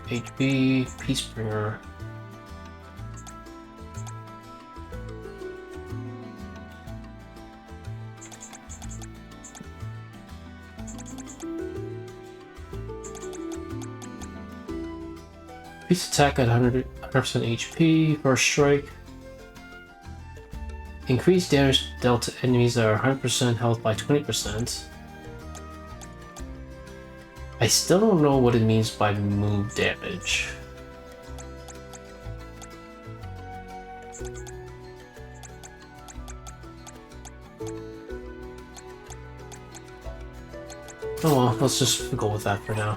HP, Peacebringer. Increase attack at 100% HP, first strike. Increase damage dealt to enemies that are 100% health by 20%. I still don't know what it means by move damage. Oh well, let's just go with that for now.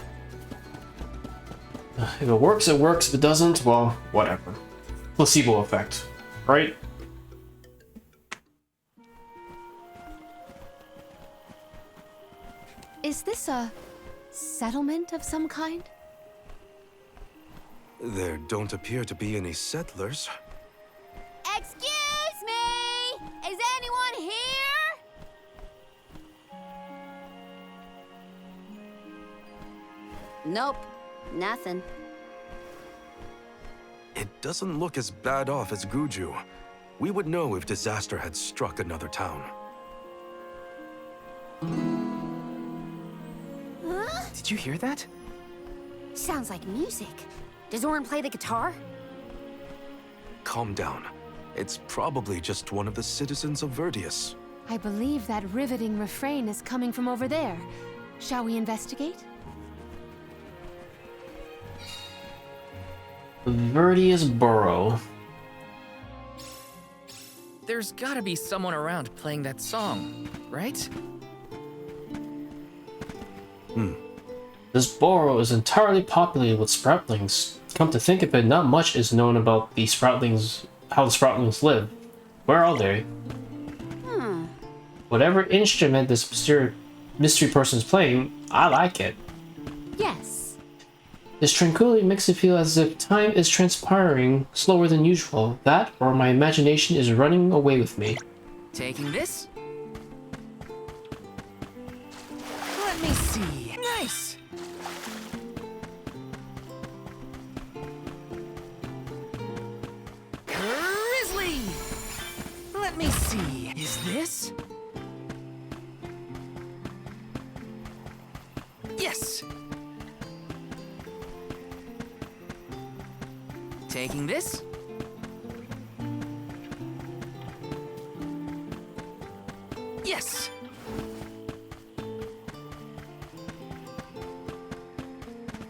If it works, it works. If it doesn't, well, whatever. Placebo effect, right? Is this a settlement of some kind? There don't appear to be any settlers. Excuse me! Is anyone here? Nope, nothing. It doesn't look as bad off as Guju. We would know if disaster had struck another town. Huh? Did you hear that? Sounds like music. Does Orin play the guitar? Calm down. It's probably just one of the citizens of Verdius. I believe that riveting refrain is coming from over there. Shall we investigate? Verdius Burrow. There's gotta be someone around playing that song, right? This borough is entirely populated with sproutlings. come to think of it, not much is known about the Sproutlings, how the Sproutlings live. Where are they? Whatever instrument this mystery person is playing, I like it. Yes. This tranquility makes it feel as if time is transpiring slower than usual. That, or my imagination is running away with me. Taking this? Let me see. Nice! Grizzly! Let me see. Is this? Yes! Taking this? Yes!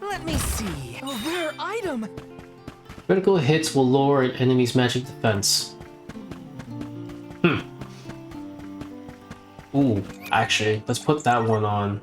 Let me see. A rare item! Critical hits will lower an enemy's magic defense. Ooh, actually, let's put that one on.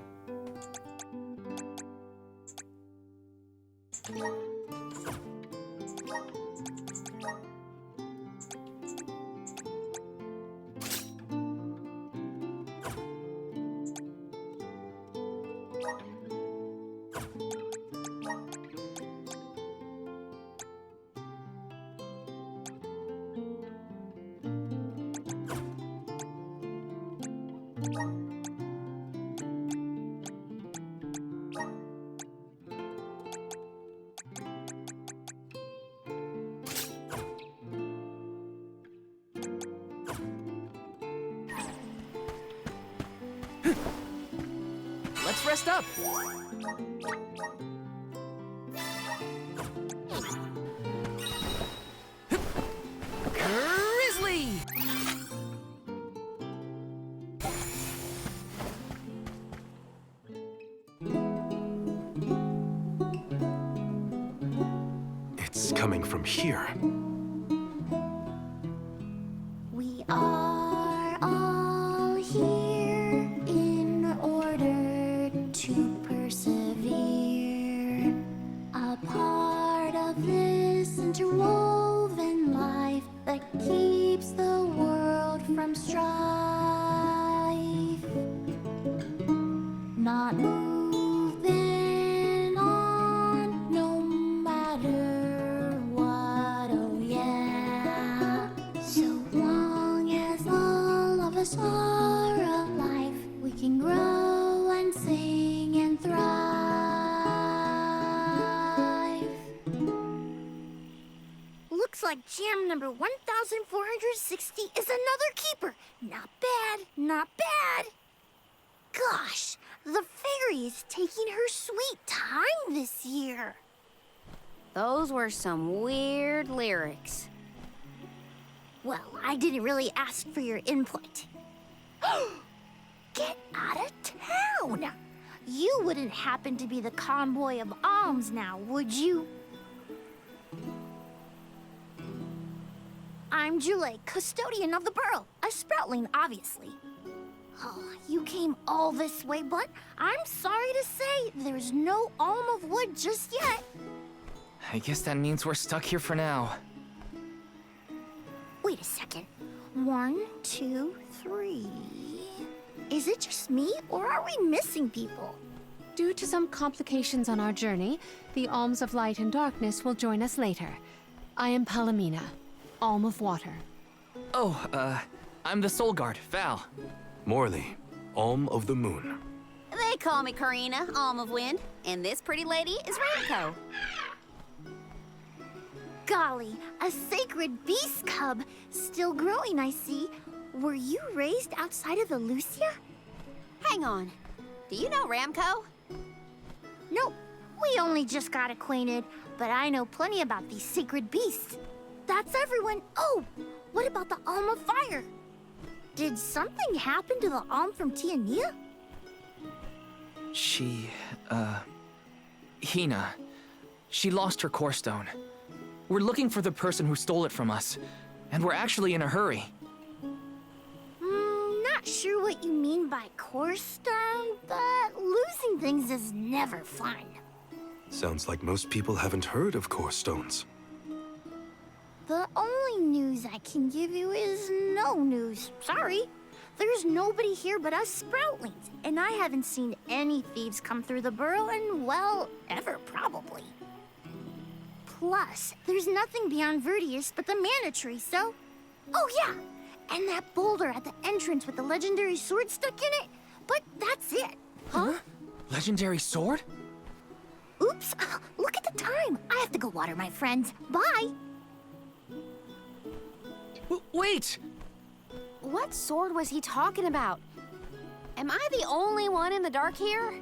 Let's rest up. Grizzly! It's coming from here. We are all here in order to persevere. A part of this interwoven life that keeps the world from strife. Not moving on, no matter what, oh yeah. So long as all of us are alive, we can grow and sing and thrive. Looks like jam number 1460 is another keeper. Not bad, not bad. Gosh, the fairy is taking her sweet time this year. Those were some weird lyrics. Well, I didn't really ask for your input. Get out of town! You wouldn't happen to be the convoy of alms now, would you? I'm Jule, custodian of the burrow. A sproutling, obviously. Oh, you came all this way, but I'm sorry to say there's no alm of wood just yet. I guess that means we're stuck here for now. Wait a second. 1, 2, 3. Is it just me, or are we missing people? Due to some complications on our journey, the Alms of Light and Darkness will join us later. I am Palomina, Alm of Water. Oh, I'm the Soul Guard, Val. Morley, Alm of the Moon. They call me Karina, Alm of Wind, and this pretty lady is Ramco. Golly, a sacred beast cub. Still growing, I see. Were you raised outside of the Lucia? Hang on. Do you know Ramco? Nope. We only just got acquainted, but I know plenty about these sacred beasts. That's everyone. Oh, what about the Alm of Fire? Did something happen to the Alm from Tiania? She, Hina. She lost her core stone. We're looking for the person who stole it from us, and we're actually in a hurry. Not sure what you mean by core stone, but losing things is never fun. Sounds like most people haven't heard of core stones. The only news I can give you is no news. Sorry. There's nobody here but us Sproutlings, and I haven't seen any thieves come through the burrow in, well, ever probably. Plus, there's nothing beyond Verdius but the mana tree, so... Oh yeah! And that boulder at the entrance with the legendary sword stuck in it, but that's it. Huh? Legendary sword? Oops, look at the time. I have to go water my friends. Bye! Wait! What sword was he talking about? Am I the only one in the dark here?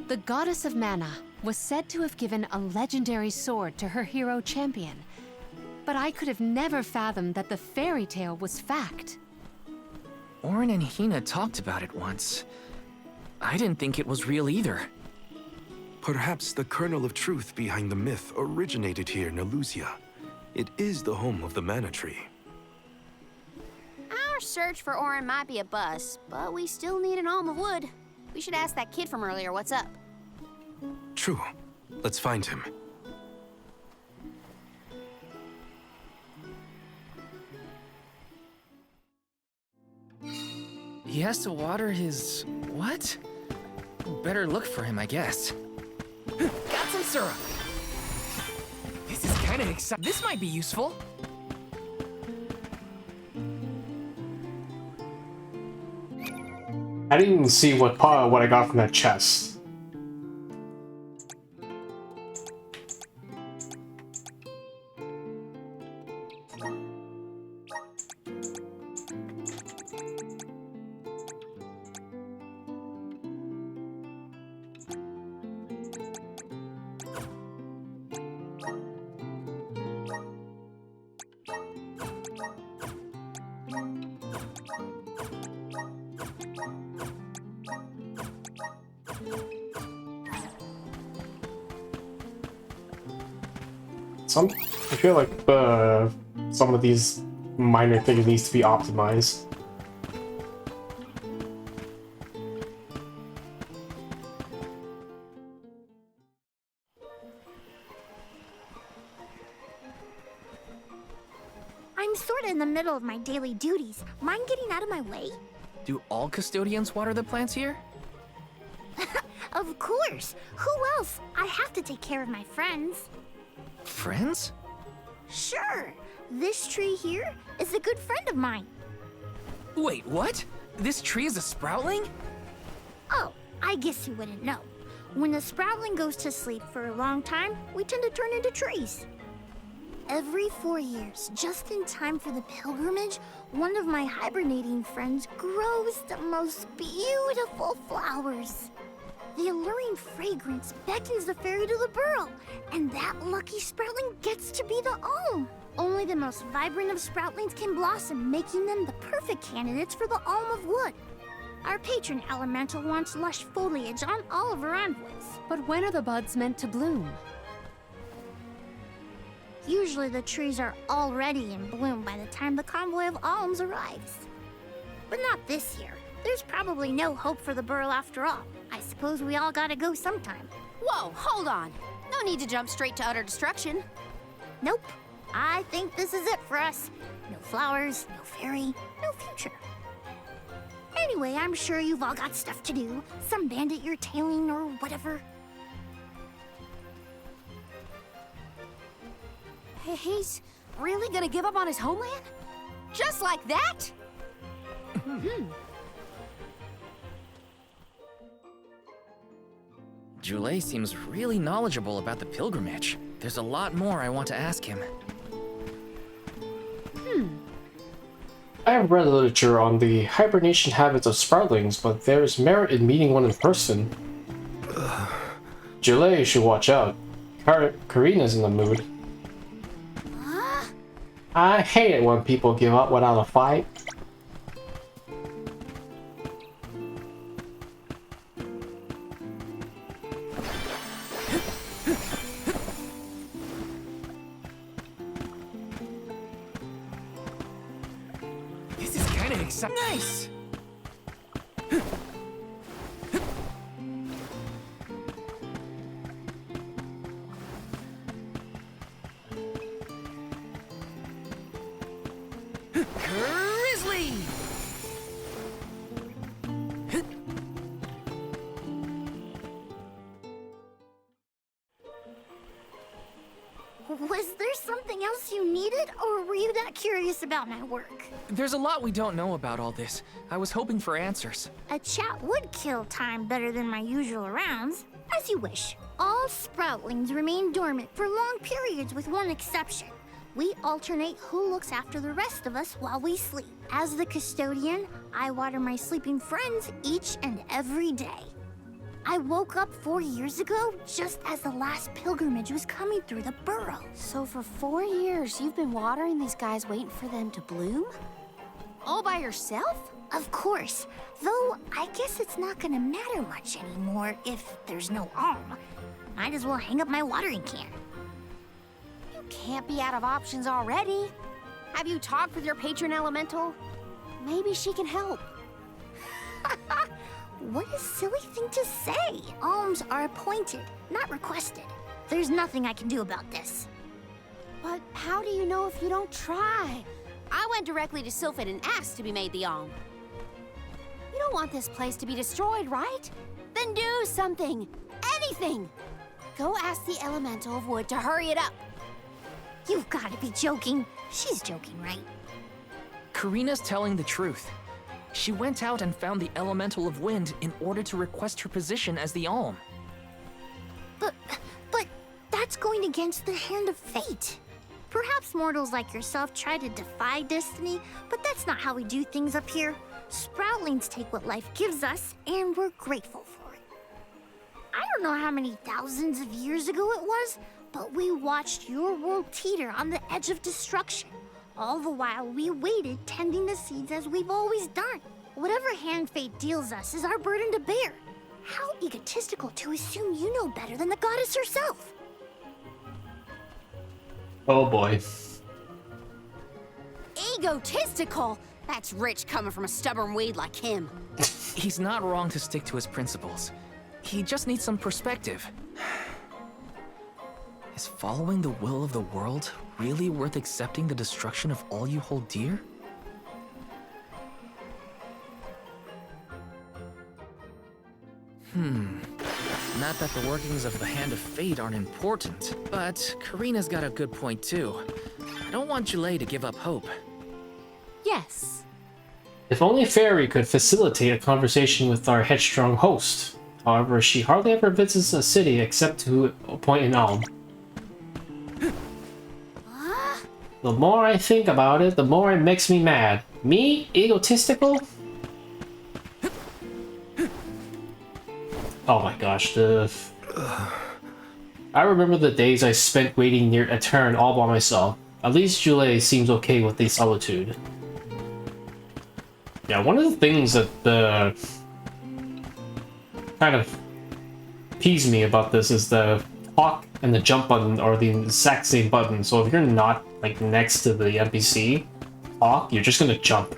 The goddess of mana was said to have given a legendary sword to her hero champion. But I could have never fathomed that the fairy tale was fact. Orin and Hina talked about it once. I didn't think it was real either. Perhaps the kernel of truth behind the myth originated here in Elusia. It is the home of the mana tree. Our search for Orin might be a bust, but we still need an alm of wood. We should ask that kid from earlier what's up. True. Let's find him. He has to water his... what? Better look for him, I guess. Got some syrup! This is kind of exciting. This might be useful. I didn't even see what I got from that chest. I feel like some of these minor things needs to be optimized. I'm sorta in the middle of my daily duties. Mind getting out of my way? Do all custodians water the plants here? Of course! Who else? I have to take care of my friends. Friends? Sure! This tree here is a good friend of mine. Wait, what? This tree is a sproutling? Oh, I guess you wouldn't know. When a sproutling goes to sleep for a long time, we tend to turn into trees. Every 4 years, just in time for the pilgrimage, one of my hibernating friends grows the most beautiful flowers. The alluring fragrance beckons the fairy to the burrow, and that lucky sproutling gets to be the alm. Only the most vibrant of sproutlings can blossom, making them the perfect candidates for the alm of wood. Our patron elemental wants lush foliage on all of her envoys. But when are the buds meant to bloom? Usually the trees are already in bloom by the time the convoy of alms arrives. But not this year. There's probably no hope for the burrow after all. I suppose we all gotta go sometime. Whoa, hold on. No need to jump straight to utter destruction. Nope. I think this is it for us. No flowers, no fairy, no future. Anyway, I'm sure you've all got stuff to do. Some bandit you're tailing or whatever. He's really gonna give up on his homeland? Just like that? Joulet seems really knowledgeable about the pilgrimage. There's a lot more I want to ask him. I have read literature on the hibernation habits of sproutlings, but there is merit in meeting one in person. Joulet should watch out. Karina's in the mood. I hate it when people give up without a fight. This is kind of exciting. Nice! Grizzly! Was there something else you needed, or were you that curious about my work? There's a lot we don't know about all this. I was hoping for answers. A chat would kill time better than my usual rounds. As you wish. All sproutlings remain dormant for long periods with one exception. We alternate who looks after the rest of us while we sleep. As the custodian, I water my sleeping friends each and every day. I woke up 4 years ago, just as the last pilgrimage was coming through the burrow. So for 4 years, you've been watering these guys waiting for them to bloom? All by yourself? Of course, though I guess it's not gonna matter much anymore if there's no alm. Might as well hang up my watering can. You can't be out of options already. Have you talked with your patron elemental? Maybe she can help. What a silly thing to say. Alms are appointed, not requested. There's nothing I can do about this. But how do you know if you don't try? I went directly to Sylphid and asked to be made the alm. You don't want this place to be destroyed, right? Then do something. Anything. Go ask the elemental of wood to hurry it up. You've got to be joking. She's joking, right? Karina's telling the truth. She went out and found the elemental of wind in order to request her position as the alm. But that's going against the hand of fate. Perhaps mortals like yourself try to defy destiny, but that's not how we do things up here. Sproutlings take what life gives us, and we're grateful for it. I don't know how many thousands of years ago it was, but we watched your world teeter on the edge of destruction. All the while we waited, tending the seeds as we've always done. Whatever hand fate deals us is our burden to bear. How egotistical to assume you know better than the goddess herself. Oh boy. Egotistical? That's rich coming from a stubborn weed like him. He's not wrong to stick to his principles. He just needs some perspective. Is following the will of the world really worth accepting the destruction of all you hold dear? Not that the workings of the Hand of Fate aren't important, but Karina's got a good point too. I don't want Julay to give up hope. Yes. If only Fairy could facilitate a conversation with our headstrong host. However, she hardly ever visits a city except to appoint an alm. The more I think about it, the more it makes me mad. Me? Egotistical? Oh my gosh, I remember the days I spent waiting near a turn all by myself. At least Julay seems okay with the solitude. Yeah, one of the things that kind of peeves me about this is the talk and the jump button are the exact same button. So if you're not like next to the NPC talk, you're just gonna jump.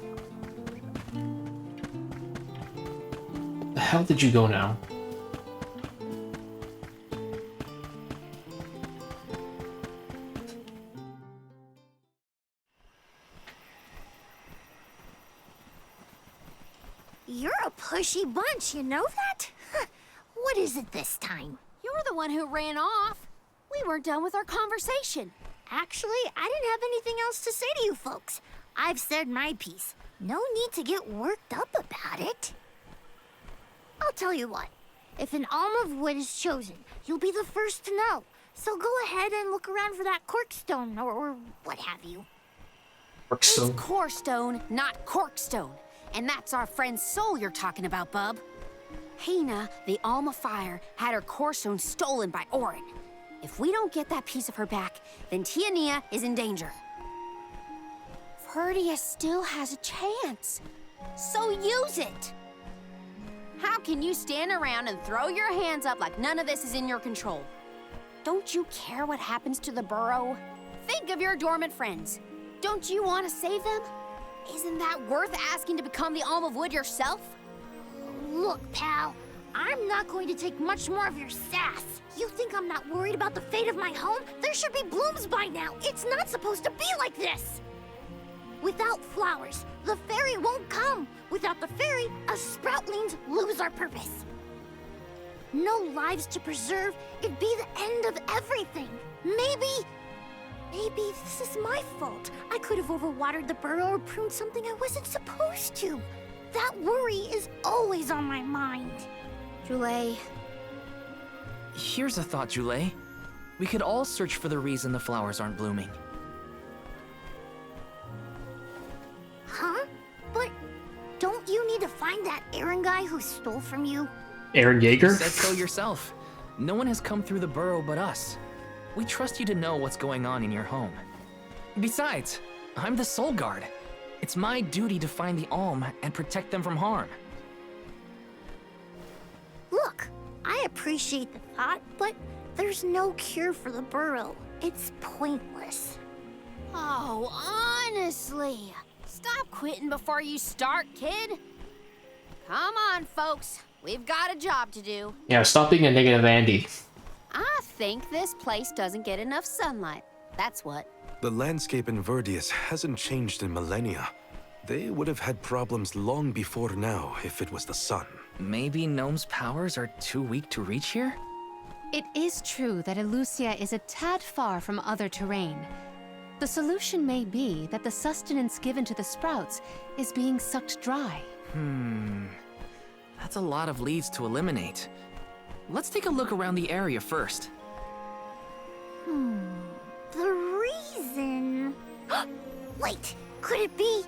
The hell did you go now? You're a pushy bunch, you know that? What is it this time? You're the one who ran off. We weren't done with our conversation. Actually, I didn't have anything else to say to you folks. I've said my piece. No need to get worked up about it. I'll tell you what. If an alm of wood is chosen, you'll be the first to know. So go ahead and look around for that corkstone or what have you. It's corestone, not corkstone. And that's our friend's soul you're talking about, bub. Hina, the Alma Fire, had her corestone stolen by Orin. If we don't get that piece of her back, then Tiania is in danger. Verdia still has a chance. So use it! How can you stand around and throw your hands up like none of this is in your control? Don't you care what happens to the burrow? Think of your dormant friends. Don't you want to save them? Isn't that worth asking to become the Alm of Wood yourself? Look, pal, I'm not going to take much more of your sass. You think I'm not worried about the fate of my home? There should be blooms by now. It's not supposed to be like this. Without flowers, the fairy won't come. Without the fairy, us sproutlings lose our purpose. No lives to preserve, it'd be the end of everything. Maybe this is my fault. I could have overwatered the burrow or pruned something I wasn't supposed to. That worry is always on my mind. Jule. Here's a thought, Jule. We could all search for the reason the flowers aren't blooming. Huh? But don't you need to find that Aaron guy who stole from you? Aaron You Yeager? said so yourself. No one has come through the burrow but us. We trust you to know what's going on in your home. Besides, I'm the Soul Guard. It's my duty to find the Alm and protect them from harm. Look, I appreciate the thought, but there's no cure for the burrow. It's pointless. Oh, honestly. Stop quitting before you start, kid. Come on, folks. We've got a job to do. Yeah, stop being a negative Andy. I think this place doesn't get enough sunlight. That's what. The landscape in Verdius hasn't changed in millennia. They would have had problems long before now if it was the sun. Maybe Gnome's powers are too weak to reach here? It is true that Elusia is a tad far from other terrain. The solution may be that the sustenance given to the sprouts is being sucked dry. That's a lot of leads to eliminate. Let's take a look around the area first. The reason... Wait, could it be...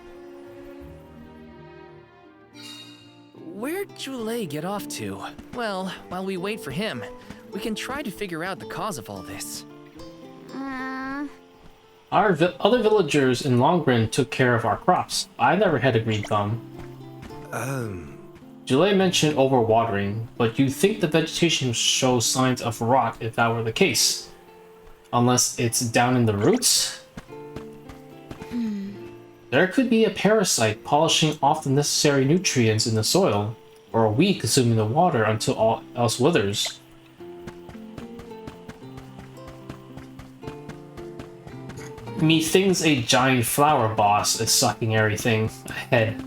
Where'd Jule get off to? Well, while we wait for him, we can try to figure out the cause of all this. Our other villagers in Longren took care of our crops. I never had a green thumb. Jule mentioned overwatering, but you'd think the vegetation shows signs of rot if that were the case. Unless it's down in the roots? There could be a parasite polishing off the necessary nutrients in the soil, or a weed consuming the water until all else withers. Methinks a giant flower boss is sucking everything ahead.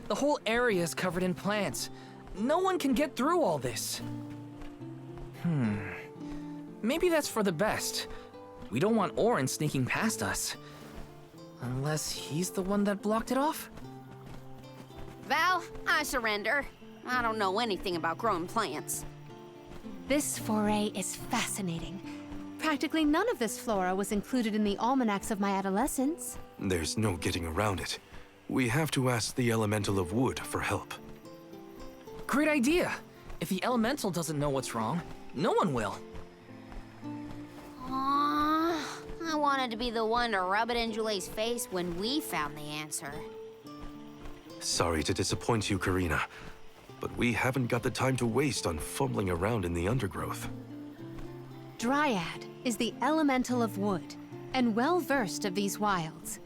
The whole area is covered in plants. No one can get through all this. Maybe that's for the best. We don't want Orin sneaking past us. Unless he's the one that blocked it off? Val, I surrender. I don't know anything about growing plants. This foray is fascinating. Practically none of this flora was included in the almanacs of my adolescence. There's no getting around it. We have to ask the Elemental of Wood for help. Great idea. If the Elemental doesn't know what's wrong, no one will. I wanted to be the one to rub it in Jule's face when we found the answer. Sorry to disappoint you, Karina, but we haven't got the time to waste on fumbling around in the undergrowth. Dryad is the elemental of wood, and well-versed of these wilds.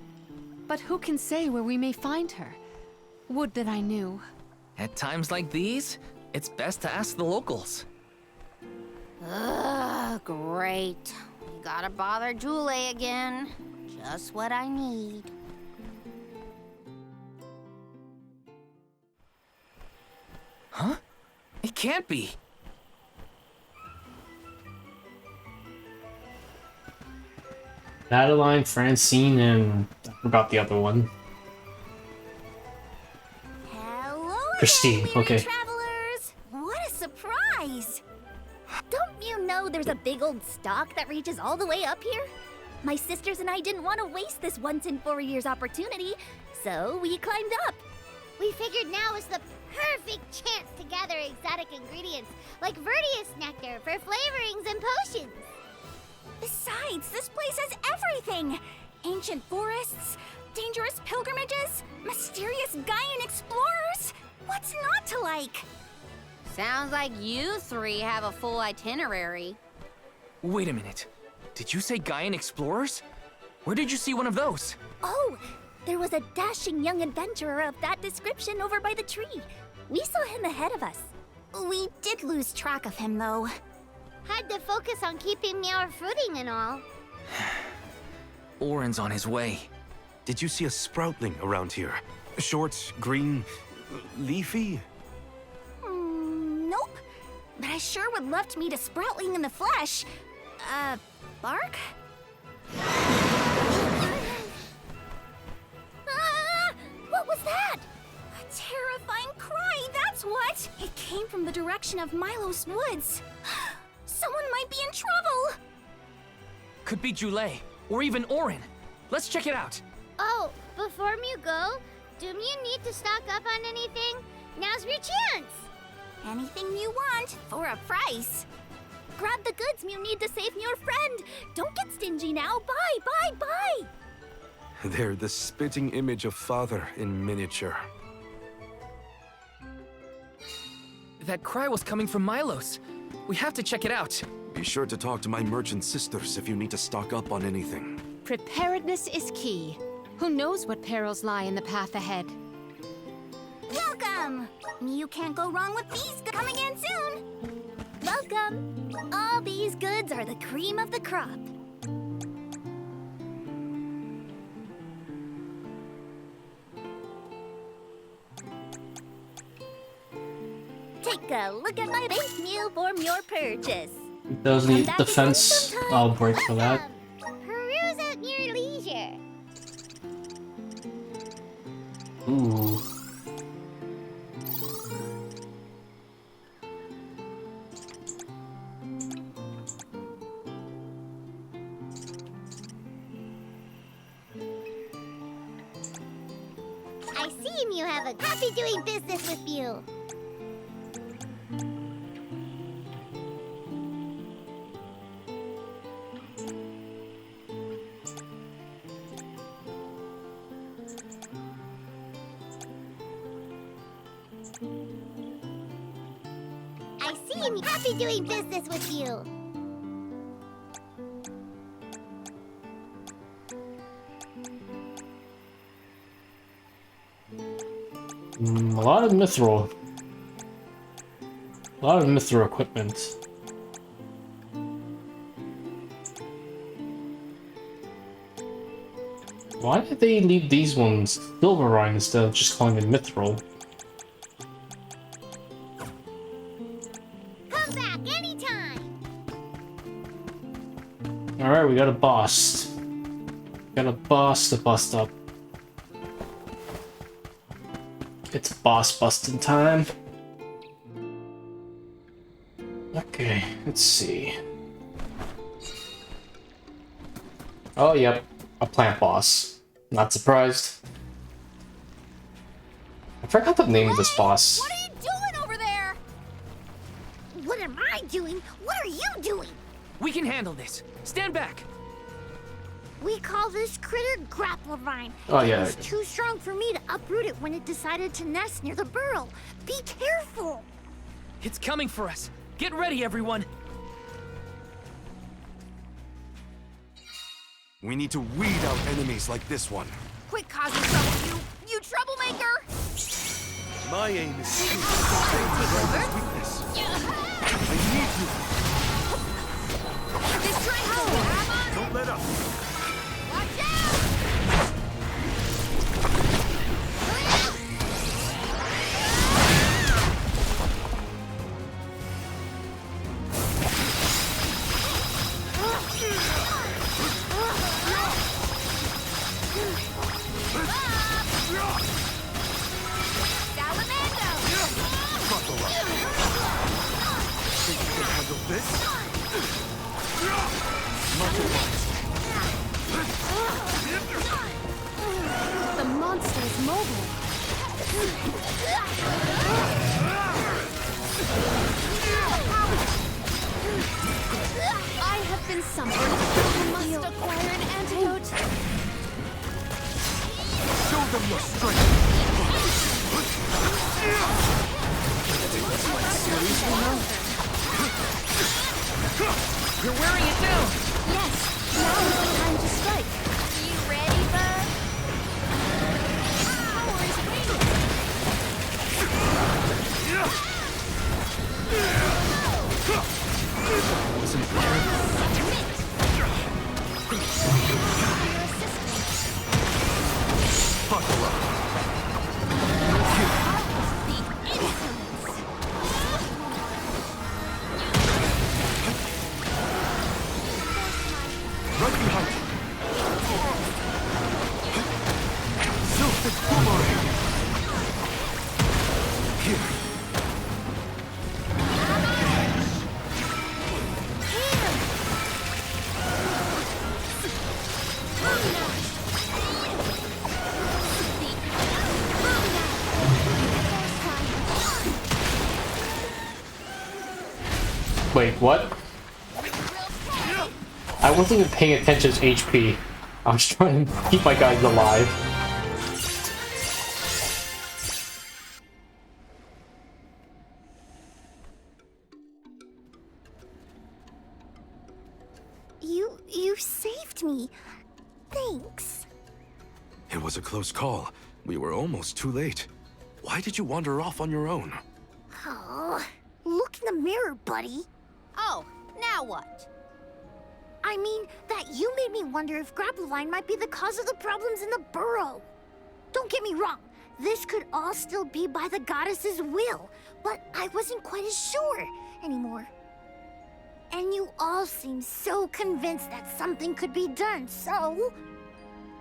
But who can say where we may find her? Would that I knew. At times like these, it's best to ask the locals. Ugh, great. We gotta bother Jule again. Just what I need. Huh? It can't be. Madeline, Francine, and I forgot the other one. Hello Christine, there, weary okay. travelers! What a surprise! Don't you know there's a big old stalk that reaches all the way up here? My sisters and I didn't want to waste this once in 4 years opportunity, so we climbed up. We figured now was the perfect chance to gather exotic ingredients like Verdius nectar for flavorings and potions. Besides, this place has everything! Ancient forests, dangerous pilgrimages, mysterious Gaian explorers! What's not to like? Sounds like you three have a full itinerary. Wait a minute. Did you say Gaian explorers? Where did you see one of those? Oh, there was a dashing young adventurer of that description over by the tree. We saw him ahead of us. We did lose track of him, though. Had to focus on keeping me our footing and all. Orin's on his way. Did you see a sproutling around here? Short, green, leafy? Nope. But I sure would love to meet a sproutling in the flesh. Bark? What was that? A terrifying cry, that's what! It came from the direction of Milos Woods. Someone might be in trouble! Could be Jule, or even Orin. Let's check it out. Oh, before you go, do you need to stock up on anything? Now's your chance! Anything you want, for a price. Grab the goods you need to save your friend. Don't get stingy now. Bye. They're the spitting image of Father in miniature. That cry was coming from Milos. We have to check it out. Be sure to talk to my merchant sisters if you need to stock up on anything. Preparedness is key. Who knows what perils lie in the path ahead? Welcome! You can't go wrong with these. Come again soon. Welcome. All these goods are the cream of the crop. Take a look at my bank meal form your purchase. It does need defense. I'll break for that. Peruse at your leisure. Ooh. I see you have a happy doing business with you. I see you happy doing business with you. A lot of mithril. A lot of mithril equipment. Why did they leave these ones silverine instead of just calling them mithril? Come back anytime. Alright, we got a boss. Got a boss to bust up. It's boss busting time. Okay, let's see. Oh, yep. A plant boss. Not surprised. I forgot the name of this boss. What are you doing over there? What am I doing? What are you doing? We can handle this. Stand back. We call this critter Grapplevine. Oh, yeah. It was too strong for me to uproot it when it decided to nest near the burrow. Be careful. It's coming for us. Get ready, everyone. We need to weed out enemies like this one. Quit causing trouble, you troublemaker! My aim is to contain weakness. I need you. This try home! Don't let up. Watch out! The monster is mobile. I have been summoned. I must acquire an antidote. Show them your strength. You're wearing it down. Yes, now is the time to strike. You ready, bud? Power is waiting. Wait, what? I wasn't even paying attention to HP. I was trying to keep my guys alive. You saved me. Thanks. It was a close call. We were almost too late. Why did you wander off on your own? Oh, look in the mirror, buddy. Oh, now what? I mean, that you made me wonder if Grappevine might be the cause of the problems in the burrow. Don't get me wrong, this could all still be by the goddess's will, but I wasn't quite as sure anymore. And you all seem so convinced that something could be done, so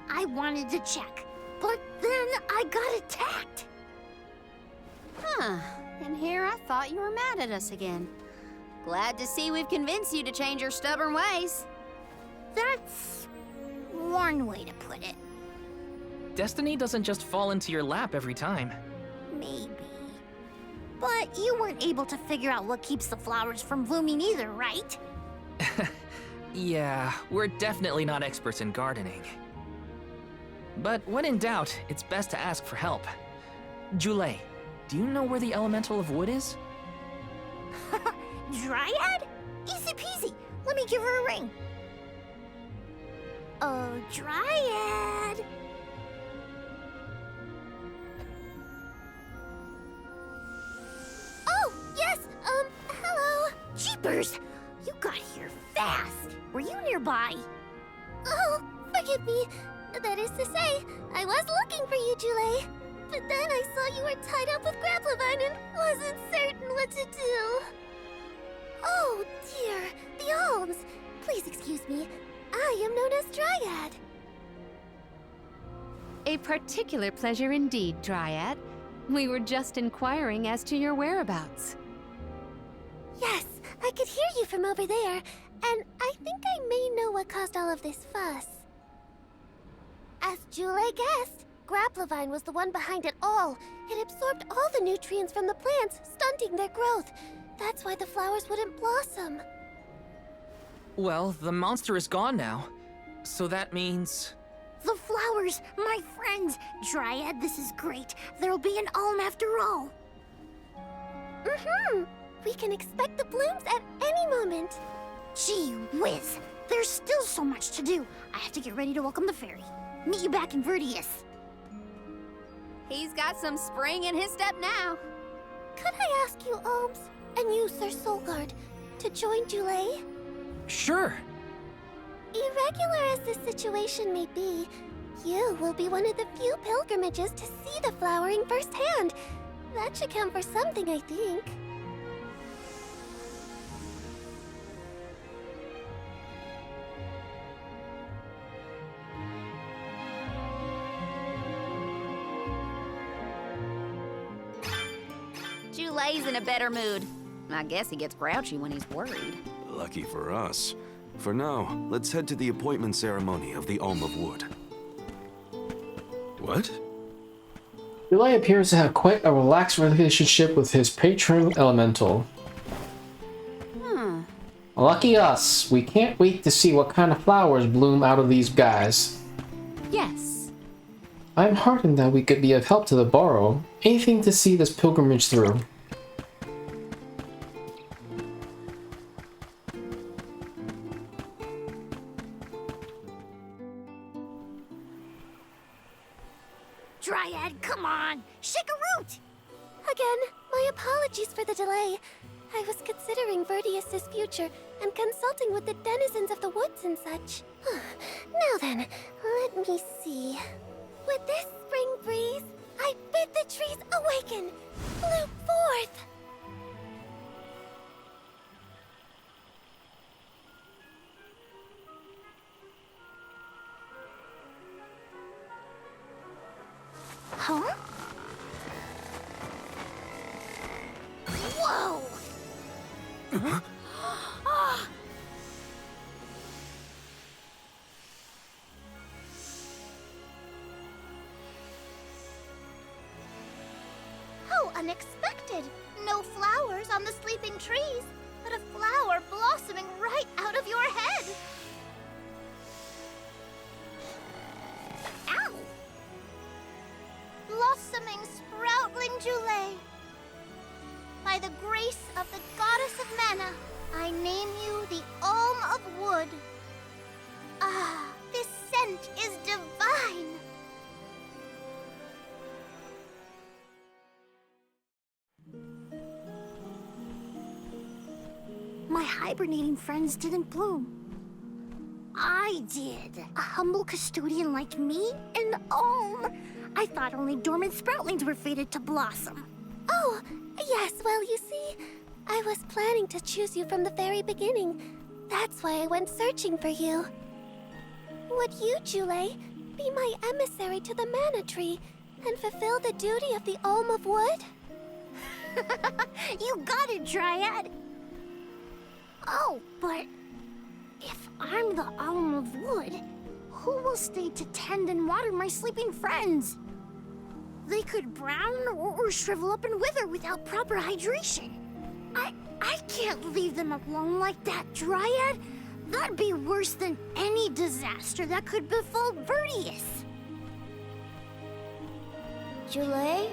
I wanted to check. But then I got attacked. Huh. And here I thought you were mad at us again. Glad to see we've convinced you to change your stubborn ways. That's one way to put it. Destiny doesn't just fall into your lap every time. Maybe. But you weren't able to figure out what keeps the flowers from blooming either, right? Yeah, we're definitely not experts in gardening. But when in doubt, it's best to ask for help. Jule, do you know where the elemental of wood is? Dryad? Easy peasy. Let me give her a ring. Oh, Dryad. Oh, yes, hello. Jeepers, you got here fast. Were you nearby? Oh, forgive me. That is to say, I was looking for you, Jule. But then I saw you were tied up with Grappevine and wasn't certain what to do. Oh, dear, the alms. Please excuse me. I am known as Dryad. A particular pleasure indeed, Dryad. We were just inquiring as to your whereabouts. Yes, I could hear you from over there, and I think I may know what caused all of this fuss. As Jule guessed, Grappevine was the one behind it all. It absorbed all the nutrients from the plants, stunting their growth. That's why the flowers wouldn't blossom. Well, the monster is gone now. So that means... The flowers, my friends. Dryad, this is great. There'll be an alm after all. We can expect the blooms at any moment. Gee whiz. There's still so much to do. I have to get ready to welcome the fairy. Meet you back in Verdius. He's got some spring in his step now. Could I ask you, Alms, and you, Sir Solgard, to join Jule? Sure. Irregular as this situation may be, you will be one of the few pilgrimages to see the flowering firsthand. That should count for something, I think. Jule's in a better mood. I guess he gets grouchy when he's worried. Lucky for us. For now, let's head to the appointment ceremony of the Alm of Wood. What? Jule appears to have quite a relaxed relationship with his patron elemental. Lucky us. We can't wait to see what kind of flowers bloom out of these guys. Yes. I'm heartened that we could be of help to the Burrow. Anything to see this pilgrimage through. Dryad, come on! Shake a root! Again, my apologies for the delay. I was considering Verdius' future and consulting with the denizens of the woods and such. Now then, let me see. With this spring breeze, I bid the trees awaken, bloom forth. Huh? Whoa! How unexpected! No flowers on the sleeping trees. but a flower blossoming right out of your head. Ow! Blossoming sproutling Jule. By the grace of the goddess of mana, I name you the Alm of Wood. Ah, this scent is divine. My hibernating friends didn't bloom. I did. A humble custodian like me? An alm? I thought only dormant sproutlings were fated to blossom. Oh, yes, well, you see, I was planning to choose you from the very beginning. That's why I went searching for you. Would you, Jule, be my emissary to the mana tree and fulfill the duty of the Alm of Wood? You got it, Dryad. Oh, but if I'm the Alm of Wood, who will stay to tend and water my sleeping friends? They could brown or shrivel up and wither without proper hydration. I can't leave them alone like that, Dryad. That'd be worse than any disaster that could befall Vertius. Jule?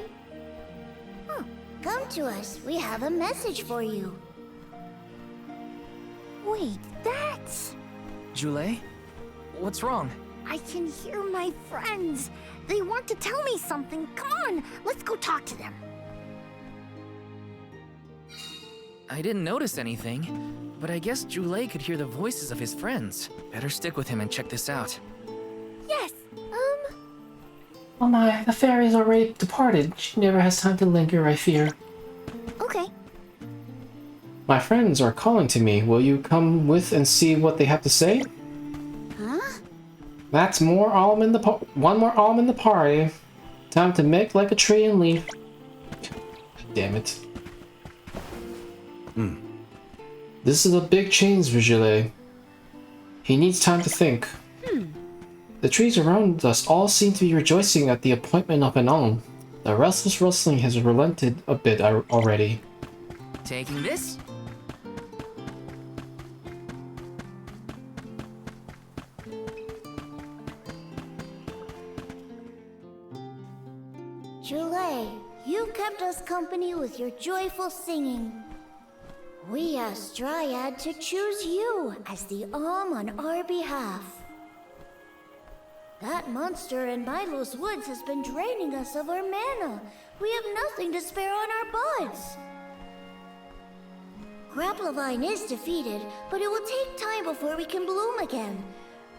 Huh. Come to us. We have a message for you. Wait, that's... Jule? What's wrong? I can hear my friends. They want to tell me something. Come on, let's go talk to them. I didn't notice anything, but I guess Jule could hear the voices of his friends. Better stick with him and check this out. Yes, Oh my, the fairy's already departed. She never has time to linger, I fear. Okay. My friends are calling to me. Will you come with and see what they have to say? Huh? That's more alm in the one more alm in the party. Time to make like a tree and leave. Damn it. This is a big change for Jule. He needs time to think. The trees around us all seem to be rejoicing at the appointment of an alm. The restless rustling has relented a bit already. Taking this? Jule, you kept us company with your joyful singing. We asked Dryad to choose you as the Alm on our behalf. That monster in Milo's woods has been draining us of our mana. We have nothing to spare on our buds. Grapplevine is defeated, but it will take time before we can bloom again.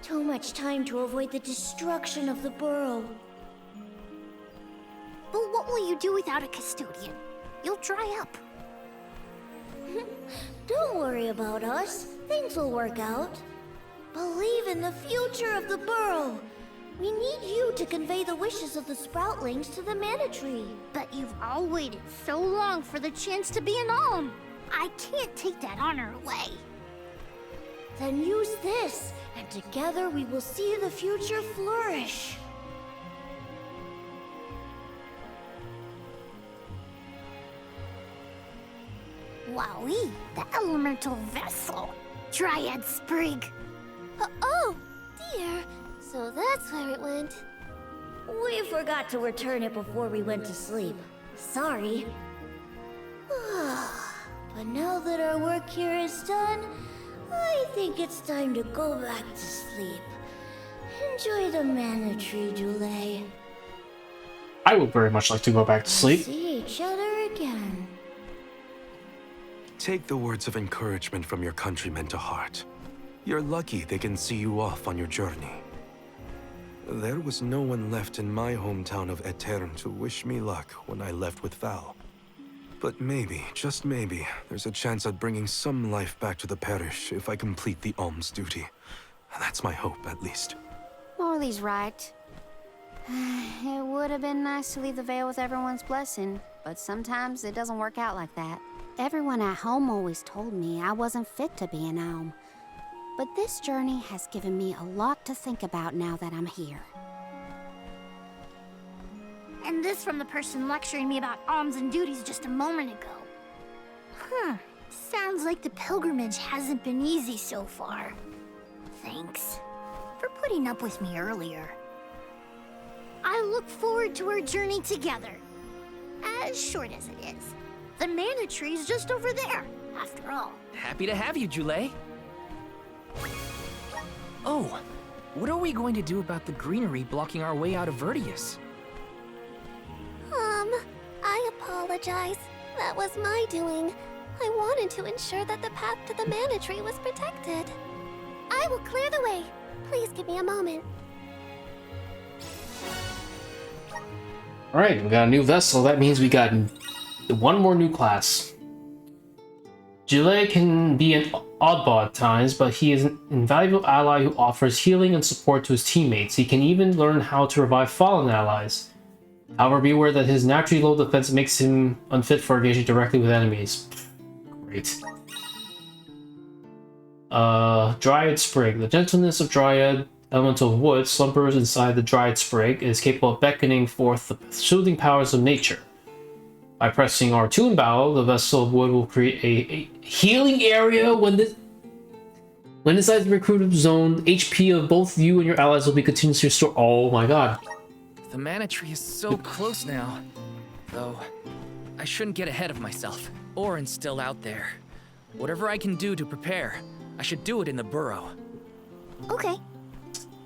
Too much time to avoid the destruction of the burrow. But what will you do without a custodian? You'll dry up. Don't worry about us. Things will work out. Believe in the future of the burrow. We need you to convey the wishes of the sproutlings to the mana tree. But you've all waited so long for the chance to be an alm. I can't take that honor away. Then use this, and together we will see the future flourish. Wowee, the elemental vessel. Dryad Sprig. Oh, dear. So that's where it went. We forgot to return it before we went to sleep. Sorry. But now that our work here is done, I think it's time to go back to sleep. Enjoy the mana tree, Jule. I would very much like to go back to sleep. See each other again. Take the words of encouragement from your countrymen to heart. You're lucky they can see you off on your journey. There was no one left in my hometown of Etern to wish me luck when I left with Val. But maybe, just maybe, there's a chance at bringing some life back to the parish if I complete the alms duty. That's my hope, at least. Morley's right. It would have been nice to leave the Vale with everyone's blessing, but sometimes it doesn't work out like that. Everyone at home always told me I wasn't fit to be an alm. But this journey has given me a lot to think about now that I'm here. And this from the person lecturing me about alms and duties just a moment ago. Sounds like the pilgrimage hasn't been easy so far. Thanks for putting up with me earlier. I look forward to our journey together. As short as it is. The mana tree's just over there, after all. Happy to have you, Jule. Oh, what are we going to do about the greenery blocking our way out of Vertius? I apologize. That was my doing. I wanted to ensure that the path to the mana tree was protected. I will clear the way. Please give me a moment. Alright, we got a new vessel. That means we got one more new class. Jule can be an oddball at times, but he is an invaluable ally who offers healing and support to his teammates. He can even learn how to revive fallen allies. However, be aware that his naturally low defense makes him unfit for engaging directly with enemies. Great. Dryad Sprig. The gentleness of Dryad elemental wood slumbers inside the Dryad Sprig. It is capable of beckoning forth the soothing powers of nature. By pressing R2 in battle, the vessel of wood will create a healing area when inside the recruited zone. HP of both you and your allies will be continuously restored. Oh my god. The mana tree is so close now. Though, I shouldn't get ahead of myself. Orin's still out there. Whatever I can do to prepare, I should do it in the burrow. Okay.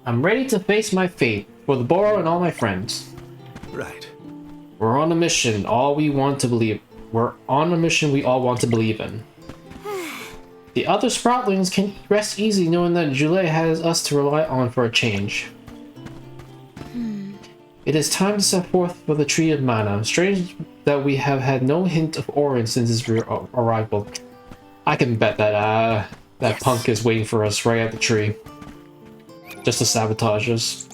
I'm ready to face my fate for the burrow and all my friends. Right. We're on a mission, all we want to believe. We're on a mission we all want to believe in. The other Sproutlings can rest easy knowing that Jule has us to rely on for a change. It is time to set forth for the Tree of Mana. Strange that we have had no hint of Orin since his arrival. I can bet that that punk is waiting for us right at the tree. Just to sabotage us.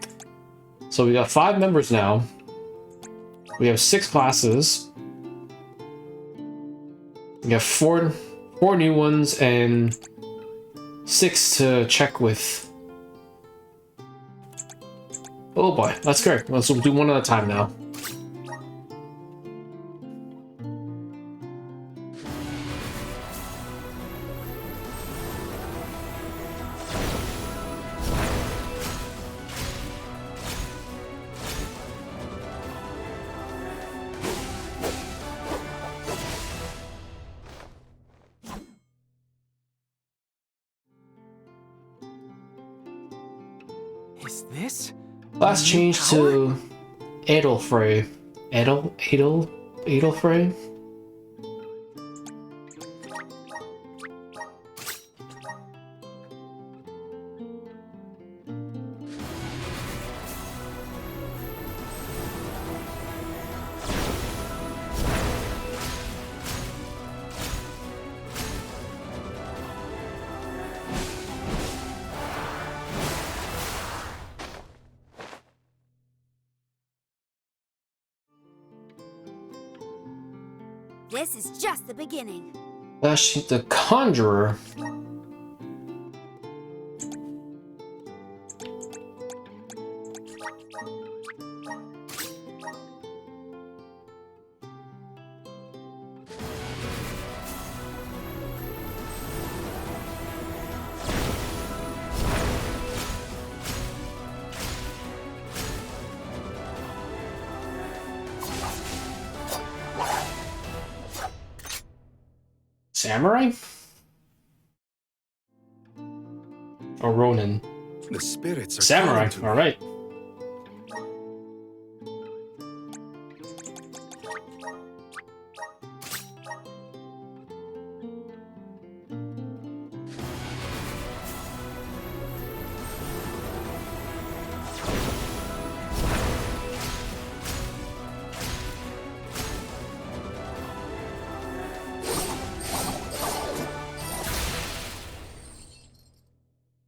So we got 5 members now. We have 6 classes. We have 4 new ones and 6 to check with. Oh boy, that's great. Let's do one at a time now. Is this? Last change to Edelfrey. Edelfrey? This is just the beginning. Last change to Conjurer. Samurai? Or Ronin? The spirits are Samurai, calling to me. alright.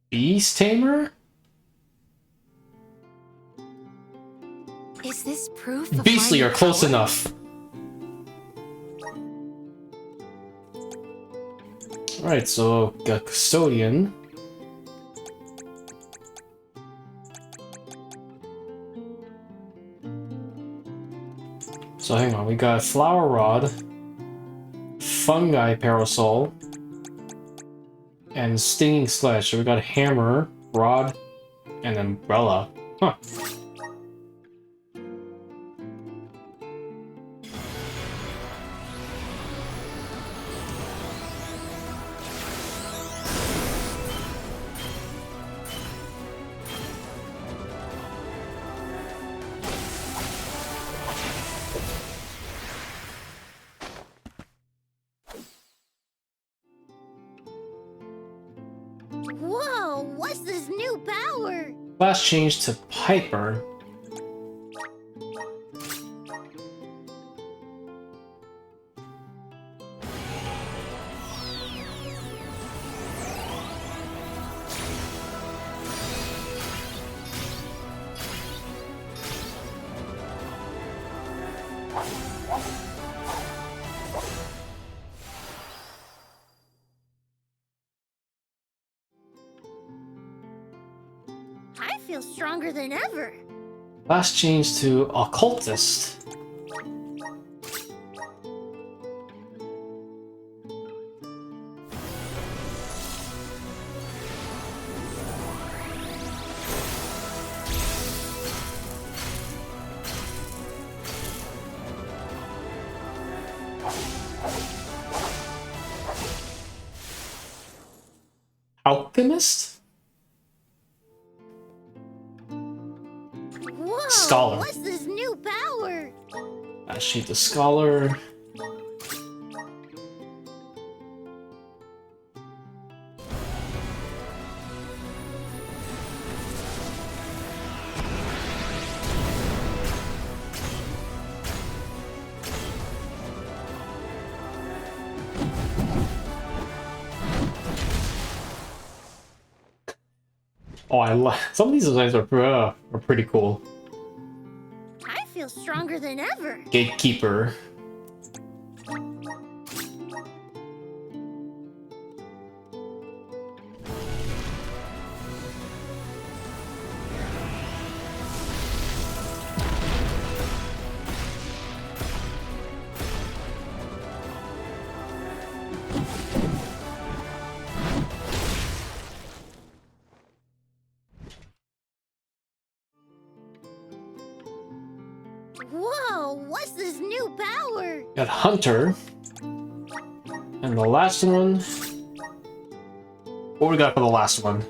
Beast Tamer? Is this proof of Beastly my are close power? enough. Alright, so got Custodian. So hang on, we got Flower Rod, fungi parasol, and stinging sledge. So we got hammer, rod, and umbrella. Huh. Whoa, what's this new power? Class change to Piper. I feel stronger than ever. Class change to Occultist. Alchemist? Whoa, Scholar. what's this new power? Actually, the Scholar. Oh, I like some of these designs are pretty cool. I feel stronger than ever. Gatekeeper. Whoa, what's this new power? Got Hunter. And the last one. What we got for the last one?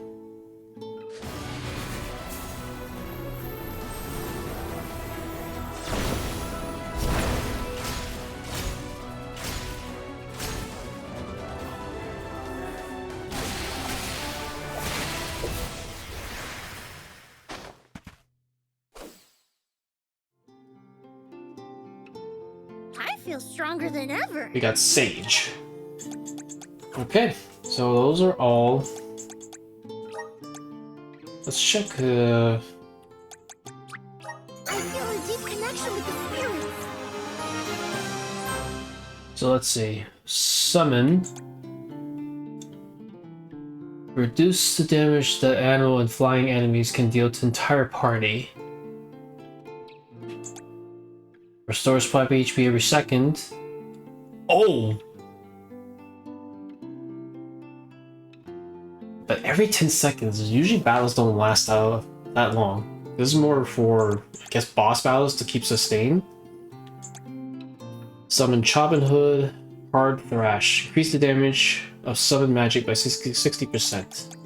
I feel stronger than ever. We got Sage. Okay, so those are all. Let's check. I feel a deep connection with the spirits. So let's see. Summon. Reduce the damage that animal and flying enemies can deal to entire party. Restores 5 HP every second. Oh! But every 10 seconds, usually battles don't last that long. This is more for, I guess, boss battles to keep sustain. Summon Chopping Hood, Hard Thrash. Increase the damage of summon magic by 60%.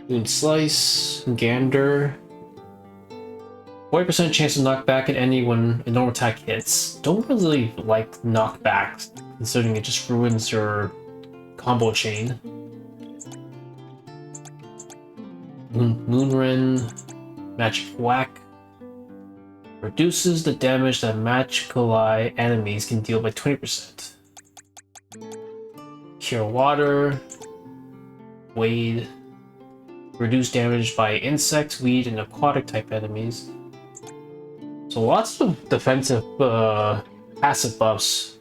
Moon Slice, Gander. 40% chance to knock back at any when a normal attack hits. Don't really like knockbacks, considering it just ruins your combo chain. Moonren, Magic Whack. Reduces the damage that magically enemies can deal by 20%. Cure Water. Wade. Reduce damage by insect, weed, and aquatic type enemies. So lots of defensive passive buffs.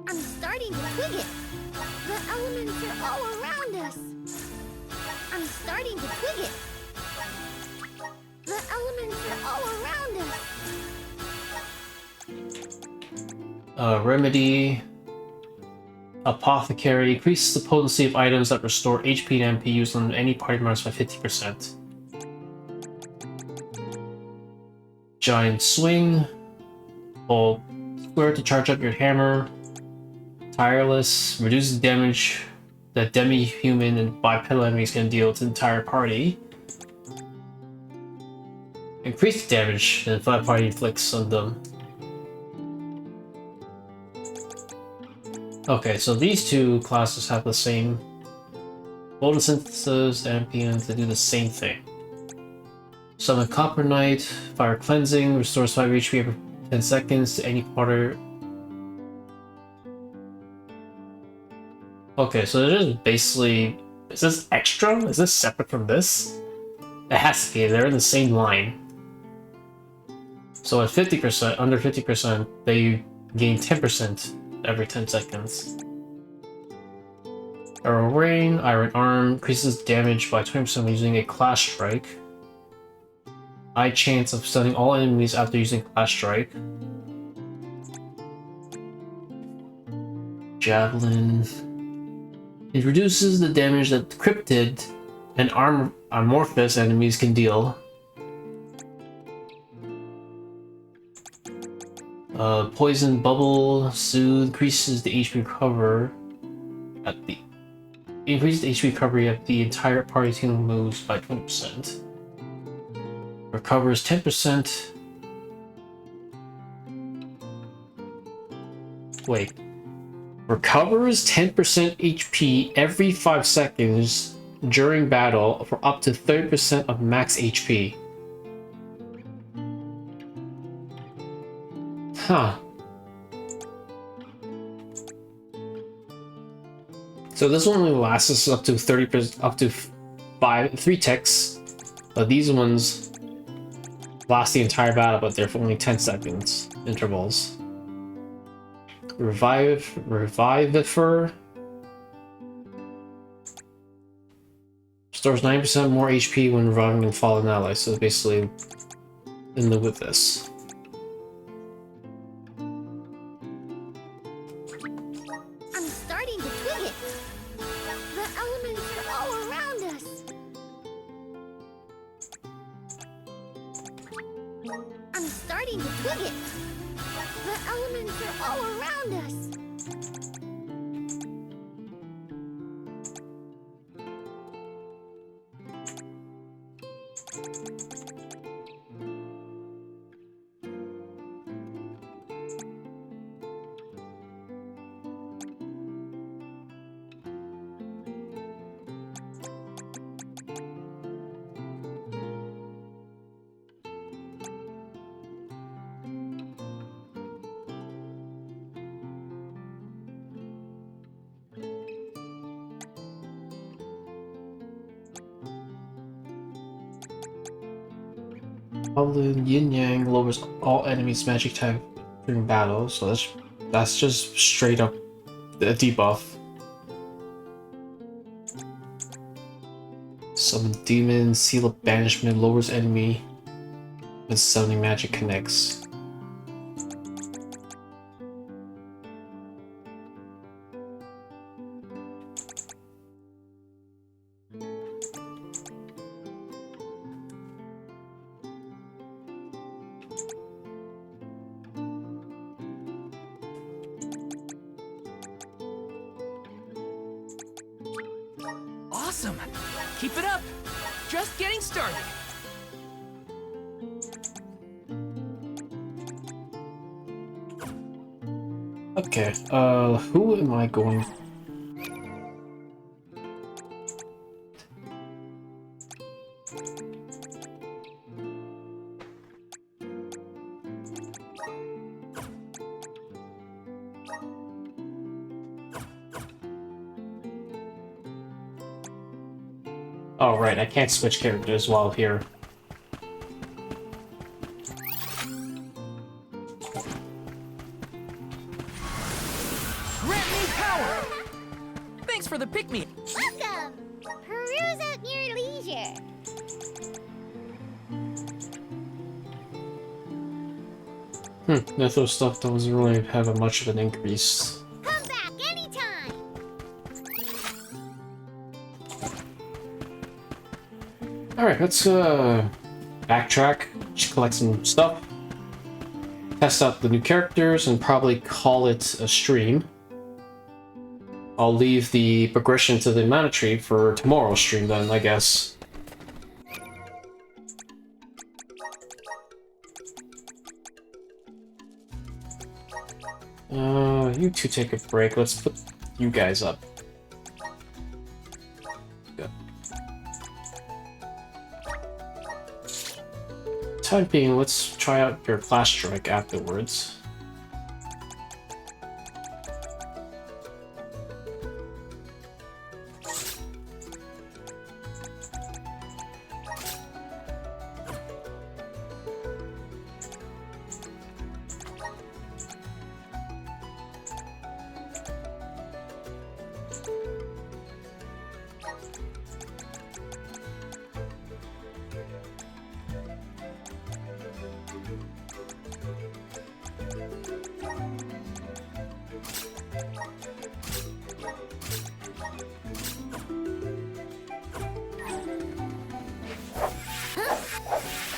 I'm starting starting to twig it. The elements are all around us. I'm starting to twig it. The elements are all around us. Remedy. Apothecary. Increases the potency of items that restore HP and MP used on any party members by 50%. Giant Swing. Hold square to charge up your hammer. Tireless. Reduces damage that demi-human and bipedal enemies can deal to the entire party. Increased damage that 5 party inflicts on them. Okay, so these two classes have the same photosynthesis and PN to do the same thing. Summon Copper Knight, Fire Cleansing, restores 5 HP every 10 seconds to any party. Okay, so they're just basically... Is this extra? Is this separate from this? It has to be, they're in the same line. So at 50%, under 50%, they gain 10% every 10 seconds. Arrow Rain, Iron Arm, increases damage by 20% when using a Class Strike. High chance of stunning all enemies after using Class Strike. Javelin. It reduces the damage that cryptid and amorphous enemies can deal. Poison Bubble. Soothe. Increases the HP recover at the... Increases the HP recovery of the entire party team moves by 20%. Recovers 10%. Wait. Recovers 10% HP every 5 seconds during battle for up to 30% of max HP. Huh. So this one only lasts us up to 30%, up to 3 ticks. But these ones last the entire battle, but they're for only 10 seconds intervals. Revivifer. Stores 90% more HP when reviving and fallen allies, so basically in the with this. I'm starting to twig it. The elements are all around us. I'm starting to twig it. The elements are all around us. Yin Yang lowers all enemies' magic type during battle, so that's just straight up a debuff. Summon Demon, Seal of Banishment, lowers enemy when summoning magic connects. Awesome! Keep it up! Just getting started! Okay, who am I going... Oh right, I can't switch characters while here. Grant me power! Thanks for the pick-me. Welcome! Peruse at your leisure. Mythos stuff doesn't really have much of an increase. Come back anytime! Alright, let's backtrack, collect some stuff, test out the new characters, and probably call it a stream. I'll leave the progression to the mana tree for tomorrow's stream then, I guess. You two take a break. Let's put you guys up. Good. Time being, let's try out your class strike afterwards.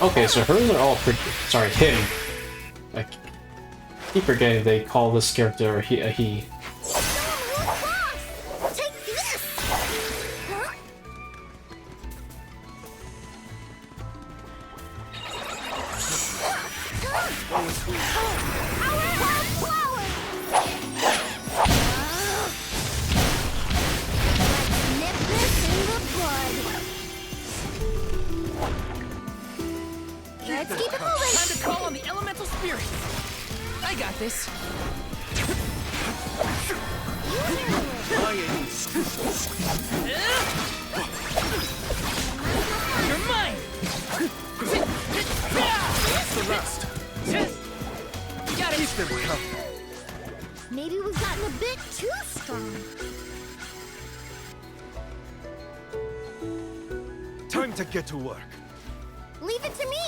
Okay, so hers are all pretty. Sorry, him. I keep forgetting they call this character a he. Time to call on the elemental spirit. I got this. You're mine. What's the rest? Got it. Keep them coming. Maybe we've gotten a bit too strong. Time to get to work. Leave it to me!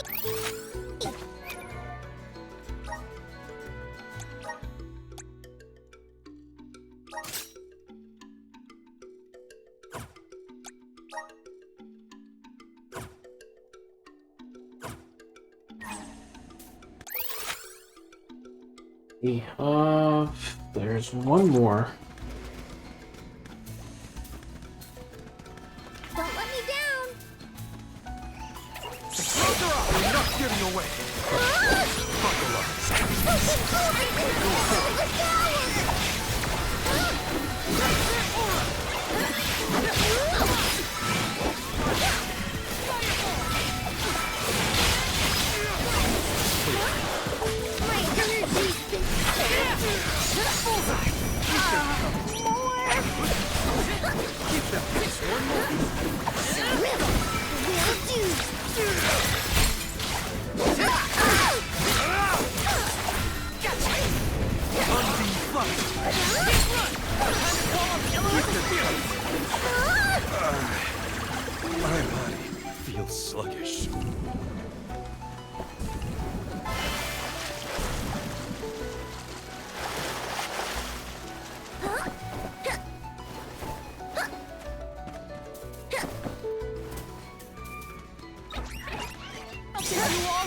There's one more. Don't let me down! You're not getting away. Buckle up. My body feels sluggish.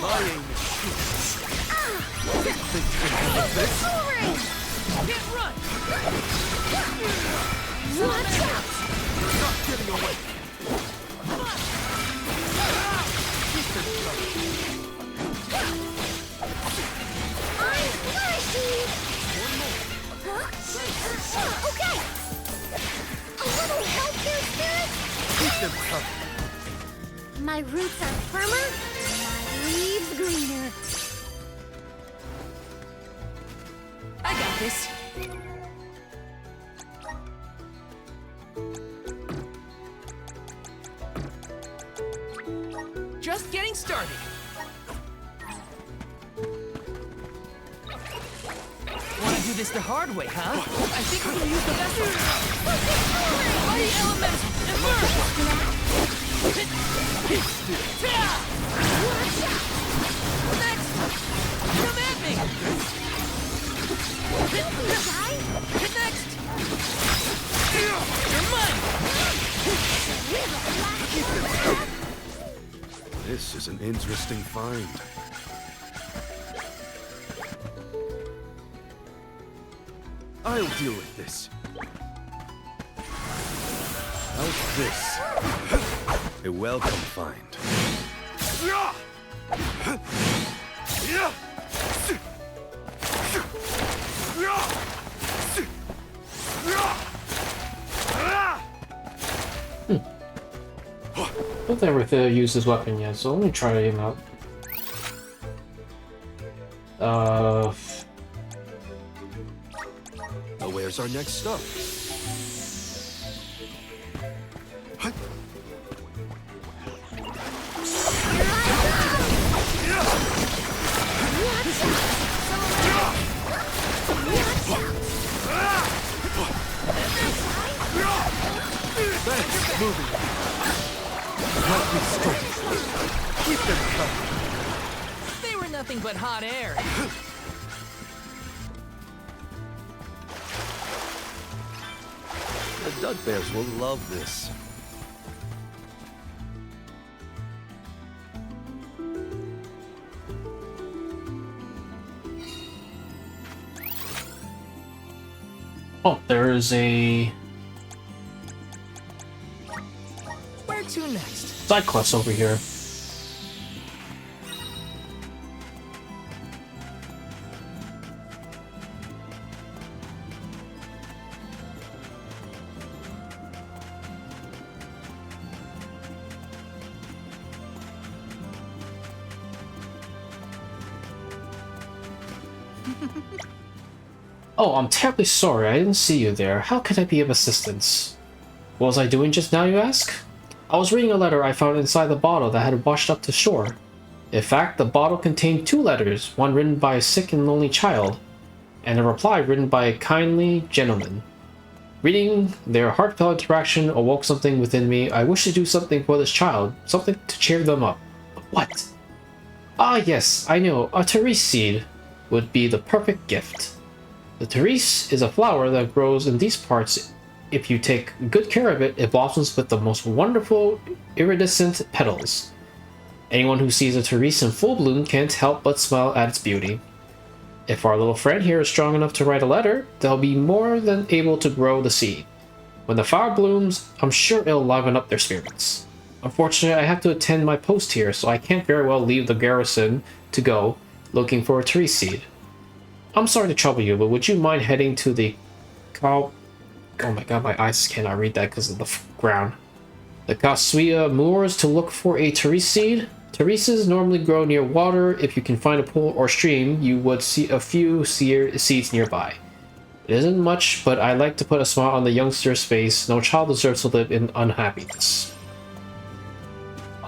My aim is Can't run. Watch out! You're not getting away. I'm flourishing! Okay! A little help here, spirit? Keep them coming. My roots are firmer, my leaves greener. I got this. Just getting started. Wanna do this the hard way, huh? I think we can use the vessel. Mighty elements, next, come at me. Next, you're mine. This is an interesting find. I'll deal with this. How's this? A welcome find. I don't ever used this weapon yet, so let me try him out. Now where's our next stop? Thanks, moving. Help me straight. Keep them coming. They were nothing but hot air. The Dug Bears will love this. Oh, there is a Where to next? side quest over here. Oh, I'm terribly sorry. I didn't see you there. How could I be of assistance? What was I doing just now, you ask? I was reading a letter I found inside the bottle that had washed up to shore. In fact, the bottle contained 2 letters, one written by a sick and lonely child, and a reply written by a kindly gentleman. Reading their heartfelt interaction awoke something within me. I wish to do something for this child, something to cheer them up. But what? Ah yes, I know, a Therese seed would be the perfect gift. The Therese is a flower that grows in these parts. If you take good care of it, it blossoms with the most wonderful iridescent petals. Anyone who sees a Therese in full bloom can't help but smile at its beauty. If our little friend here is strong enough to write a letter, they'll be more than able to grow the seed. When the flower blooms, I'm sure it'll liven up their spirits. Unfortunately, I have to attend my post here, so I can't very well leave the garrison to go looking for a Therese seed. I'm sorry to trouble you, but would you mind heading to the Oh my god, my eyes cannot read that because of the ground. The Kasuya moors to look for a Therese seed. Thereses normally grow near water. If you can find a pool or stream, you would see a few seeds nearby. It isn't much, but I like to put a smile on the youngster's face. No child deserves to live in unhappiness.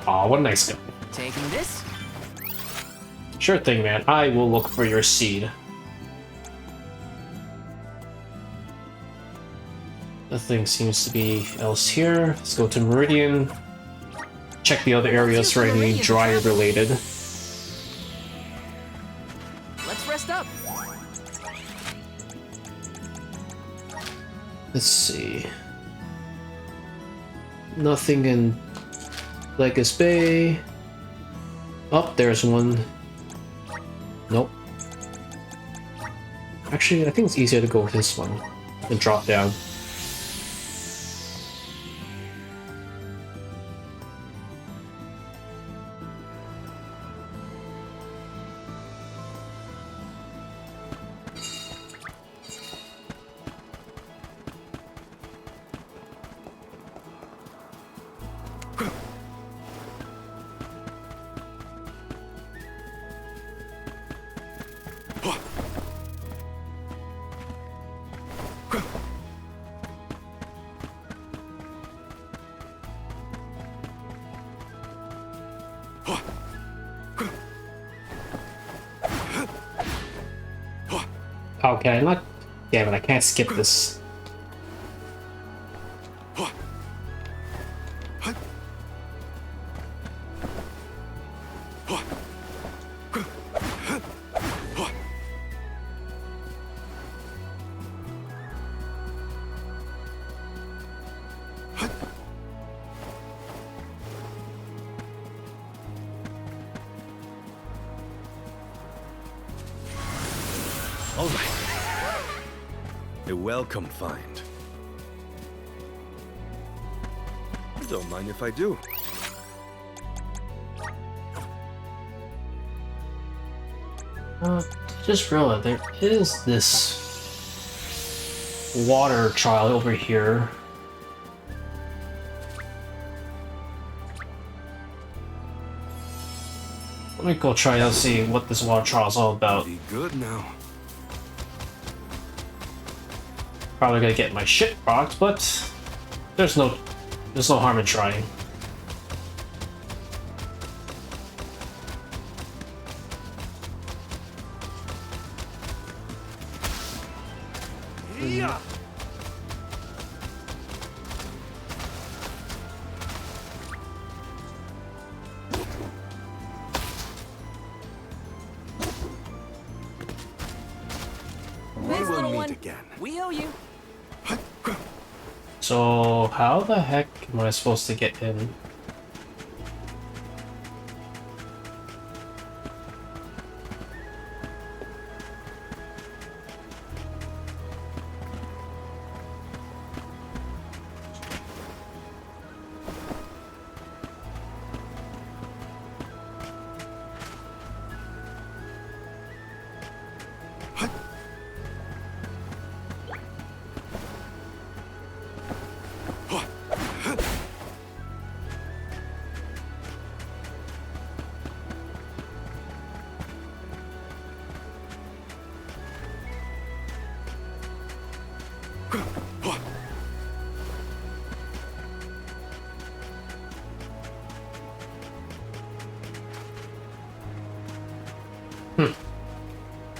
Aw, what a nice guy. Taking this? Sure thing, man. I will look for your seed. Nothing seems to be else here. Let's go to Meridian. Check the other areas for any dry related. Let's rest up. Let's see. Nothing in Legas Bay. Oh, there's one. Nope. Actually, I think it's easier to go with this one and drop down. Okay, Damn it, I can't skip this. All right. A welcome find. Don't mind if I do. Just realized there is this water trial over here. Let me go try out see what this water trial is all about. Be good now. Probably gonna get my shit rocked, but there's no harm in trying. Yeah. We will meet again. We owe you. So how the heck am I supposed to get in?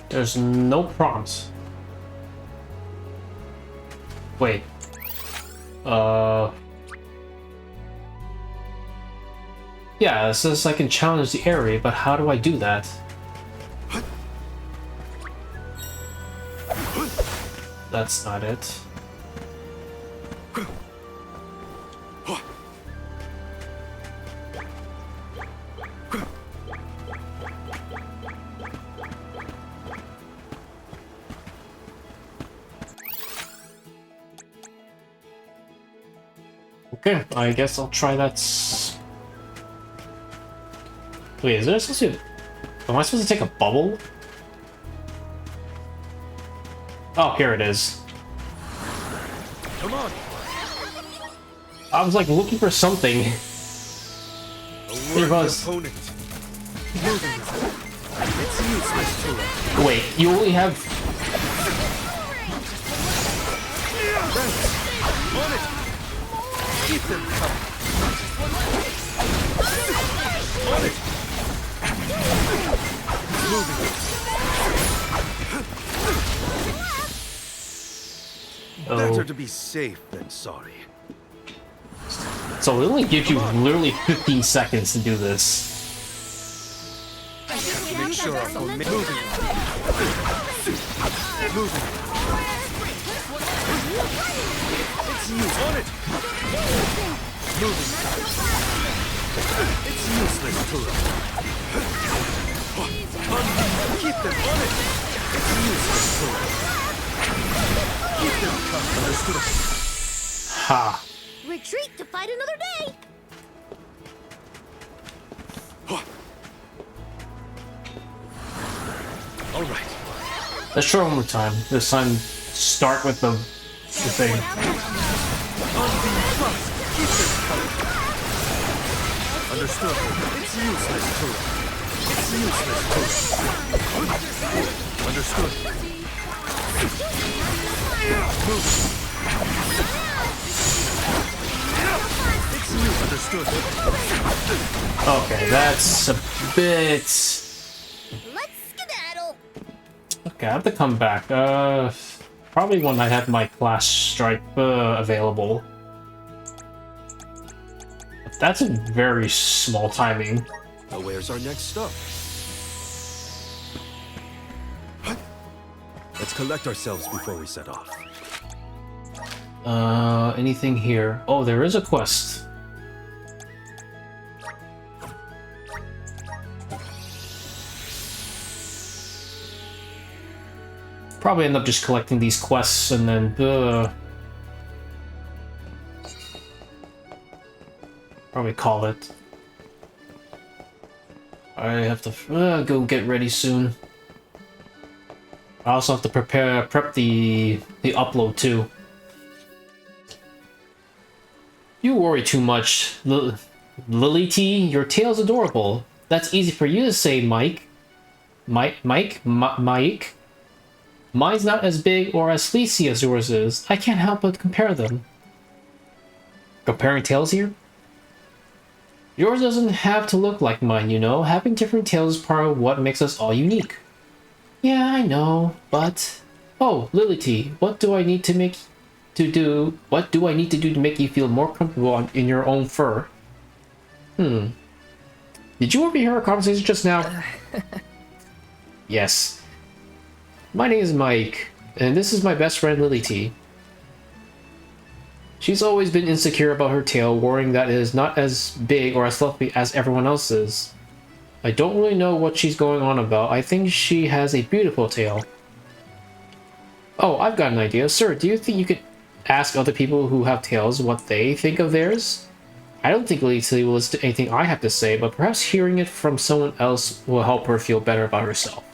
There's no prompts. Wait. Yeah, it says I can challenge the area, but how do I do that? That's not it. Okay, I guess I'll try that. Wait, is there supposed to? Am I supposed to take a bubble? Oh, here it is. Come on. I was like looking for something. It was. Opponent. It's useless to Wait, you only have. On it. Keep them coming. On it. Moving. Better to be safe than sorry. So it only gives you literally 15 seconds to do this. Make sure I'm moving. Moving. It's you. On it. Moving. It's useless to run. Keep them on it. It's useless to run. Keep them coming. Understood. Ha. Retreat to fight another day! All right. Let's try one more time. This time, start with the thing. Understood. It's useless to run. It's useless to run. Understood. Move. It's you. Understood. Okay, that's a bit. Let's skedaddle! Okay, I have to come back. Probably when I have my class stripe available. But that's a very small timing. Now where's our next stop? Let's collect ourselves before we set off. Anything here? Oh, there is a quest. Probably end up just collecting these quests and then probably call it. I have to go get ready soon. I also have to prep the upload too. You worry too much, Lily T. Your tail's adorable. That's easy for you to say, Mike. Mike. Mine's not as big or as fleecy as yours is. I can't help but compare them. Comparing tails here? Yours doesn't have to look like mine, you know. Having different tails is part of what makes us all unique. Yeah, I know, but... Oh, Lily T, what do I need to do to make you feel more comfortable in your own fur? Did you overhear our conversation just now? Yes. My name is Mike, and this is my best friend Lily T. She's always been insecure about her tail, worrying that it is not as big or as fluffy as everyone else's. I don't really know what she's going on about. I think she has a beautiful tail. Oh, I've got an idea. Sir, do you think you could ask other people who have tails what they think of theirs? I don't think Lily T will listen to anything I have to say, but perhaps hearing it from someone else will help her feel better about herself.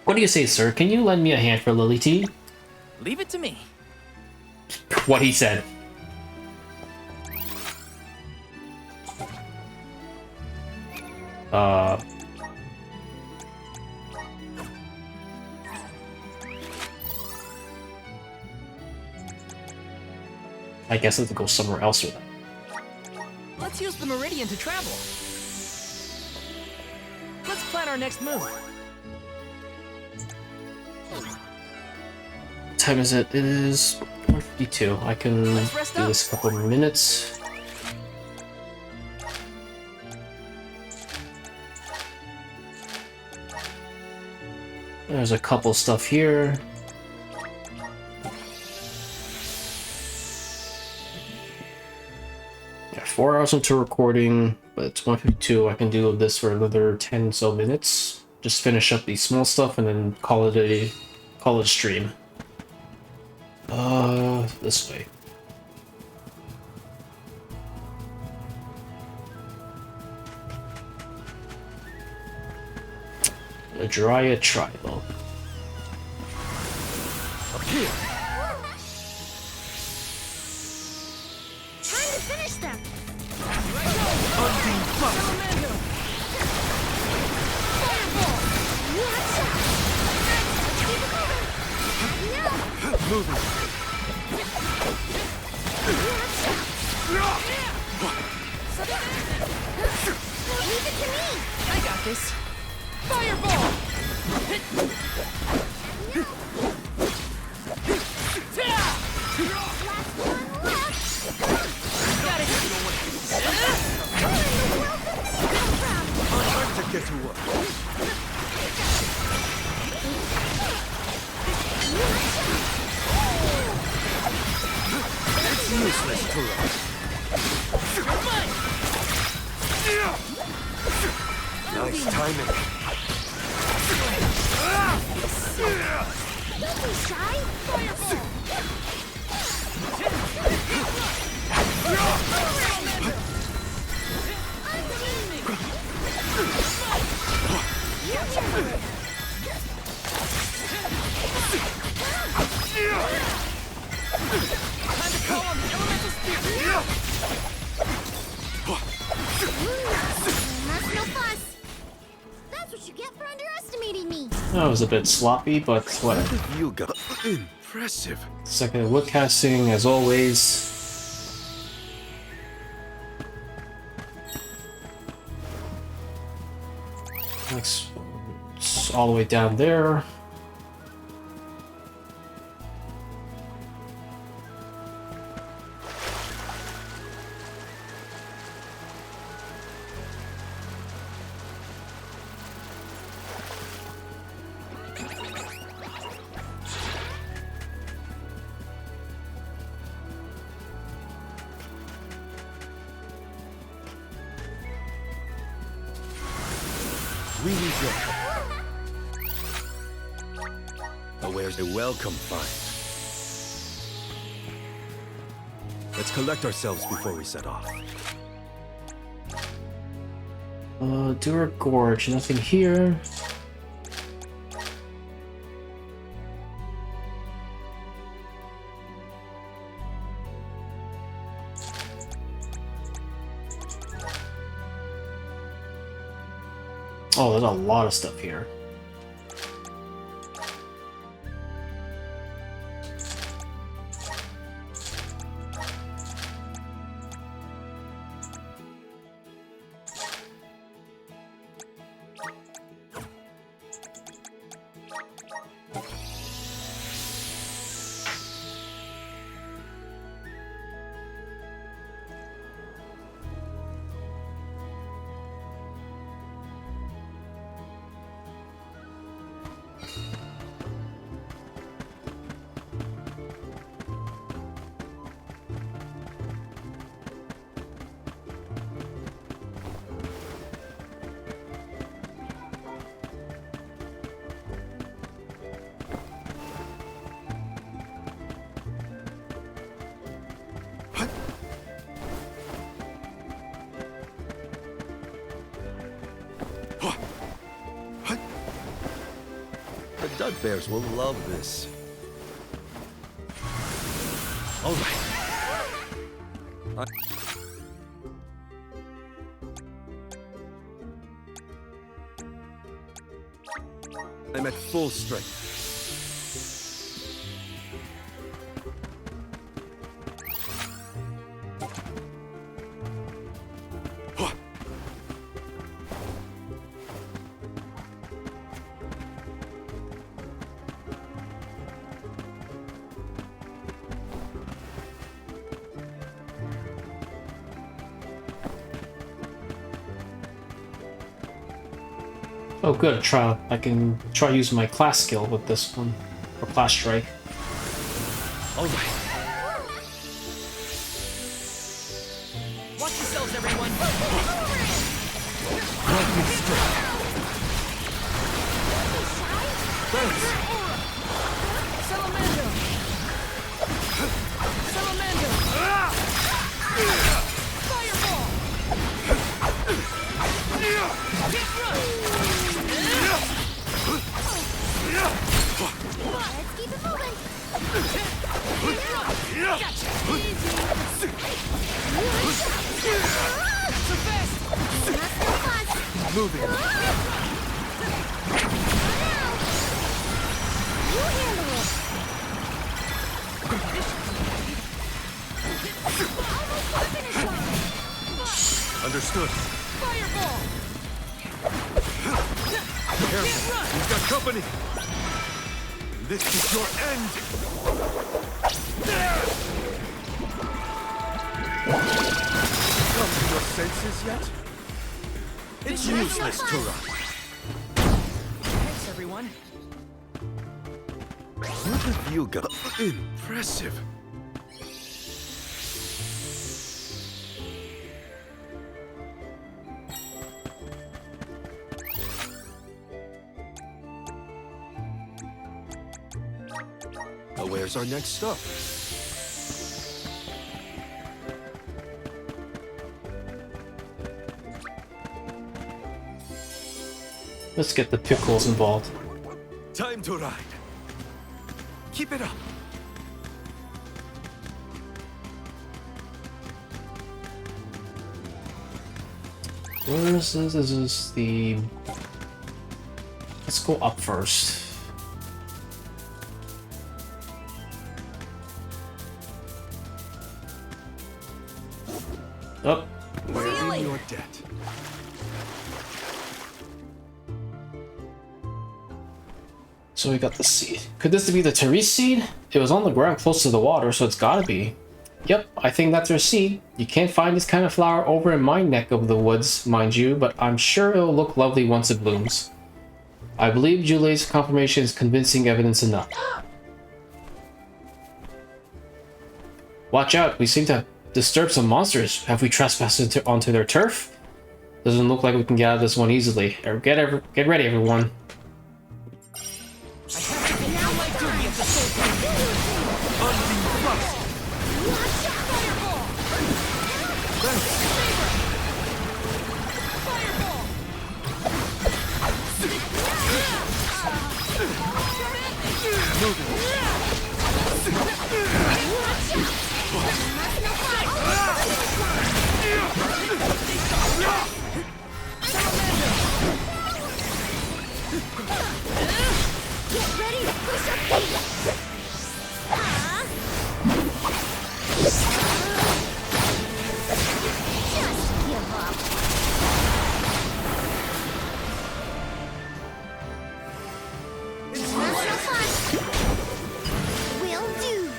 What do you say, sir? Can you lend me a hand for Lily T? Leave it to me. What he said. I guess I have to go somewhere else with that. Let's use the Meridian to travel. Let's plan our next move. What time is it? It is 1:52. I can do this a couple more minutes. There's a couple stuff here. Yeah, 4 hours into recording, but it's 1:52. I can do this for another 10 so minutes. Just finish up the small stuff and then call it a stream. This way. Adria Tribal. Time to finish them. Moving. Leave it to me. I got this. Fireball! To get to work. It's useless to rush. Nice timing. Don't be shy. Fireball. Time to call on the elemental spirit. That's no fuss. That's what you get for underestimating me. That was a bit sloppy, but whatever. You got impressive. Second wood casting, as always. Next, it's all the way down there. really good. Oh, where's a welcome find? Let's collect ourselves before we set off. Dura Gorge, nothing here. Oh, there's a lot of stuff here. The Dud Bears will love this. All right. I'm at full strength. Oh good, I can try using my class skill with this one. Or class strike. Alright. Watch yourselves, everyone! Lightning strike. Thanks. Salamander! Salamander! Fireball! Get run! Let's keep it moving. So fast! Not so fast. Moving. You handle it. Almost to the finish line. Understood. Fireball! Careful. We've got company. This is your end. Come to your senses yet? It's useless to run. Thanks, everyone. Look at you go. Impressive. Where's our next stop? Let's get the pickles involved. Time to ride. Keep it up. Where is this? This is the... Let's go up first. Up. We're in your debt. So we got the seed. Could this be the Therese seed? It was on the ground close to the water, so it's gotta be. Yep, I think that's her seed. You can't find this kind of flower over in my neck of the woods, mind you, but I'm sure it'll look lovely once it blooms. I believe Julie's confirmation is convincing evidence enough. Watch out, we seem to have disturbed some monsters. Have we trespassed onto their turf? Doesn't look like we can get out of this one easily. Get ready, everyone. Get ready to push up heat! Just give up. Will do.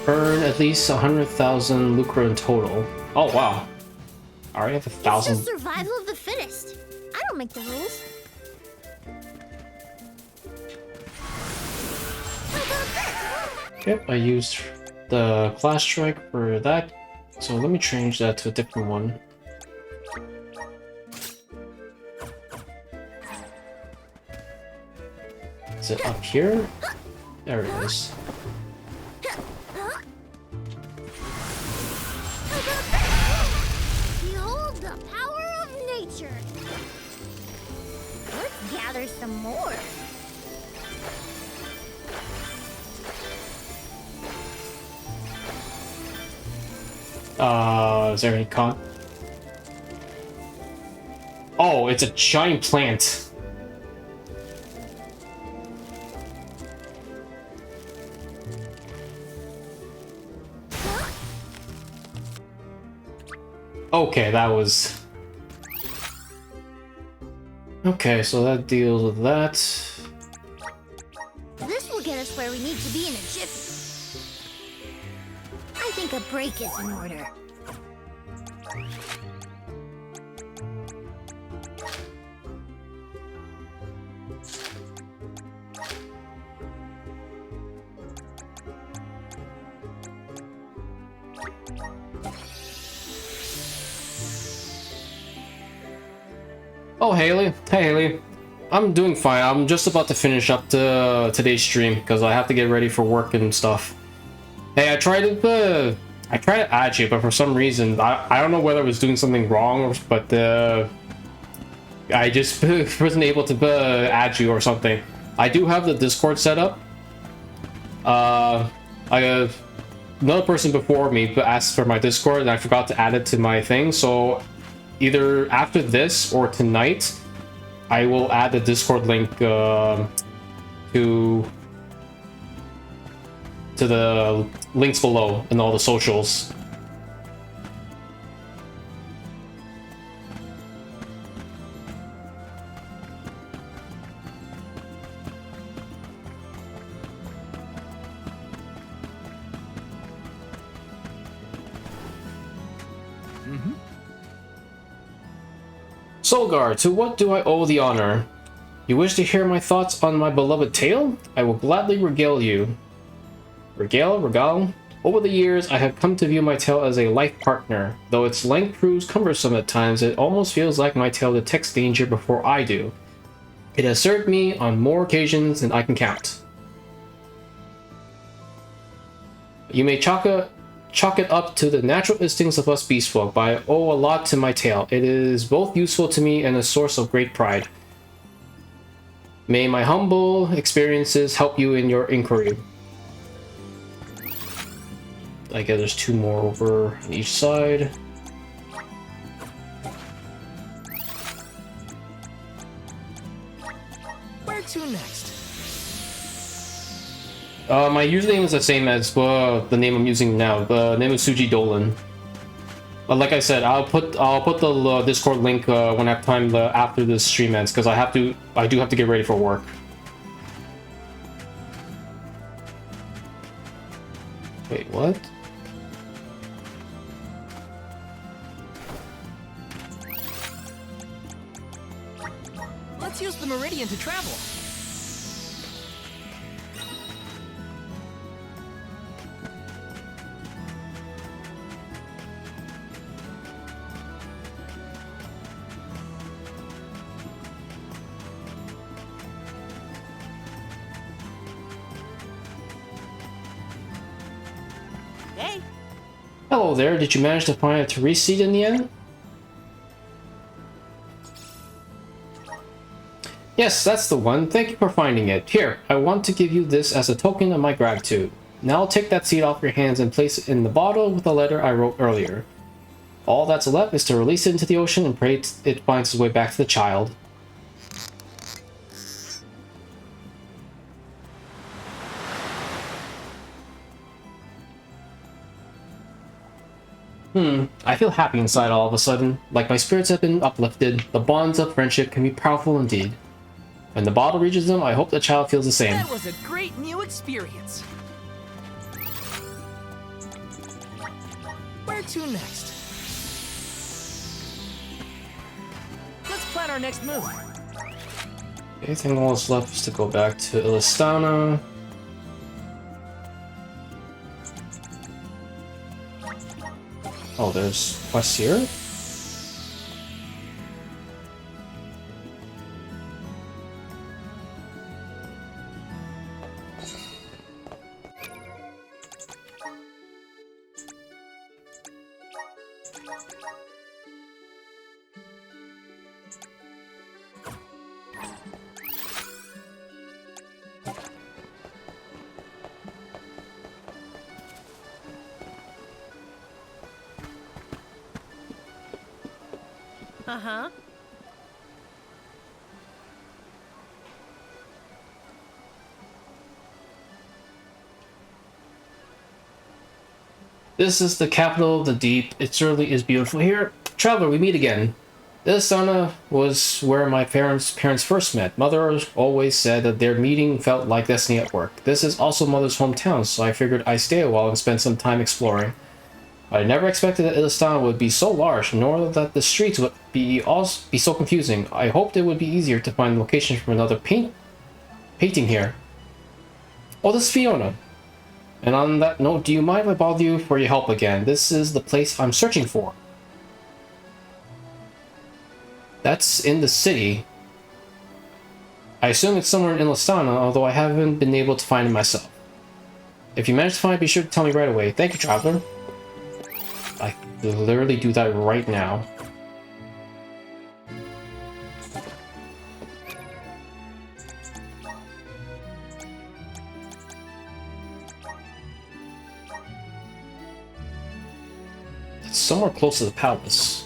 Earn at least 100,000 lucre in total. Oh wow. I already have 1,000. It's the survival of the fittest. I don't make the rules. Yep, I used the class strike for that. So let me change that to a different one. Is it up here? There it is. Behold the power of nature. Let's gather some more. Is there any con? Oh, it's a giant plant. Okay, that was... Okay, so that deals with that. This will get us where we need to be in a jiffy. I think a break is in order. Oh, Haley. Hey, Haley. I'm doing fine. I'm just about to finish up today's stream because I have to get ready for work and stuff. Hey, I tried to add you, but for some reason, I don't know whether I was doing something wrong, but I just wasn't able to add you or something. I do have the Discord set up. Another person before me asked for my Discord, and I forgot to add it to my thing, so either after this or tonight, I will add the Discord link to the links below and all the socials. Solgar, to what do I owe the honor? You wish to hear my thoughts on my beloved tale? I will gladly regale you. Regale? Over the years, I have come to view my tale as a life partner. Though its length proves cumbersome at times, it almost feels like my tale detects danger before I do. It has served me on more occasions than I can count. You may chalk it up to the natural instincts of us beastfolk, but I owe a lot to my tale. It is both useful to me and a source of great pride. May my humble experiences help you in your inquiry. I guess there's two more over on each side. Where to next? My username is the same as the name I'm using now. The name is Suji Dolan. But like I said, I'll put the Discord link when I have time after this stream ends, because I do have to get ready for work. Wait, what? Let's use the Meridian to travel. Hey. Hello there, did you manage to find a Therese seed in the end? Yes, that's the one. Thank you for finding it. Here, I want to give you this as a token of my gratitude. Now take that seed off your hands and place it in the bottle with the letter I wrote earlier. All that's left is to release it into the ocean and pray it finds its way back to the child. I feel happy inside all of a sudden. Like my spirits have been uplifted. The bonds of friendship can be powerful indeed. When the bottle reaches them, I hope the child feels the same. That was a great new experience. Where to next? Let's plan our next move. I think all that's left is to go back to Illistana. Oh, there's quests here? Uh-huh. This is the capital of the deep. It certainly is beautiful here. Traveler, we meet again. Illistana was where my parents first met. Mother always said that their meeting felt like destiny at work. This is also Mother's hometown, so I figured I'd stay a while and spend some time exploring. I never expected that Illistana would be so large, nor that the streets would be so confusing. I hoped it would be easier to find locations for another painting here. Oh, this is Fiona. And on that note, do you mind if I bother you for your help again? This is the place I'm searching for. That's in the city. I assume it's somewhere in Illistana, although I haven't been able to find it myself. If you manage to find it, be sure to tell me right away. Thank you, Traveler. I can literally do that right now. It's somewhere close to the palace.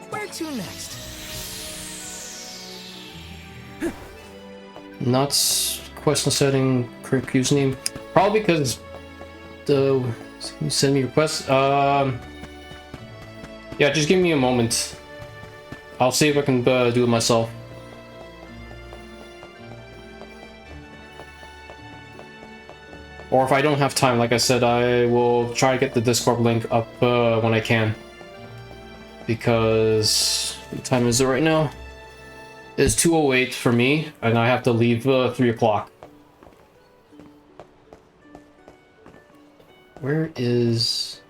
Where to next? Not question setting, correct username. Probably because the send me requests. Yeah, just give me a moment. I'll see if I can do it myself. Or if I don't have time, like I said, I will try to get the Discord link up when I can. Because what time is it right now? It's 2:08 for me, and I have to leave 3 o'clock. Where is...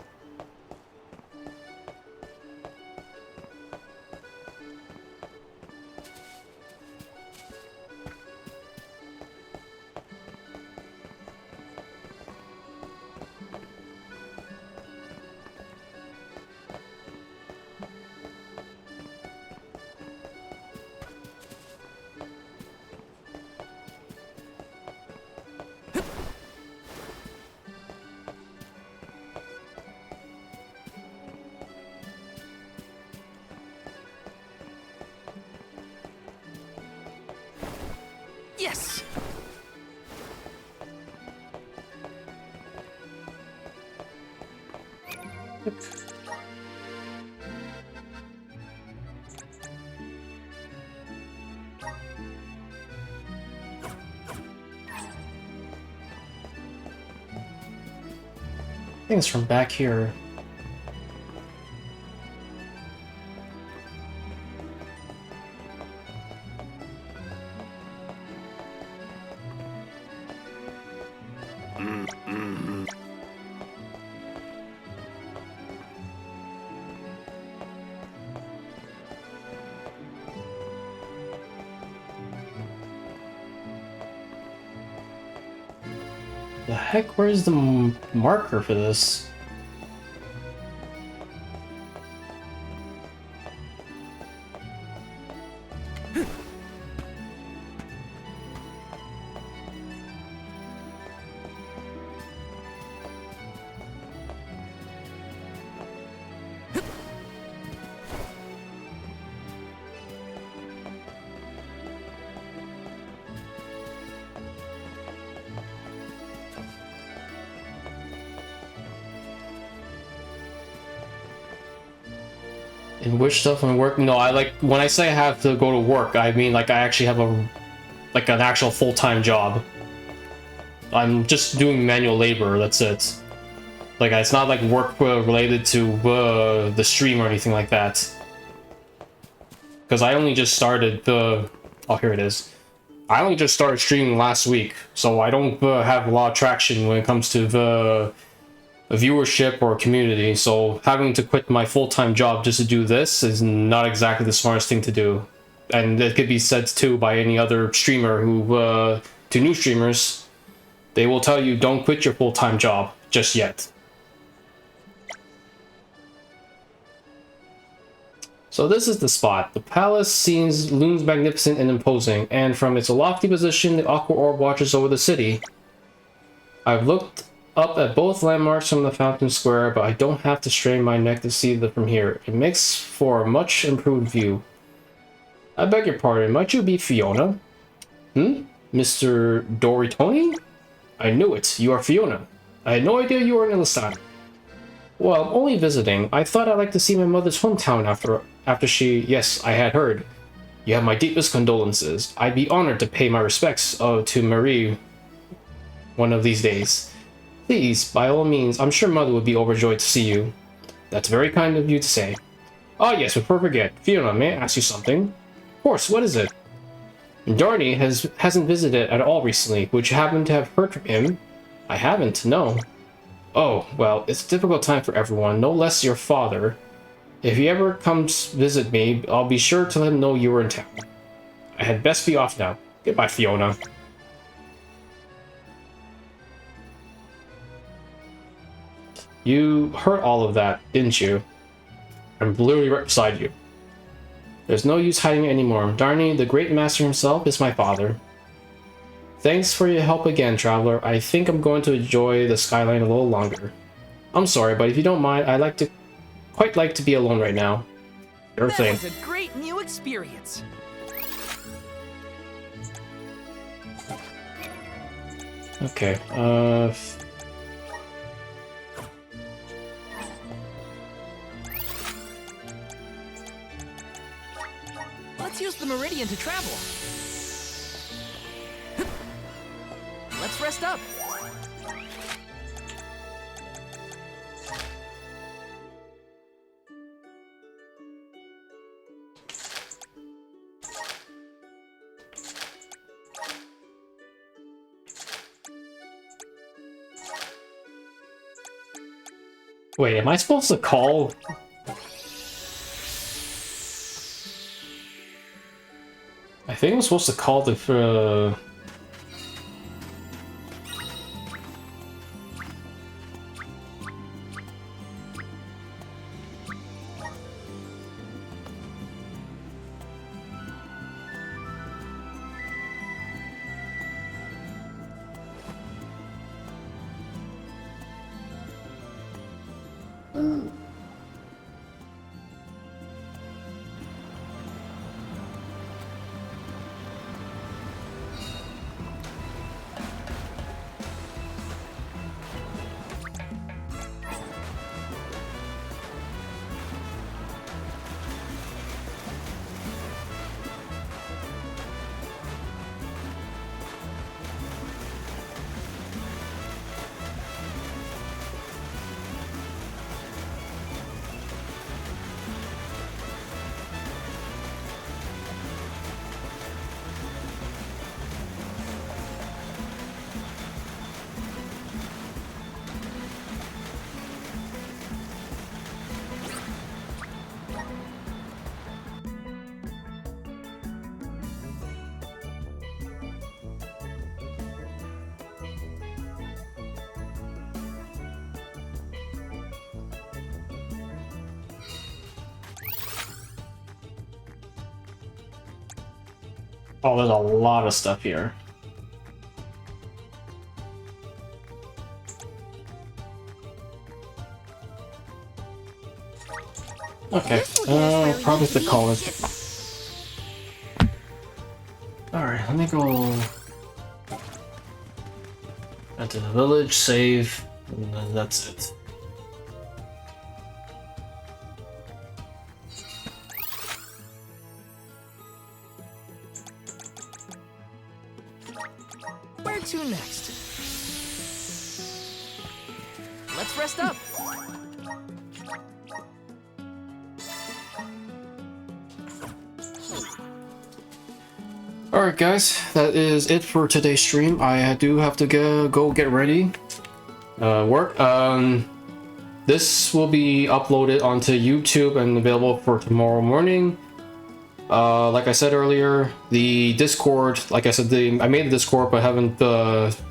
Yes! I think it's from back here. The heck? Where's the marker for this? In which stuff I'm working? No, I like when I say I have to go to work, I mean like I actually have a like an actual full-time job. I'm just doing manual labor, that's it. Like it's not like work related to the stream or anything like that. Because I only just started the oh, here it is. I only just started streaming last week, so I don't have a lot of traction when it comes to the viewership or community, so having to quit my full-time job just to do this is not exactly the smartest thing to do. And it could be said too by any other streamer who, to new streamers, they will tell you don't quit your full-time job just yet. So this is the spot. The palace looms magnificent and imposing, and from its lofty position, the Aqua Orb watches over the city. I've looked up at both landmarks from the Fountain Square, but I don't have to strain my neck to see them from here. It makes for a much improved view. I beg your pardon, might you be Fiona? Mr. Doritoni? I knew it, you are Fiona. I had no idea you were in Illisan. Well, I'm only visiting. I thought I'd like to see my mother's hometown after she... Yes, I had heard. You have my deepest condolences. I'd be honored to pay my respects to Marie one of these days. Please, by all means, I'm sure Mother would be overjoyed to see you. That's very kind of you to say. Ah yes, before I forget, Fiona, may I ask you something? Of course, what is it? Darnie hasn't visited at all recently. Would you happen to have heard from him? I haven't, no. Oh, well, it's a difficult time for everyone, no less your father. If he ever comes visit me, I'll be sure to let him know you were in town. I had best be off now. Goodbye, Fiona. You heard all of that, didn't you? I'm literally right beside you. There's no use hiding it anymore. Darnie, the great master himself, is my father. Thanks for your help again, traveler. I think I'm going to enjoy the skyline a little longer. I'm sorry, but if you don't mind, I'd quite like to be alone right now. Sure thing. That was a great new experience. Okay, Let's use the meridian to travel. Let's rest up. wait, am I supposed to call? I think I'm supposed to call the Oh, there's a lot of stuff here. Okay, probably the college. Alright, let me go into the village, save, and then that's it. Where to next? Let's rest up. Alright guys, that is it for today's stream. I do have to go get ready. Work. This will be uploaded onto YouTube and available for tomorrow morning. Like I said earlier, the Discord, like I said, I made the Discord but haven't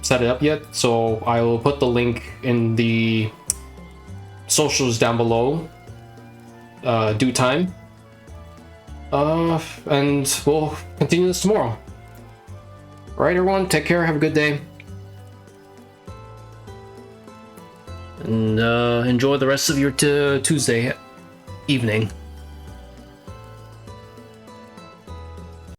set it up yet, so I will put the link in the socials down below due time. And we'll continue this tomorrow. Alright everyone, take care, have a good day. And enjoy the rest of your Tuesday evening.